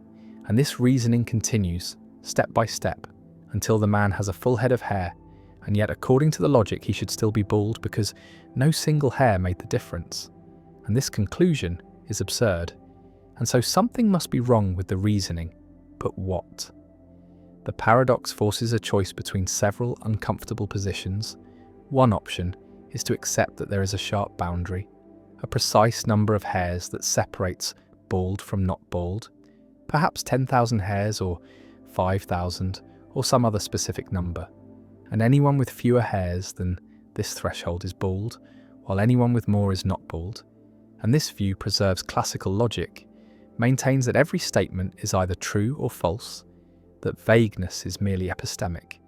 and this reasoning continues, step by step, until the man has a full head of hair, and yet according to the logic he should still be bald because no single hair made the difference, and this conclusion is absurd, and so something must be wrong with the reasoning, but what? The paradox forces a choice between several uncomfortable positions. One option is to accept that there is a sharp boundary, a precise number of hairs that separates bald from not bald, perhaps 10,000 hairs or 5,000 or some other specific number, and anyone with fewer hairs than this threshold is bald, while anyone with more is not bald, and this view preserves classical logic, maintains that every statement is either true or false, that vagueness is merely epistemic,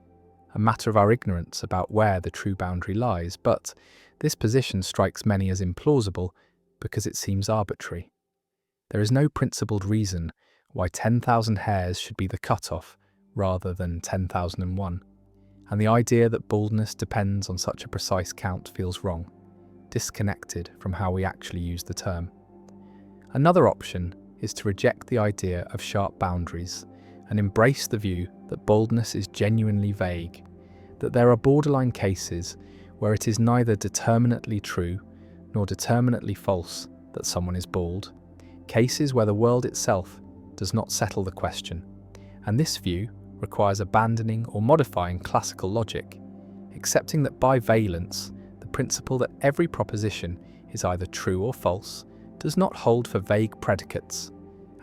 a matter of our ignorance about where the true boundary lies, but this position strikes many as implausible because it seems arbitrary. There is no principled reason why 10,000 hairs should be the cutoff rather than 10,001, and the idea that baldness depends on such a precise count feels wrong, disconnected from how we actually use the term. Another option is to reject the idea of sharp boundaries and embrace the view that baldness is genuinely vague, that there are borderline cases where it is neither determinately true nor determinately false that someone is bald, cases where the world itself does not settle the question, and this view requires abandoning or modifying classical logic, accepting that by valence, the principle that every proposition is either true or false does not hold for vague predicates,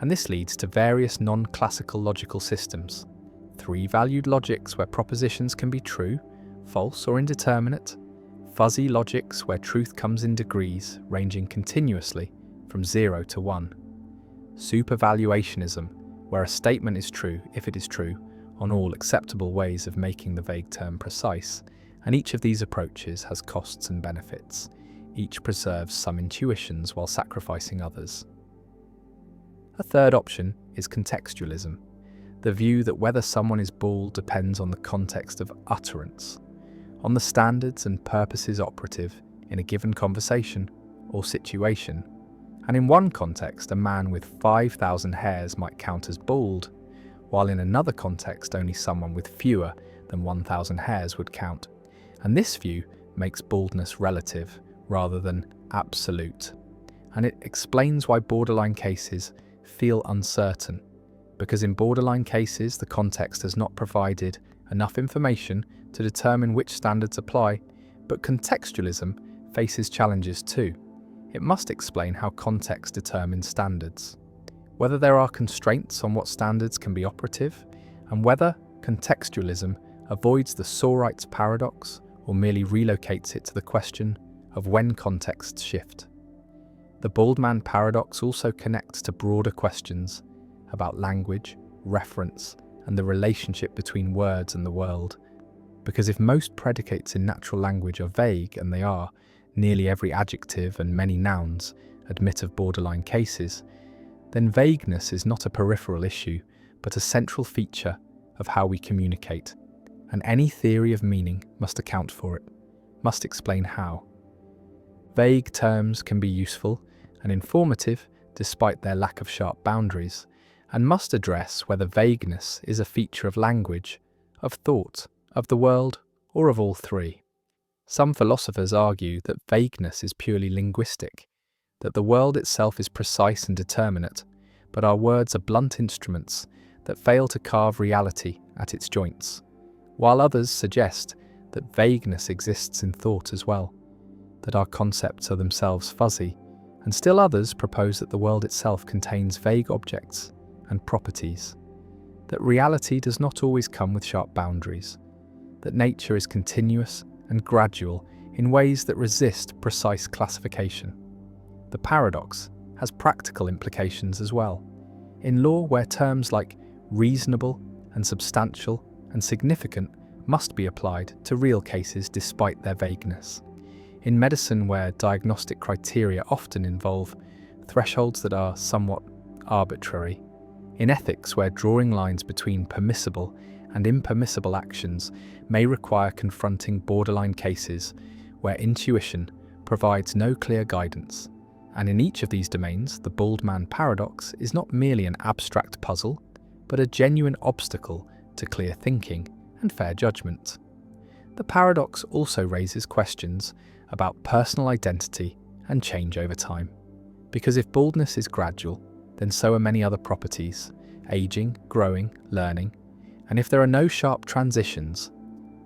and this leads to various non-classical logical systems, three-valued logics where propositions can be true, false or indeterminate, fuzzy logics where truth comes in degrees ranging continuously from 0 to 1, supervaluationism, where a statement is true if it is true on all acceptable ways of making the vague term precise, and each of these approaches has costs and benefits. Each preserves some intuitions while sacrificing others. A third option is contextualism, the view that whether someone is bald depends on the context of utterance, on the standards and purposes operative in a given conversation or situation. And in one context, a man with 5,000 hairs might count as bald, while in another context only someone with fewer than 1,000 hairs would count. And this view makes baldness relative rather than absolute. And it explains why borderline cases feel uncertain, because in borderline cases the context has not provided enough information to determine which standards apply, but contextualism faces challenges too. It must explain how context determines standards, whether there are constraints on what standards can be operative, and whether contextualism avoids the Sorite's paradox or merely relocates it to the question of when contexts shift. The bald man paradox also connects to broader questions about language, reference, and the relationship between words and the world. Because if most predicates in natural language are vague, and they are, nearly every adjective and many nouns admit of borderline cases, then vagueness is not a peripheral issue, but a central feature of how we communicate, and any theory of meaning must account for it, must explain how. Vague terms can be useful and informative despite their lack of sharp boundaries, and must address whether vagueness is a feature of language, of thought, of the world, or of all three. Some philosophers argue that vagueness is purely linguistic, that the world itself is precise and determinate, but our words are blunt instruments that fail to carve reality at its joints, while others suggest that vagueness exists in thought as well, that our concepts are themselves fuzzy, and still others propose that the world itself contains vague objects and properties, that reality does not always come with sharp boundaries, that nature is continuous and gradual in ways that resist precise classification. The paradox has practical implications as well. In law, where terms like reasonable and substantial and significant must be applied to real cases despite their vagueness. In medicine, where diagnostic criteria often involve thresholds that are somewhat arbitrary. In ethics, where drawing lines between permissible and impermissible actions may require confronting borderline cases where intuition provides no clear guidance. And in each of these domains, the bald man paradox is not merely an abstract puzzle, but a genuine obstacle to clear thinking and fair judgment. The paradox also raises questions about personal identity and change over time. Because if baldness is gradual, then so are many other properties, aging, growing, learning, and if there are no sharp transitions,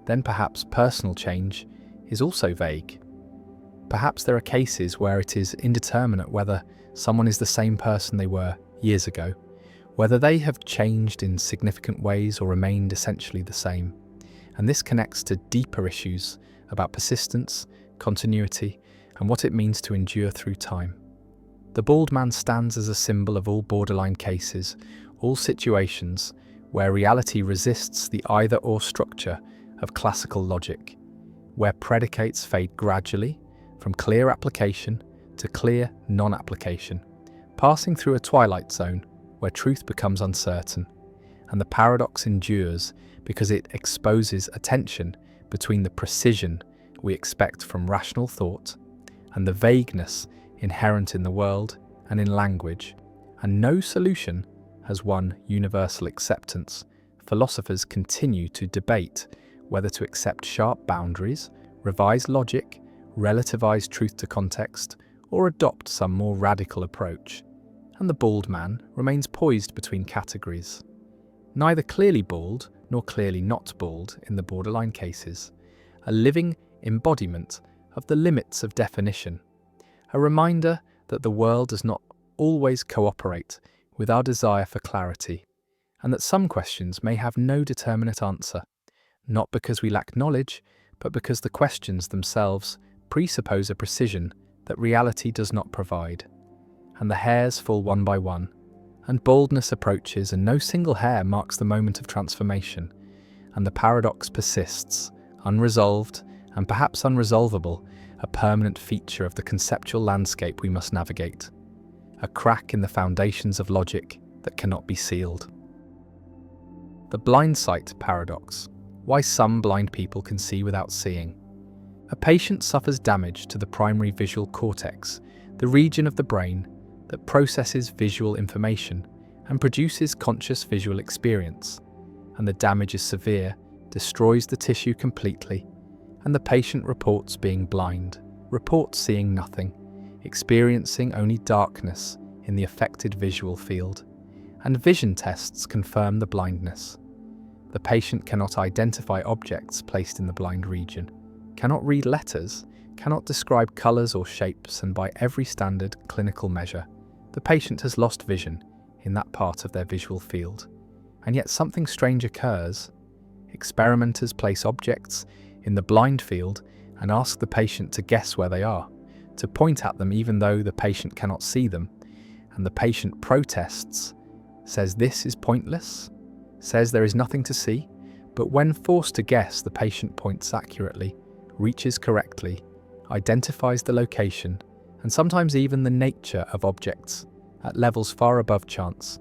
then perhaps personal change is also vague. Perhaps there are cases where it is indeterminate whether someone is the same person they were years ago, whether they have changed in significant ways or remained essentially the same. And this connects to deeper issues about persistence, continuity, and what it means to endure through time. The bald man stands as a symbol of all borderline cases, all situations where reality resists the either-or structure of classical logic, where predicates fade gradually from clear application to clear non-application, passing through a twilight zone where truth becomes uncertain, and the paradox endures because it exposes a tension between the precision we expect from rational thought and the vagueness inherent in the world and in language, and no solution has won universal acceptance. Philosophers continue to debate whether to accept sharp boundaries, revise logic, relativize truth to context, or adopt some more radical approach. And the bald man remains poised between categories. Neither clearly bald nor clearly not bald in the borderline cases, a living embodiment of the limits of definition, a reminder that the world does not always cooperate with our desire for clarity, and that some questions may have no determinate answer, not because we lack knowledge, but because the questions themselves presuppose a precision that reality does not provide. And the hairs fall one by one, and baldness approaches, and no single hair marks the moment of transformation, and the paradox persists, unresolved and perhaps unresolvable, a permanent feature of the conceptual landscape we must navigate, a crack in the foundations of logic that cannot be sealed. The blind sight paradox: why some blind people can see without seeing. A patient suffers damage to the primary visual cortex, the region of the brain that processes visual information and produces conscious visual experience, and the damage is severe, destroys the tissue completely, and the patient reports being blind, reports seeing nothing, experiencing only darkness in the affected visual field, and vision tests confirm the blindness. The patient cannot identify objects placed in the blind region, cannot read letters, cannot describe colours or shapes, and by every standard clinical measure, the patient has lost vision in that part of their visual field. And yet something strange occurs. Experimenters place objects in the blind field and ask the patient to guess where they are, to point at them even though the patient cannot see them, and the patient protests, says this is pointless, says there is nothing to see, but when forced to guess, the patient points accurately, reaches correctly, identifies the location, and sometimes even the nature of objects at levels far above chance.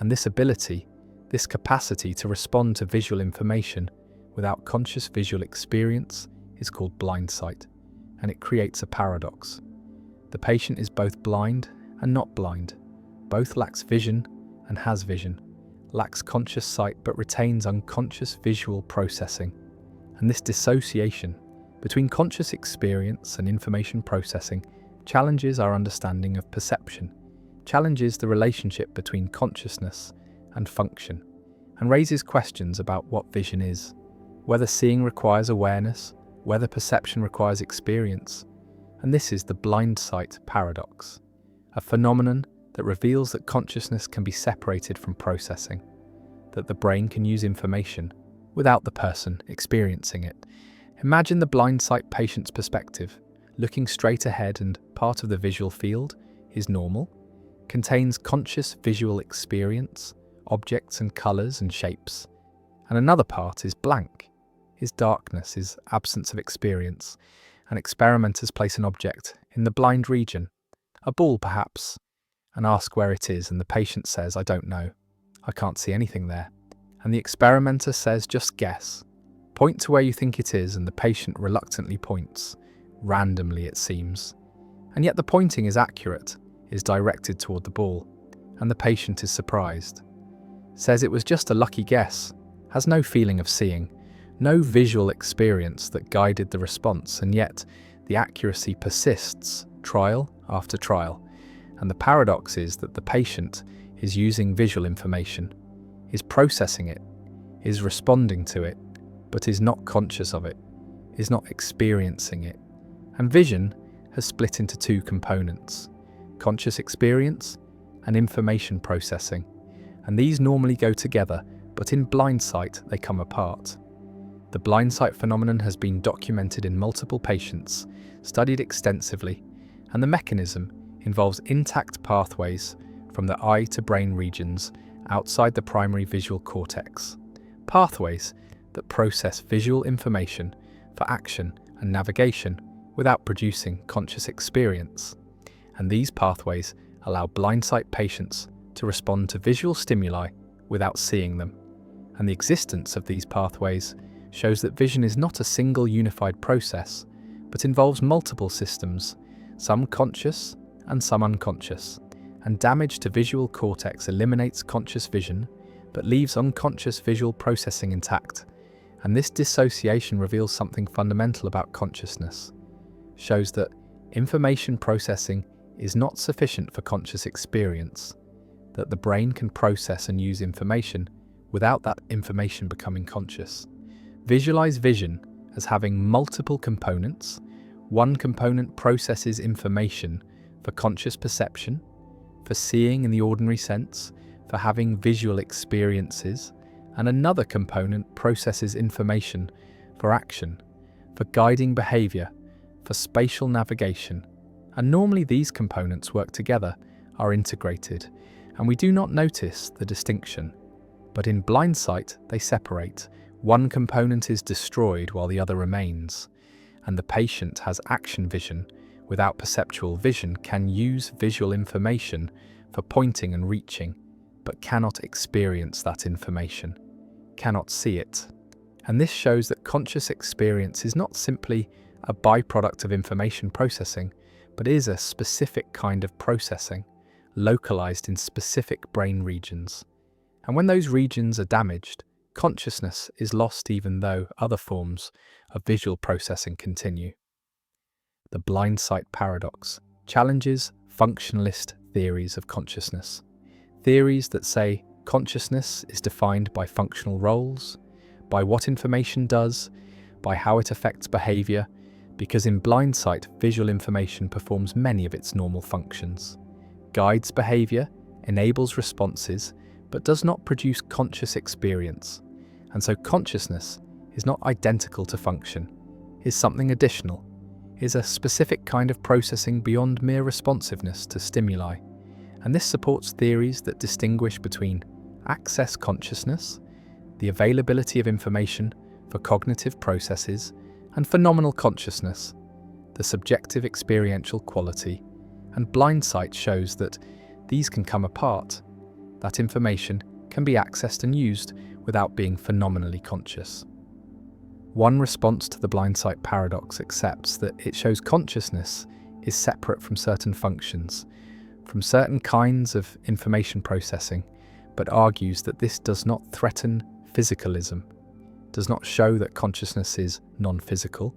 And this ability, this capacity to respond to visual information without conscious visual experience is called blind sight, and it creates a paradox. The patient is both blind and not blind, both lacks vision and has vision, lacks conscious sight but retains unconscious visual processing. And this dissociation between conscious experience and information processing challenges our understanding of perception, challenges the relationship between consciousness and function, and raises questions about what vision is, whether seeing requires awareness, whether perception requires experience. And this is the blind sight paradox, a phenomenon that reveals that consciousness can be separated from processing, that the brain can use information without the person experiencing it. Imagine the blind sight patient's perspective, looking straight ahead, and part of the visual field is normal, contains conscious visual experience, objects and colours and shapes, and another part is blank, is darkness, is absence of experience, and experimenters place an object in the blind region, a ball perhaps, and ask where it is, and the patient says, I don't know, I can't see anything there, and the experimenter says, just guess, point to where you think it is, and the patient reluctantly points, randomly it seems, and yet the pointing is accurate, is directed toward the ball, and the patient is surprised, says it was just a lucky guess, has no feeling of seeing, no visual experience that guided the response, and yet the accuracy persists, trial after trial. And the paradox is that the patient is using visual information, is processing it, is responding to it, but is not conscious of it, is not experiencing it. And vision has split into two components: conscious experience and information processing. And these normally go together, but in blind sight they come apart. The blind sight phenomenon has been documented in multiple patients, studied extensively, and the mechanism involves intact pathways from the eye to brain regions outside the primary visual cortex. Pathways that process visual information for action and navigation without producing conscious experience. And these pathways allow blindsight patients to respond to visual stimuli without seeing them. And the existence of these pathways shows that vision is not a single unified process, but involves multiple systems, some conscious and some unconscious. And damage to visual cortex eliminates conscious vision, but leaves unconscious visual processing intact. And this dissociation reveals something fundamental about consciousness, shows that information processing is not sufficient for conscious experience, that the brain can process and use information without that information becoming conscious. Visualize vision as having multiple components. One component processes information for conscious perception, for seeing in the ordinary sense, for having visual experiences, and another component processes information for action, for guiding behavior, for spatial navigation. And normally these components work together, are integrated, and we do not notice the distinction. But in blindsight, they separate. One component is destroyed while the other remains, and the patient has action vision without perceptual vision, can use visual information for pointing and reaching, but cannot experience that information, cannot see it. And this shows that conscious experience is not simply a byproduct of information processing, but is a specific kind of processing, localized in specific brain regions. And when those regions are damaged, consciousness is lost even though other forms of visual processing continue. The blindsight paradox challenges functionalist theories of consciousness. Theories that say consciousness is defined by functional roles, by what information does, by how it affects behavior, because in blindsight, visual information performs many of its normal functions, guides behavior, enables responses, but does not produce conscious experience. And so consciousness is not identical to function, is something additional, is a specific kind of processing beyond mere responsiveness to stimuli. And this supports theories that distinguish between access consciousness, the availability of information for cognitive processes, and phenomenal consciousness, the subjective experiential quality. And blindsight shows that these can come apart, that information can be accessed and used without being phenomenally conscious. One response to the blindsight paradox accepts that it shows consciousness is separate from certain functions, from certain kinds of information processing, but argues that this does not threaten physicalism, does not show that consciousness is non-physical,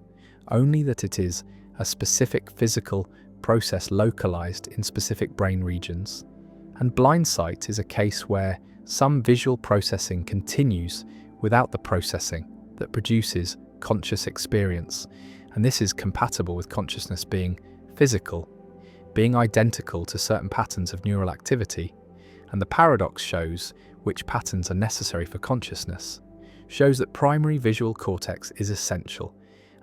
only that it is a specific physical process localized in specific brain regions. And blindsight is a case where some visual processing continues without the processing that produces conscious experience, and this is compatible with consciousness being physical, being identical to certain patterns of neural activity. And the paradox shows which patterns are necessary for consciousness, shows that primary visual cortex is essential,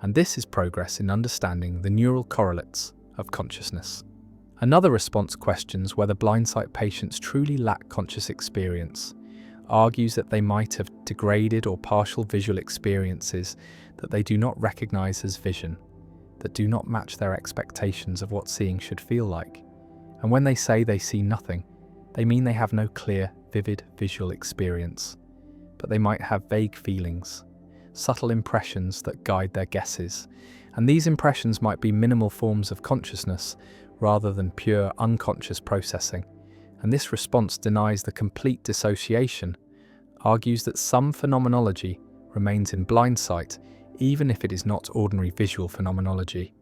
and this is progress in understanding the neural correlates of consciousness. Another response questions whether blindsight patients truly lack conscious experience, argues that they might have degraded or partial visual experiences that they do not recognize as vision, that do not match their expectations of what seeing should feel like. And when they say they see nothing, they mean they have no clear, vivid visual experience, but they might have vague feelings, subtle impressions that guide their guesses, and these impressions might be minimal forms of consciousness rather than pure unconscious processing. And this response denies the complete dissociation, argues that some phenomenology remains in blindsight even if it is not ordinary visual phenomenology.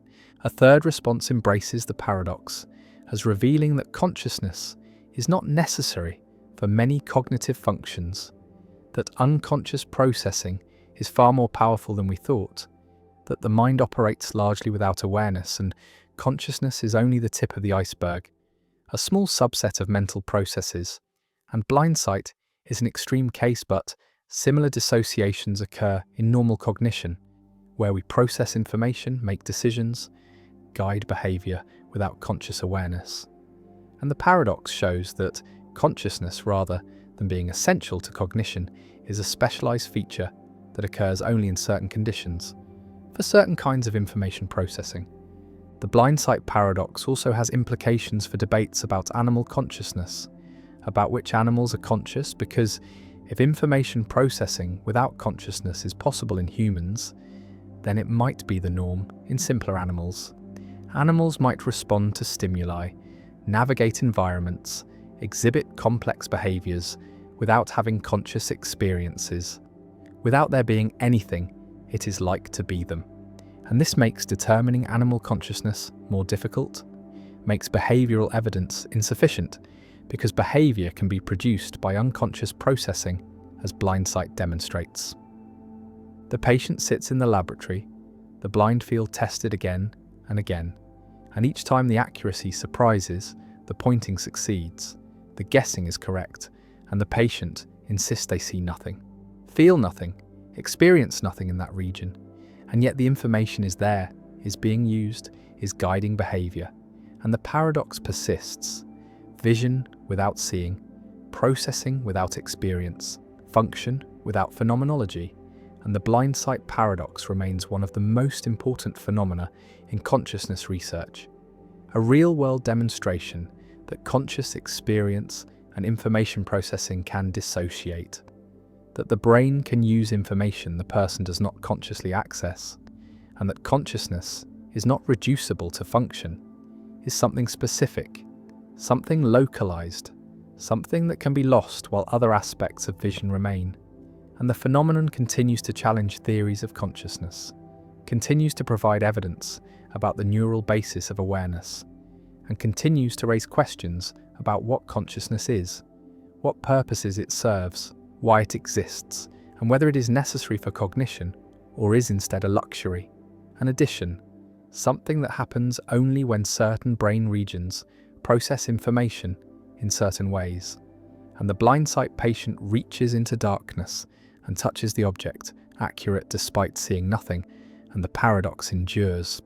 A third response embraces the paradox as revealing that consciousness is not necessary for many cognitive functions, that unconscious processing is far more powerful than we thought, that the mind operates largely without awareness and consciousness is only the tip of the iceberg, a small subset of mental processes, and blindsight is an extreme case, but similar dissociations occur in normal cognition, where we process information, make decisions, guide behavior without conscious awareness. And the paradox shows that consciousness, rather than being essential to cognition, is a specialized feature that occurs only in certain conditions, for certain kinds of information processing. The blind sight paradox also has implications for debates about animal consciousness, about which animals are conscious, because if information processing without consciousness is possible in humans, then it might be the norm in simpler animals. Animals might respond to stimuli, navigate environments, exhibit complex behaviors without having conscious experiences, without there being anything it is like to be them. And this makes determining animal consciousness more difficult, makes behavioral evidence insufficient, because behavior can be produced by unconscious processing, as blind sight demonstrates. The patient sits in the laboratory, the blind field tested again and again, and each time the accuracy surprises, the pointing succeeds, the guessing is correct, and the patient insists they see nothing, feel nothing, experience nothing in that region, and yet the information is there, is being used, is guiding behavior, and the paradox persists. Vision without seeing, processing without experience, function without phenomenology, and the blind sight paradox remains one of the most important phenomena in consciousness research. A real-world demonstration that conscious experience and information processing can dissociate, that the brain can use information the person does not consciously access, and that consciousness is not reducible to function, is something specific, something localized, something that can be lost while other aspects of vision remain. And the phenomenon continues to challenge theories of consciousness, continues to provide evidence about the neural basis of awareness, and continues to raise questions about what consciousness is, what purposes it serves, why it exists, and whether it is necessary for cognition or is instead a luxury, an addition, something that happens only when certain brain regions process information in certain ways. And the blind sight patient reaches into darkness and touches the object, accurate despite seeing nothing, and the paradox endures.